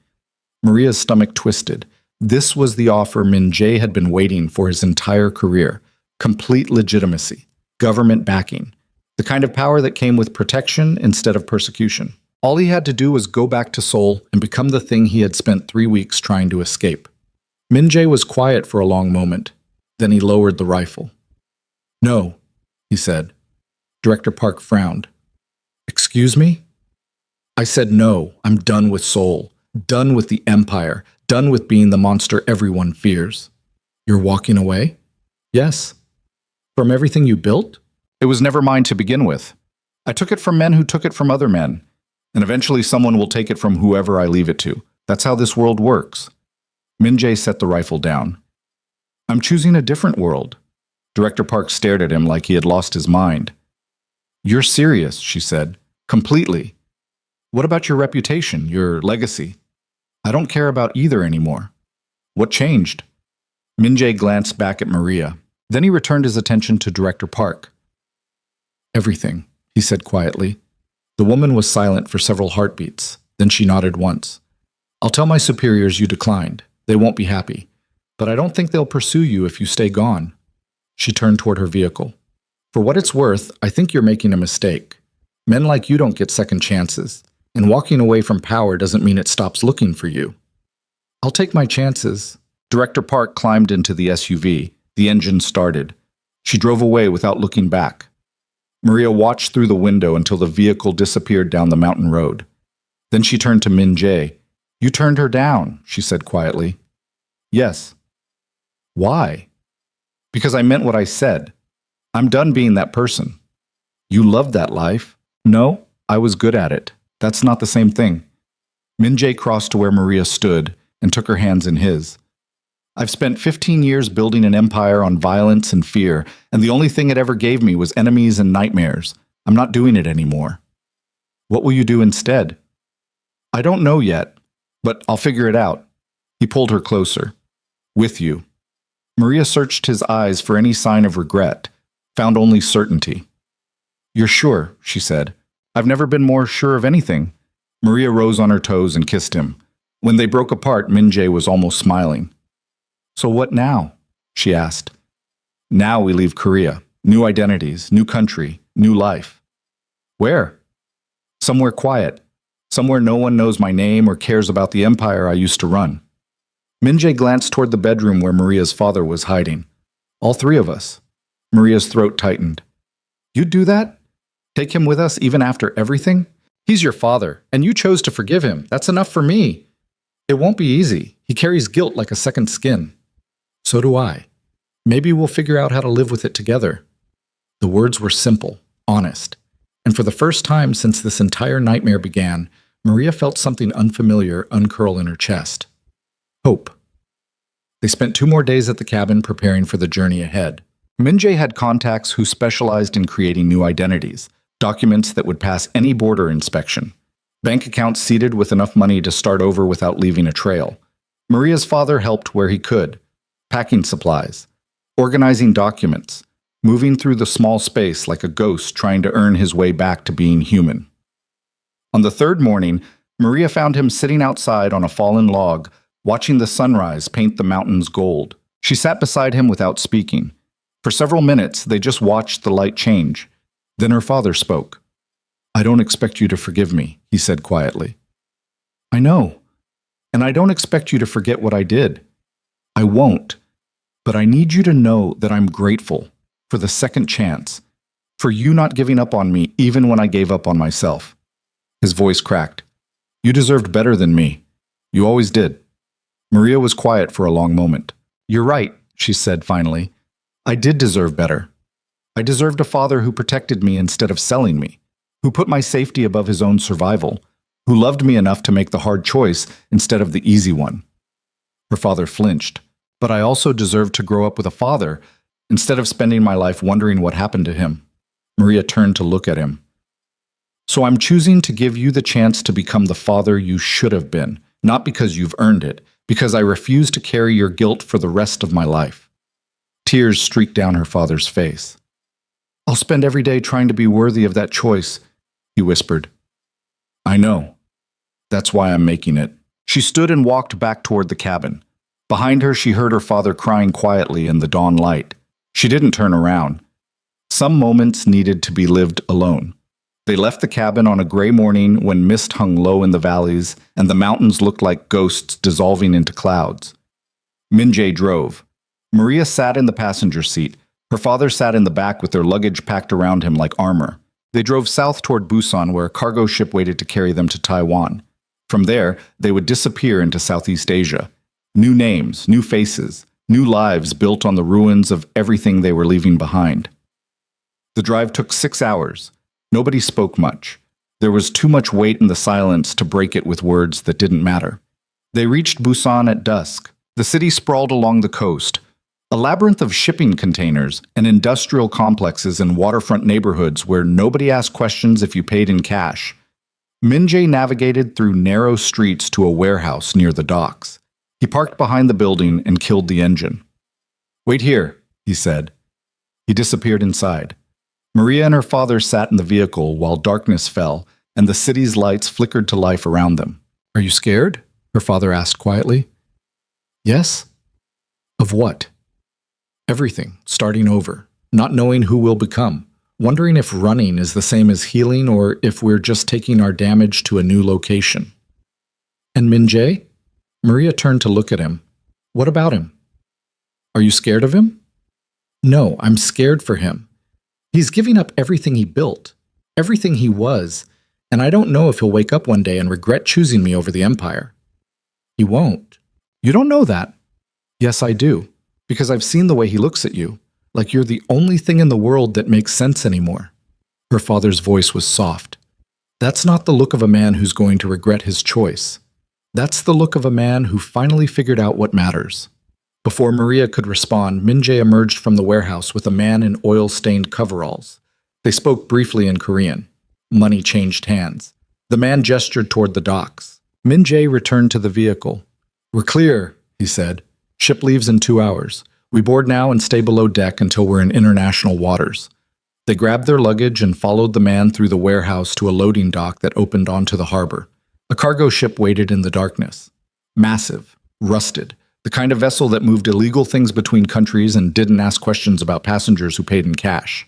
Maria's stomach twisted. This was the offer Min-jae had been waiting for his entire career. Complete legitimacy. Government backing. The kind of power that came with protection instead of persecution. All he had to do was go back to Seoul and become the thing he had spent 3 weeks trying to escape. Min-jae was quiet for a long moment. Then he lowered the rifle. "No," he said. Director Park frowned. "Excuse me?" "I said no. I'm done with Seoul. Done with the empire. Done with being the monster everyone fears." "You're walking away?" "Yes." "From everything you built?" "It was never mine to begin with. I took it from men who took it from other men. And eventually someone will take it from whoever I leave it to. That's how this world works." Min-jae set the rifle down. "I'm choosing a different world." Director Park stared at him like he had lost his mind. "You're serious," she said. "Completely. What about your reputation, your legacy?" "I don't care about either anymore." "What changed?" Min-jae glanced back at Maria. Then he returned his attention to Director Park. "Everything," he said quietly. The woman was silent for several heartbeats. Then she nodded once. "I'll tell my superiors you declined. They won't be happy. But I don't think they'll pursue you if you stay gone." She turned toward her vehicle. "For what it's worth, I think you're making a mistake. Men like you don't get second chances. And walking away from power doesn't mean it stops looking for you." "I'll take my chances." Director Park climbed into the SUV. The engine started. She drove away without looking back. Maria watched through the window until the vehicle disappeared down the mountain road. Then she turned to Min-jae. "You turned her down," she said quietly. "Yes." "Why?" "Because I meant what I said. I'm done being that person." "You loved that life." "No, I was good at it. That's not the same thing." Min-jae crossed to where Maria stood and took her hands in his. "I've spent 15 years building an empire on violence and fear, and the only thing it ever gave me was enemies and nightmares. I'm not doing it anymore." "What will you do instead?" "I don't know yet, but I'll figure it out." He pulled her closer. "With you." Maria searched his eyes for any sign of regret, found only certainty. "You're sure," she said. "I've never been more sure of anything." Maria rose on her toes and kissed him. When they broke apart, Min-jae was almost smiling. "So what now?" she asked. "Now we leave Korea. New identities, new country, new life." "Where?" "Somewhere quiet. Somewhere no one knows my name or cares about the empire I used to run." Min-jae glanced toward the bedroom where Maria's father was hiding. "All 3 of us." Maria's throat tightened. "You'd do that? Take him with us even after everything? He's your father, and you chose to forgive him. That's enough for me." "It won't be easy. He carries guilt like a second skin." "So do I. Maybe we'll figure out how to live with it together." The words were simple, honest. And for the first time since this entire nightmare began, Maria felt something unfamiliar uncurl in her chest. Hope. They spent 2 more days at the cabin preparing for the journey ahead. Min-jae had contacts who specialized in creating new identities, documents that would pass any border inspection, bank accounts seeded with enough money to start over without leaving a trail. Maria's father helped where he could, packing supplies, organizing documents, moving through the small space like a ghost trying to earn his way back to being human. On the third morning, Maria found him sitting outside on a fallen log, watching the sunrise paint the mountains gold. She sat beside him without speaking. For several minutes, they just watched the light change. Then her father spoke. "I don't expect you to forgive me," he said quietly. "I know. And I don't expect you to forget what I did. I won't. But I need you to know that I'm grateful for the second chance, for you not giving up on me even when I gave up on myself." His voice cracked. "You deserved better than me. You always did." Maria was quiet for a long moment. "You're right," she said finally. "I did deserve better. I deserved a father who protected me instead of selling me, who put my safety above his own survival, who loved me enough to make the hard choice instead of the easy one." Her father flinched. "But I also deserved to grow up with a father instead of spending my life wondering what happened to him." Maria turned to look at him. "So I'm choosing to give you the chance to become the father you should have been, not because you've earned it, because I refuse to carry your guilt for the rest of my life." Tears streaked down her father's face. "I'll spend every day trying to be worthy of that choice," he whispered. "I know. That's why I'm making it." She stood and walked back toward the cabin. Behind her, she heard her father crying quietly in the dawn light. She didn't turn around. Some moments needed to be lived alone. They left the cabin on a gray morning when mist hung low in the valleys and the mountains looked like ghosts dissolving into clouds. Minjae drove. Maria sat in the passenger seat. Her father sat in the back with their luggage packed around him like armor. They drove south toward Busan, where a cargo ship waited to carry them to Taiwan. From there, they would disappear into Southeast Asia. New names, new faces, new lives built on the ruins of everything they were leaving behind. The drive took 6 hours. Nobody spoke much. There was too much weight in the silence to break it with words that didn't matter. They reached Busan at dusk. The city sprawled along the coast, a labyrinth of shipping containers and industrial complexes in waterfront neighborhoods where nobody asked questions if you paid in cash. Minjae navigated through narrow streets to a warehouse near the docks. He parked behind the building and killed the engine. "Wait here," he said. He disappeared inside. Maria and her father sat in the vehicle while darkness fell and the city's lights flickered to life around them. "Are you scared?" her father asked quietly. "Yes." "Of what?" "Everything, starting over, not knowing who we'll become, wondering if running is the same as healing or if we're just taking our damage to a new location." "And Minjae?" Maria turned to look at him. "What about him?" "Are you scared of him?" "No, I'm scared for him. He's giving up everything he built, everything he was, and I don't know if he'll wake up one day and regret choosing me over the Empire." "He won't." "You don't know that." "Yes, I do, because I've seen the way he looks at you, like you're the only thing in the world that makes sense anymore." Her father's voice was soft. "That's not the look of a man who's going to regret his choice. That's the look of a man who finally figured out what matters." Before Maria could respond, Minjae emerged from the warehouse with a man in oil-stained coveralls. They spoke briefly in Korean. Money changed hands. The man gestured toward the docks. Minjae returned to the vehicle. "We're clear," he said. "Ship leaves in 2 hours. We board now and stay below deck until we're in international waters." They grabbed their luggage and followed the man through the warehouse to a loading dock that opened onto the harbor. A cargo ship waited in the darkness. Massive, rusted, the kind of vessel that moved illegal things between countries and didn't ask questions about passengers who paid in cash.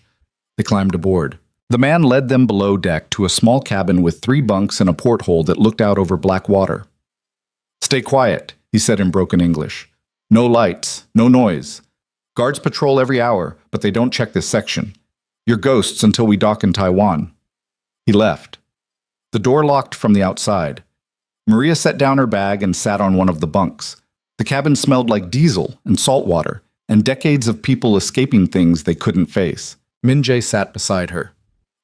They climbed aboard. The man led them below deck to a small cabin with 3 bunks and a porthole that looked out over black water. "Stay quiet," he said in broken English. "No lights, no noise. Guards patrol every hour, but they don't check this section. You're ghosts until we dock in Taiwan." He left. The door locked from the outside. Maria set down her bag and sat on one of the bunks. The cabin smelled like diesel and salt water, and decades of people escaping things they couldn't face. Minjae sat beside her.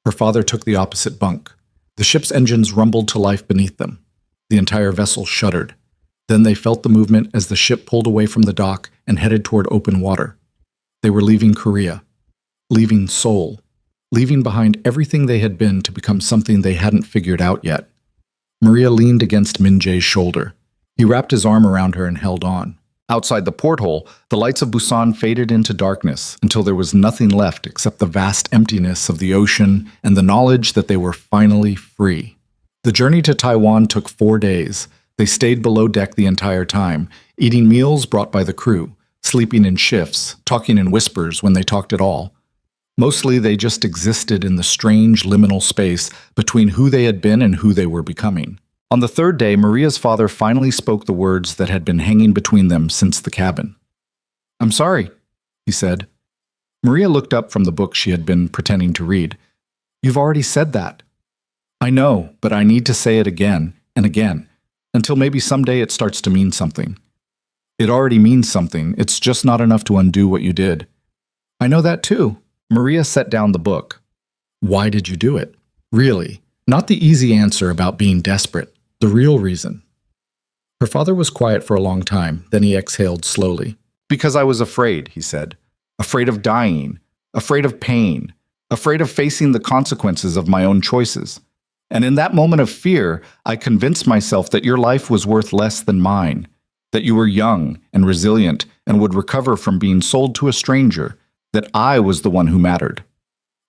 Her father took the opposite bunk. The ship's engines rumbled to life beneath them. The entire vessel shuddered. Then they felt the movement as the ship pulled away from the dock and headed toward open water. They were leaving Korea, leaving Seoul, leaving behind everything they had been to become something they hadn't figured out yet. Maria leaned against Minjae's shoulder. He wrapped his arm around her and held on. Outside the porthole, the lights of Busan faded into darkness until there was nothing left except the vast emptiness of the ocean and the knowledge that they were finally free. The journey to Taiwan took 4 days. They stayed below deck the entire time, eating meals brought by the crew, sleeping in shifts, talking in whispers when they talked at all. Mostly they just existed in the strange liminal space between who they had been and who they were becoming. On the 3rd day, Maria's father finally spoke the words that had been hanging between them since the cabin. "I'm sorry," he said. Maria looked up from the book she had been pretending to read. "You've already said that." "I know, but I need to say it again and again, until maybe someday it starts to mean something." "It already means something. It's just not enough to undo what you did." "I know that too." Maria set down the book. "Why did you do it? Really? Not the easy answer about being desperate. The real reason." Her father was quiet for a long time, then he exhaled slowly. "Because I was afraid," he said. "Afraid of dying, afraid of pain, afraid of facing the consequences of my own choices. And in that moment of fear, I convinced myself that your life was worth less than mine, that you were young and resilient and would recover from being sold to a stranger, that I was the one who mattered.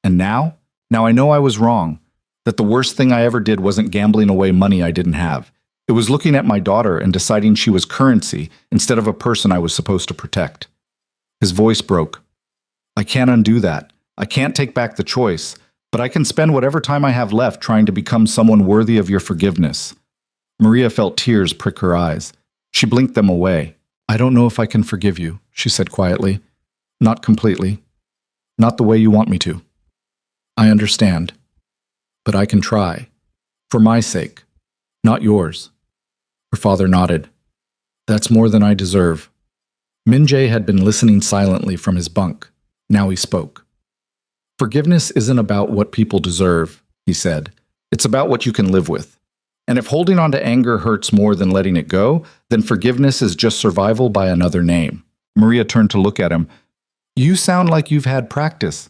And now I know I was wrong. That the worst thing I ever did wasn't gambling away money I didn't have. It was looking at my daughter and deciding she was currency instead of a person I was supposed to protect." His voice broke. "I can't undo that. I can't take back the choice, but I can spend whatever time I have left trying to become someone worthy of your forgiveness." Maria felt tears prick her eyes. She blinked them away. "I don't know if I can forgive you," she said quietly. "Not completely. Not the way you want me to. I understand. But I can try. For my sake. Not yours." Her father nodded. "That's more than I deserve." Min Jae had been listening silently from his bunk. Now he spoke. "Forgiveness isn't about what people deserve," he said. "It's about what you can live with. And if holding on to anger hurts more than letting it go, then forgiveness is just survival by another name." Maria turned to look at him. "You sound like you've had practice."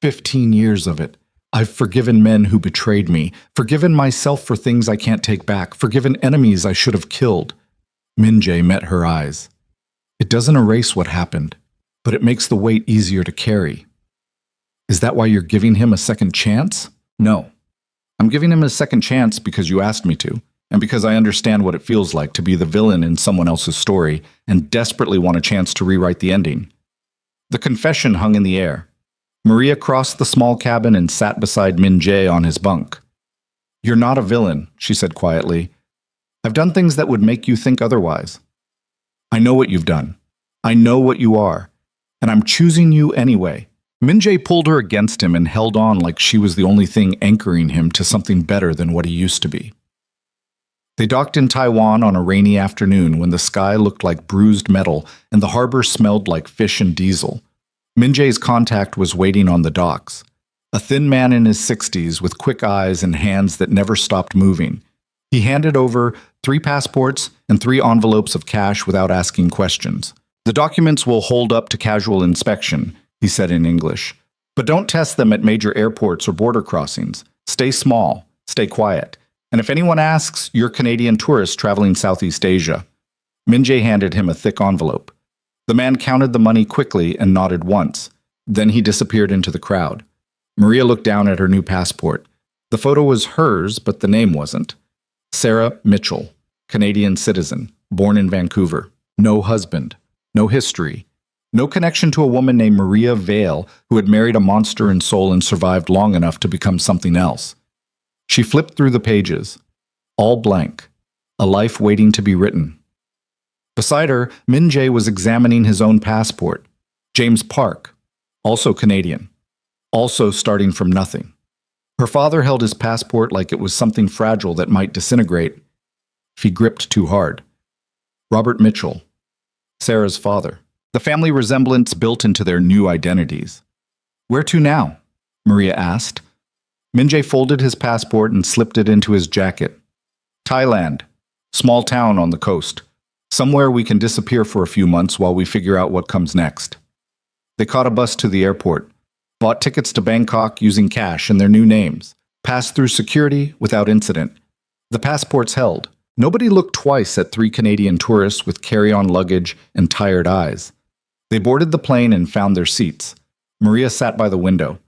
15 years of it. I've forgiven men who betrayed me, forgiven myself for things I can't take back, forgiven enemies I should have killed." Min Jae met her eyes. "It doesn't erase what happened, but it makes the weight easier to carry." "Is that why you're giving him a second chance?" "No. I'm giving him a second chance because you asked me to, and because I understand what it feels like to be the villain in someone else's story and desperately want a chance to rewrite the ending." The confession hung in the air. Maria crossed the small cabin and sat beside Min Jae on his bunk. "You're not a villain," she said quietly. "I've done things that would make you think otherwise. I know what you've done. I know what you are. And I'm choosing you anyway." Min Jae pulled her against him and held on like she was the only thing anchoring him to something better than what he used to be. They docked in Taiwan on a rainy afternoon when the sky looked like bruised metal and the harbor smelled like fish and diesel. Min Jae's contact was waiting on the docks. A thin man in his 60s with quick eyes and hands that never stopped moving. He handed over 3 passports and 3 envelopes of cash without asking questions. "The documents will hold up to casual inspection," he said in English. "But don't test them at major airports or border crossings. Stay small, stay quiet. And if anyone asks, you're Canadian tourists traveling Southeast Asia." Min Jae handed him a thick envelope. The man counted the money quickly and nodded once. Then he disappeared into the crowd. Maria looked down at her new passport. The photo was hers, but the name wasn't. Sarah Mitchell, Canadian citizen, born in Vancouver. No husband, no history, no connection to a woman named Maria Vale who had married a monster in soul and survived long enough to become something else. She flipped through the pages. All blank. A life waiting to be written. Beside her, Min Jae was examining his own passport. James Park, also Canadian, also starting from nothing. Her father held his passport like it was something fragile that might disintegrate if he gripped too hard. Robert Mitchell, Sarah's father. The family resemblance built into their new identities. "Where to now?" Maria asked. Min Jae folded his passport and slipped it into his jacket. "Thailand, small town on the coast. Somewhere we can disappear for a few months while we figure out what comes next." They caught a bus to the airport, bought tickets to Bangkok using cash and their new names, passed through security without incident. The passports held. Nobody looked twice at three Canadian tourists with carry-on luggage and tired eyes. They boarded the plane and found their seats. Maria sat by the window.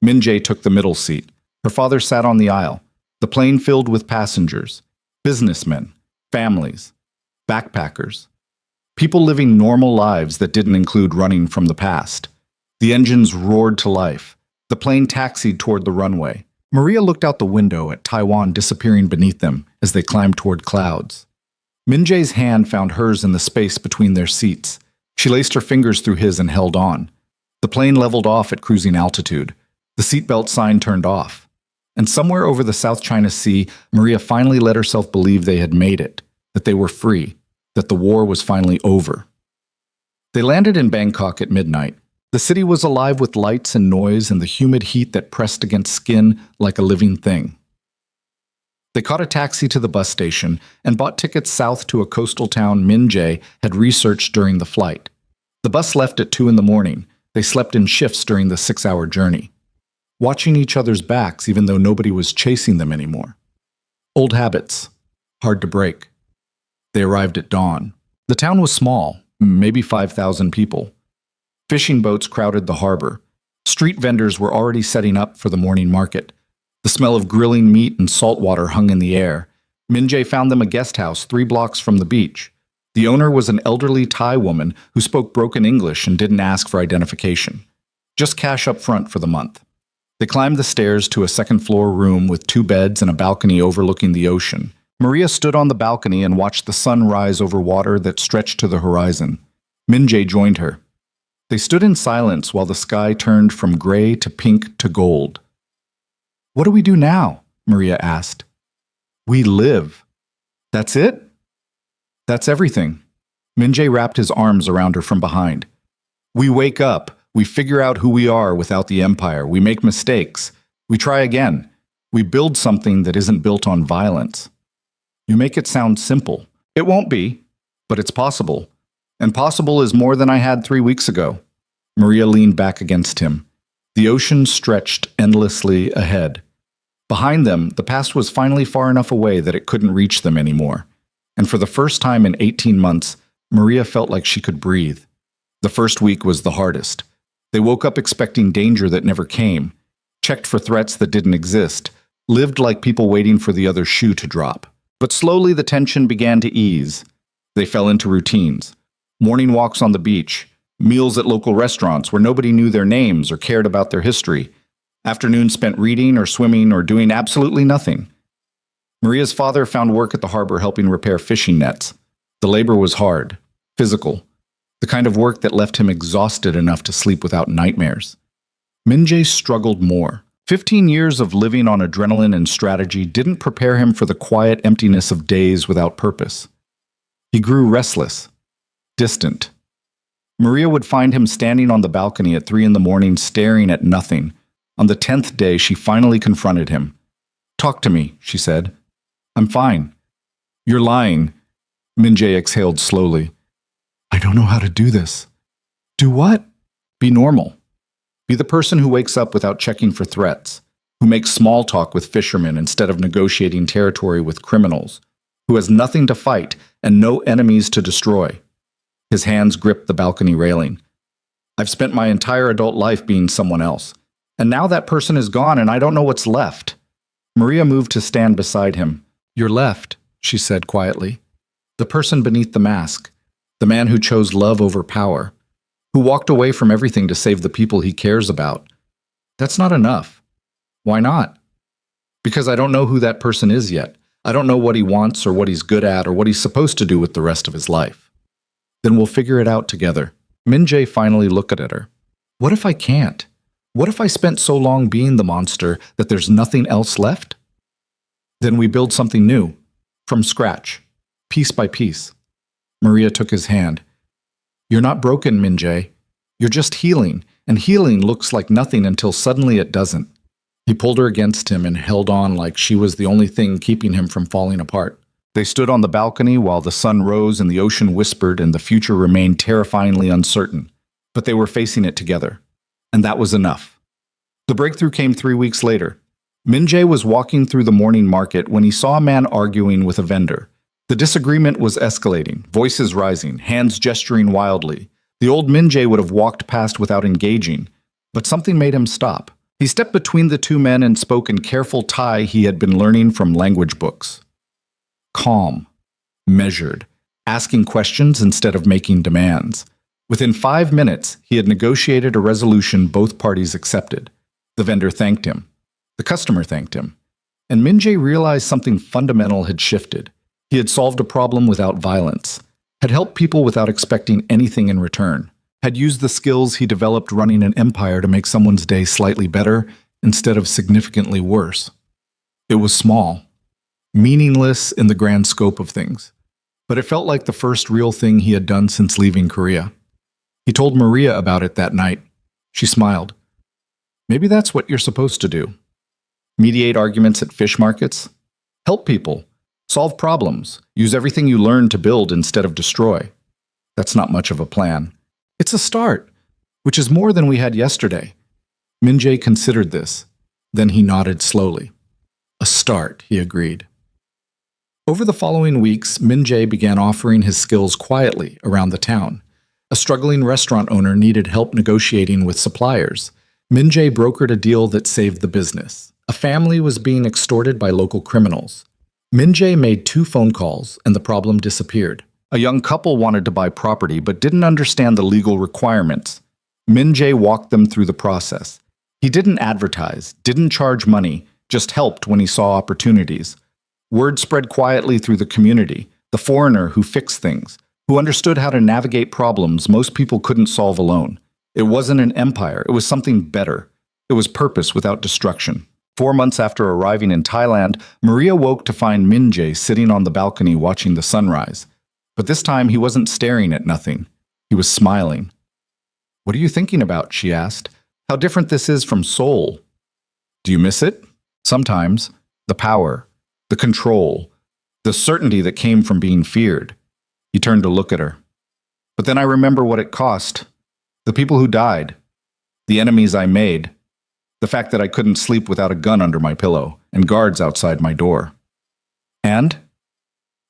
Min-jae took the middle seat. Her father sat on the aisle. The plane filled with passengers, businessmen, families, backpackers, people living normal lives that didn't include running from the past. The engines roared to life. The plane taxied toward the runway. Maria looked out the window at Taiwan disappearing beneath them as they climbed toward clouds. Min-jae's hand found hers in the space between their seats. She laced her fingers through his and held on. The plane leveled off at cruising altitude. The seatbelt sign turned off. And somewhere over the South China Sea, Maria finally let herself believe they had made it, that they were free, that the war was finally over. They landed in Bangkok at midnight. The city was alive with lights and noise and the humid heat that pressed against skin like a living thing. They caught a taxi to the bus station and bought tickets south to a coastal town Min-jae had researched during the flight. The bus left at 2 in the morning. They slept in shifts during the 6-hour journey, watching each other's backs even though nobody was chasing them anymore. Old habits, hard to break. They arrived at dawn. The town was small, maybe 5,000 people. Fishing boats crowded the harbor. Street vendors were already setting up for the morning market. The smell of grilling meat and salt water hung in the air. Min-jae found them a guest house 3 blocks from the beach. The owner was an elderly Thai woman who spoke broken English and didn't ask for identification. Just cash up front for the month. They climbed the stairs to a second-floor room with 2 beds and a balcony overlooking the ocean. Maria stood on the balcony and watched the sun rise over water that stretched to the horizon. Min-jae joined her. They stood in silence while the sky turned from gray to pink to gold. "What do we do now?" Maria asked. "We live." "That's it?" "That's everything." Min-jae wrapped his arms around her from behind. "We wake up. We figure out who we are without the empire. We make mistakes. We try again. We build something that isn't built on violence." "You make it sound simple." "It won't be, but it's possible. And possible is more than I had 3 weeks ago." Maria leaned back against him. The ocean stretched endlessly ahead. Behind them, the past was finally far enough away that it couldn't reach them anymore. And for the first time in 18 months, Maria felt like she could breathe. The first week was the hardest. They woke up expecting danger that never came, checked for threats that didn't exist, lived like people waiting for the other shoe to drop. But slowly the tension began to ease. They fell into routines. Morning walks on the beach, meals at local restaurants where nobody knew their names or cared about their history, afternoons spent reading or swimming or doing absolutely nothing. Maria's father found work at the harbor helping repair fishing nets. The labor was hard, physical, the kind of work that left him exhausted enough to sleep without nightmares. Min-jae struggled more. 15 years of living on adrenaline and strategy didn't prepare him for the quiet emptiness of days without purpose. He grew restless, distant. Maria would find him standing on the balcony at 3 in the morning staring at nothing. On the 10th day, she finally confronted him. "Talk to me," she said. "I'm fine." "You're lying." Min-jae exhaled slowly. "I don't know how to do this." "Do what?" "Be normal. Be the person who wakes up without checking for threats, who makes small talk with fishermen instead of negotiating territory with criminals, who has nothing to fight and no enemies to destroy." His hands gripped the balcony railing. "I've spent my entire adult life being someone else, and now that person is gone and I don't know what's left." Maria moved to stand beside him. "You're left," she said quietly. "The person beneath the mask, the man who chose love over power, who walked away from everything to save the people he cares about. That's not enough." "Why not?" "Because I don't know who that person is yet. I don't know what he wants or what he's good at or what he's supposed to do with the rest of his life." "Then we'll figure it out together." Min-jae finally looked at her. "What if I can't? What if I spent so long being the monster that there's nothing else left?" "Then we build something new, from scratch, piece by piece." Maria took his hand. "You're not broken, Min-jae. You're just healing, and healing looks like nothing until suddenly it doesn't." He pulled her against him and held on like she was the only thing keeping him from falling apart. They stood on the balcony while the sun rose and the ocean whispered and the future remained terrifyingly uncertain. But they were facing it together. And that was enough. The breakthrough came 3 weeks later. Min-jae was walking through the morning market when he saw a man arguing with a vendor. The disagreement was escalating, voices rising, hands gesturing wildly. The old Minjay would have walked past without engaging, but something made him stop. He stepped between the two men and spoke in careful Thai he had been learning from language books. Calm, measured, asking questions instead of making demands. Within 5 minutes, he had negotiated a resolution both parties accepted. The vendor thanked him. The customer thanked him. And Minjay realized something fundamental had shifted. He had solved a problem without violence, had helped people without expecting anything in return, had used the skills he developed running an empire to make someone's day slightly better instead of significantly worse. It was small, meaningless in the grand scope of things, but it felt like the first real thing he had done since leaving Korea. He told Maria about it that night. She smiled. Maybe that's what you're supposed to do. Mediate arguments at fish markets? Help people. Solve problems. Use everything you learn to build instead of destroy. That's not much of a plan. It's a start, which is more than we had yesterday. Minjay considered this. Then he nodded slowly. A start, he agreed. Over the following weeks, Minjay began offering his skills quietly around the town. A struggling restaurant owner needed help negotiating with suppliers. Minjay brokered a deal that saved the business. A family was being extorted by local criminals. Minjay made 2 phone calls and the problem disappeared. A young couple wanted to buy property but didn't understand the legal requirements. Minjay walked them through the process. He didn't advertise, didn't charge money, just helped when he saw opportunities. Word spread quietly through the community, the foreigner who fixed things, who understood how to navigate problems most people couldn't solve alone. It wasn't an empire, it was something better. It was purpose without destruction. 4 months after arriving in Thailand, Maria woke to find Minjay sitting on the balcony watching the sunrise. But this time he wasn't staring at nothing. He was smiling. "What are you thinking about?" she asked. "How different this is from Seoul." "Do you miss it?" "Sometimes. The power, the control, the certainty that came from being feared." He turned to look at her. "But then I remember what it cost. The people who died. The enemies I made. The fact that I couldn't sleep without a gun under my pillow and guards outside my door. And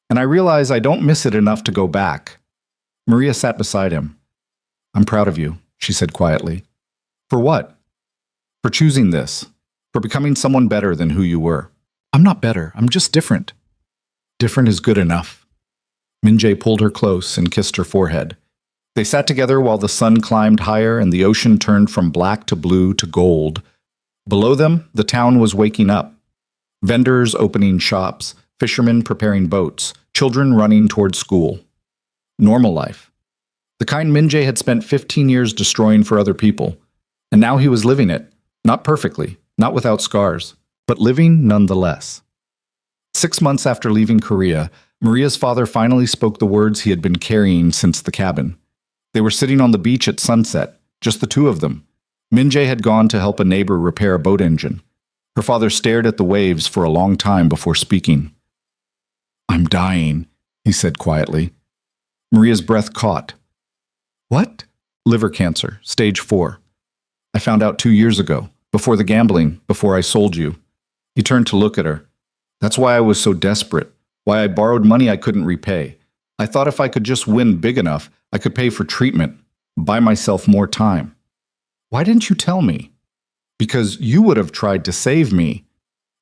I realize I don't miss it enough to go back." Maria sat beside him. "I'm proud of you," she said quietly. "For what?" "For choosing this. For becoming someone better than who you were." "I'm not better. I'm just different." "Different is good enough." Minjay pulled her close and kissed her forehead. They sat together while the sun climbed higher and the ocean turned from black to blue to gold. Below them, the town was waking up. Vendors opening shops, fishermen preparing boats, children running toward school. Normal life. The kind Minjay had spent 15 years destroying for other people. And now he was living it. Not perfectly, not without scars, but living nonetheless. 6 months after leaving Korea, Maria's father finally spoke the words he had been carrying since the cabin. They were sitting on the beach at sunset, just the two of them. Minjay had gone to help a neighbor repair a boat engine. Her father stared at the waves for a long time before speaking. "I'm dying," he said quietly. Maria's breath caught. "What?" "Liver cancer, stage 4. I found out 2 years ago, before the gambling, before I sold you." He turned to look at her. "That's why I was so desperate, why I borrowed money I couldn't repay. I thought if I could just win big enough, I could pay for treatment, buy myself more time." "Why didn't you tell me?" "Because you would have tried to save me.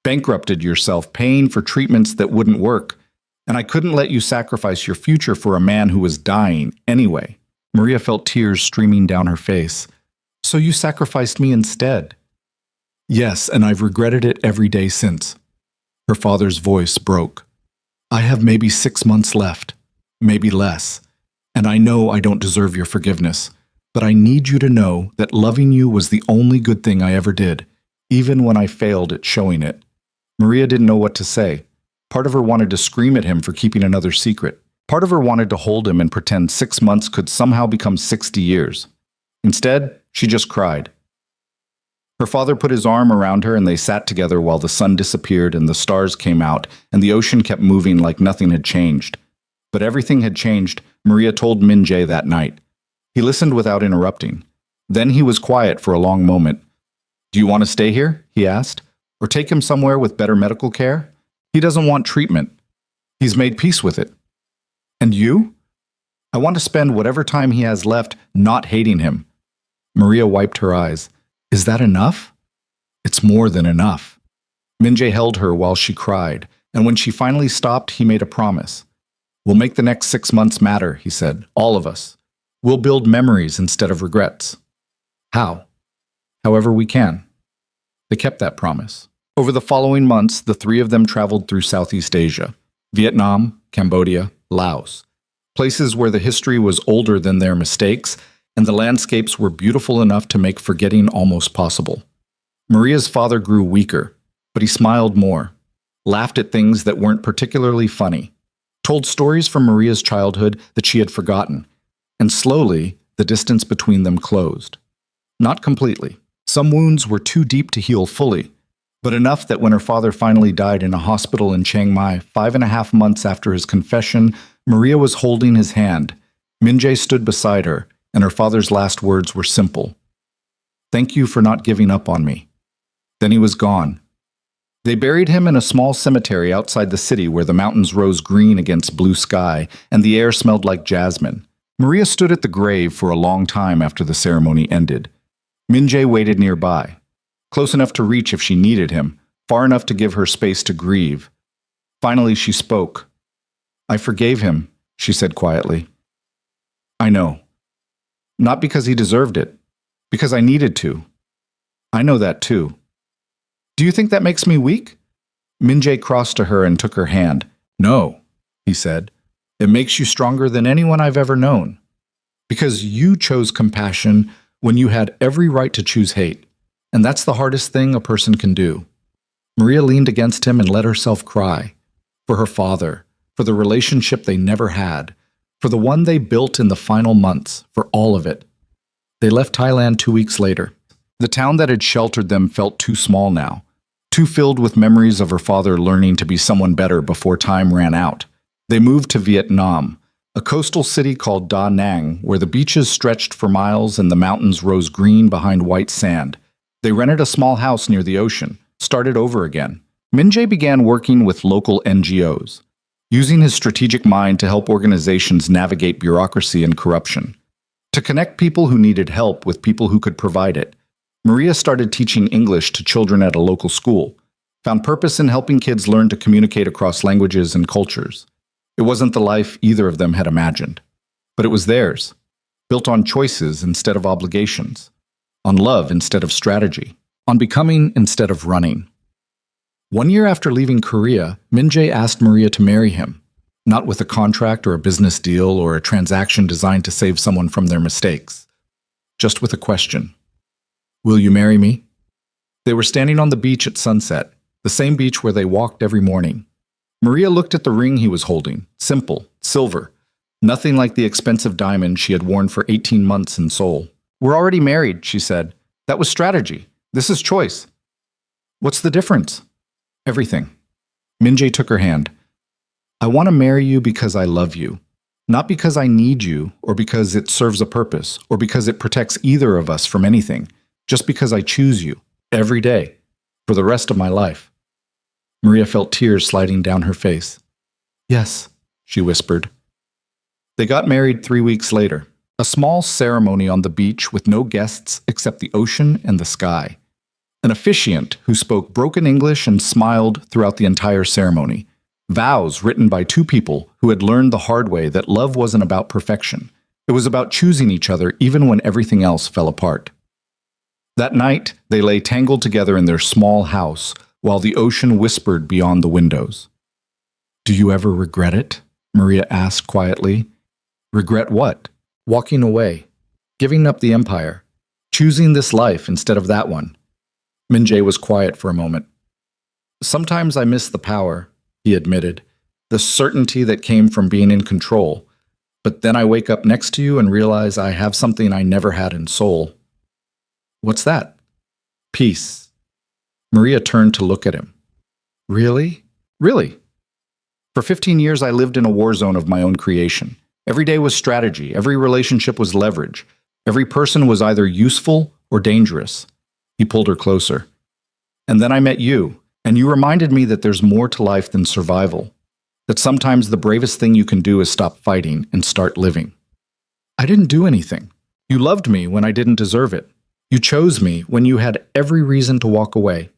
Bankrupted yourself, paying for treatments that wouldn't work. And I couldn't let you sacrifice your future for a man who was dying anyway." Maria felt tears streaming down her face. "So you sacrificed me instead?" "Yes, and I've regretted it every day since." Her father's voice broke. "I have maybe 6 months left, maybe less. And I know I don't deserve your forgiveness. But I need you to know that loving you was the only good thing I ever did, even when I failed at showing it." Maria didn't know what to say. Part of her wanted to scream at him for keeping another secret. Part of her wanted to hold him and pretend 6 months could somehow become 60 years. Instead, she just cried. Her father put his arm around her and they sat together while the sun disappeared and the stars came out and the ocean kept moving like nothing had changed. But everything had changed, Maria told Minjay that night. He listened without interrupting. Then he was quiet for a long moment. "Do you want to stay here?" he asked. "Or take him somewhere with better medical care? He doesn't want treatment." He's made peace with it. And you? I want to spend whatever time he has left not hating him. Maria wiped her eyes. Is that enough? It's more than enough. Minjae held her while she cried, and when she finally stopped, he made a promise. We'll make the next 6 months matter, he said, all of us. We'll build memories instead of regrets. How? However we can. They kept that promise. Over the following months, the three of them traveled through Southeast Asia, Vietnam, Cambodia, Laos, places where the history was older than their mistakes and the landscapes were beautiful enough to make forgetting almost possible. Maria's father grew weaker, but he smiled more, laughed at things that weren't particularly funny, told stories from Maria's childhood that she had forgotten, and slowly the distance between them closed. Not completely. Some wounds were too deep to heal fully, but enough that when her father finally died in a hospital in Chiang Mai 5.5 months after his confession, Maria was holding his hand. Minjae stood beside her, and her father's last words were simple. Thank you for not giving up on me. Then he was gone. They buried him in a small cemetery outside the city where the mountains rose green against blue sky and the air smelled like jasmine. Maria stood at the grave for a long time after the ceremony ended. Minjae waited nearby, close enough to reach if she needed him, far enough to give her space to grieve. Finally, she spoke. I forgave him, she said quietly. I know. Not because he deserved it, because I needed to. I know that too. Do you think that makes me weak? Minjae crossed to her and took her hand. No, he said. It makes you stronger than anyone I've ever known. Because you chose compassion when you had every right to choose hate. And that's the hardest thing a person can do. Maria leaned against him and let herself cry. For her father, for the relationship they never had, for the one they built in the final months, for all of it. They left Thailand 2 weeks later. The town that had sheltered them felt too small now, too filled with memories of her father learning to be someone better before time ran out. They moved to Vietnam, a coastal city called Da Nang, where the beaches stretched for miles and the mountains rose green behind white sand. They rented a small house near the ocean, started over again. Minjae began working with local NGOs, using his strategic mind to help organizations navigate bureaucracy and corruption, to connect people who needed help with people who could provide it. Maria started teaching English to children at a local school, found purpose in helping kids learn to communicate across languages and cultures. It wasn't the life either of them had imagined, but it was theirs, built on choices instead of obligations, on love instead of strategy, on becoming instead of running. 1 year after leaving Korea, Minjae asked Maria to marry him, not with a contract or a business deal or a transaction designed to save someone from their mistakes, just with a question. Will you marry me? They were standing on the beach at sunset, the same beach where they walked every morning. Maria looked at the ring he was holding, simple, silver, nothing like the expensive diamond she had worn for 18 months in Seoul. We're already married, she said. That was strategy. This is choice. What's the difference? Everything. Minjae took her hand. I want to marry you because I love you, not because I need you or because it serves a purpose or because it protects either of us from anything, just because I choose you every day for the rest of my life. Maria felt tears sliding down her face. Yes, she whispered. They got married 3 weeks later, a small ceremony on the beach with no guests except the ocean and the sky. An officiant who spoke broken English and smiled throughout the entire ceremony. Vows written by two people who had learned the hard way that love wasn't about perfection. It was about choosing each other even when everything else fell apart. That night, they lay tangled together in their small house while the ocean whispered beyond the windows. Do you ever regret it? Maria asked quietly. Regret what? Walking away, giving up the empire, choosing this life instead of that one. Minjae was quiet for a moment. Sometimes I miss the power, he admitted, the certainty that came from being in control. But then I wake up next to you and realize I have something I never had in Seoul. What's that? Peace. Maria turned to look at him. Really? Really? For 15 years, I lived in a war zone of my own creation. Every day was strategy. Every relationship was leverage. Every person was either useful or dangerous. He pulled her closer. And then I met you, and you reminded me that there's more to life than survival. That sometimes the bravest thing you can do is stop fighting and start living. I didn't do anything. You loved me when I didn't deserve it. You chose me when you had every reason to walk away.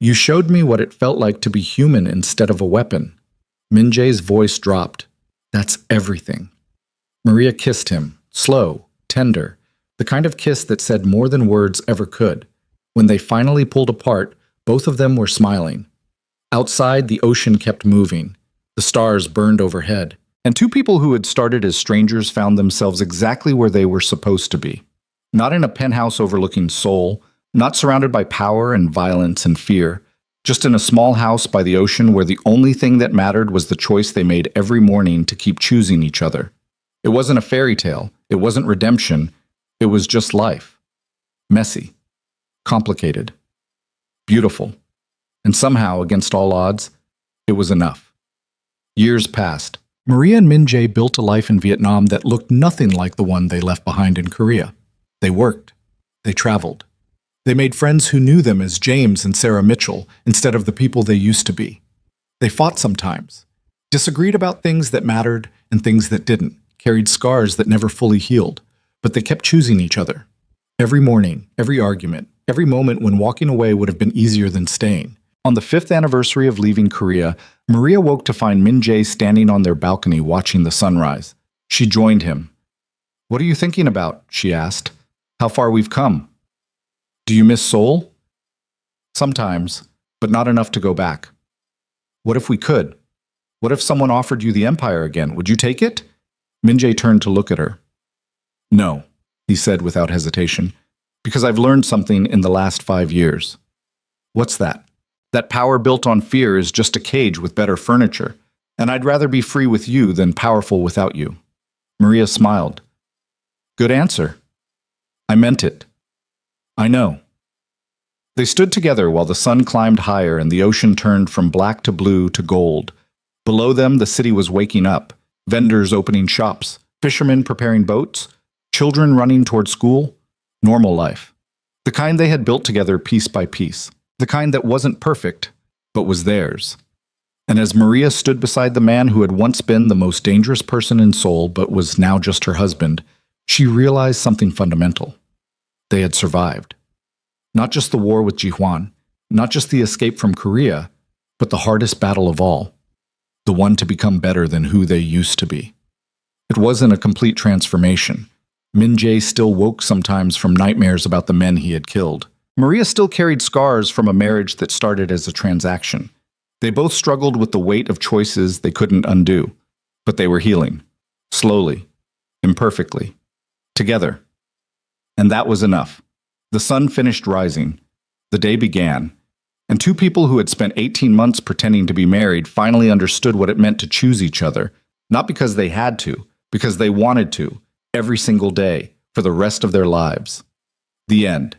You showed me what it felt like to be human instead of a weapon. Min-jae's voice dropped. That's everything. Maria kissed him, slow, tender, the kind of kiss that said more than words ever could. When they finally pulled apart, both of them were smiling. Outside, the ocean kept moving. The stars burned overhead. And two people who had started as strangers found themselves exactly where they were supposed to be. Not in a penthouse overlooking Seoul, not surrounded by power and violence and fear, just in a small house by the ocean where the only thing that mattered was the choice they made every morning to keep choosing each other. It wasn't a fairy tale. It wasn't redemption. It was just life. Messy. Complicated. Beautiful. And somehow, against all odds, it was enough. Years passed. Maria and Min-jae built a life in Vietnam that looked nothing like the one they left behind in Korea. They worked. They traveled. They made friends who knew them as James and Sarah Mitchell instead of the people they used to be. They fought sometimes, disagreed about things that mattered and things that didn't, carried scars that never fully healed, but they kept choosing each other. Every morning, every argument, every moment when walking away would have been easier than staying. On the 5th anniversary of leaving Korea, Maria woke to find Min-jae standing on their balcony watching the sunrise. She joined him. "What are you thinking about?" she asked. "How far we've come." "Do you miss Seoul?" "Sometimes, but not enough to go back." "What if we could? What if someone offered you the empire again? Would you take it?" Min-jae turned to look at her. "No," he said without hesitation, "because I've learned something in the last 5 years." "What's that?" "That power built on fear is just a cage with better furniture, and I'd rather be free with you than powerful without you." Maria smiled. "Good answer." "I meant it." "I know." They stood together while the sun climbed higher and the ocean turned from black to blue to gold. Below them, the city was waking up, vendors opening shops, fishermen preparing boats, children running toward school. Normal life. The kind they had built together piece by piece. The kind that wasn't perfect, but was theirs. And as Maria stood beside the man who had once been the most dangerous person in Seoul but was now just her husband, she realized something fundamental. They had survived. Not just the war with Ji-hwan, not just the escape from Korea, but the hardest battle of all. The one to become better than who they used to be. It wasn't a complete transformation. Min-jae still woke sometimes from nightmares about the men he had killed. Maria still carried scars from a marriage that started as a transaction. They both struggled with the weight of choices they couldn't undo, but they were healing. Slowly. Imperfectly. Together. And that was enough. The sun finished rising. The day began. And two people who had spent 18 months pretending to be married finally understood what it meant to choose each other, not because they had to, because they wanted to, every single day, for the rest of their lives. The end.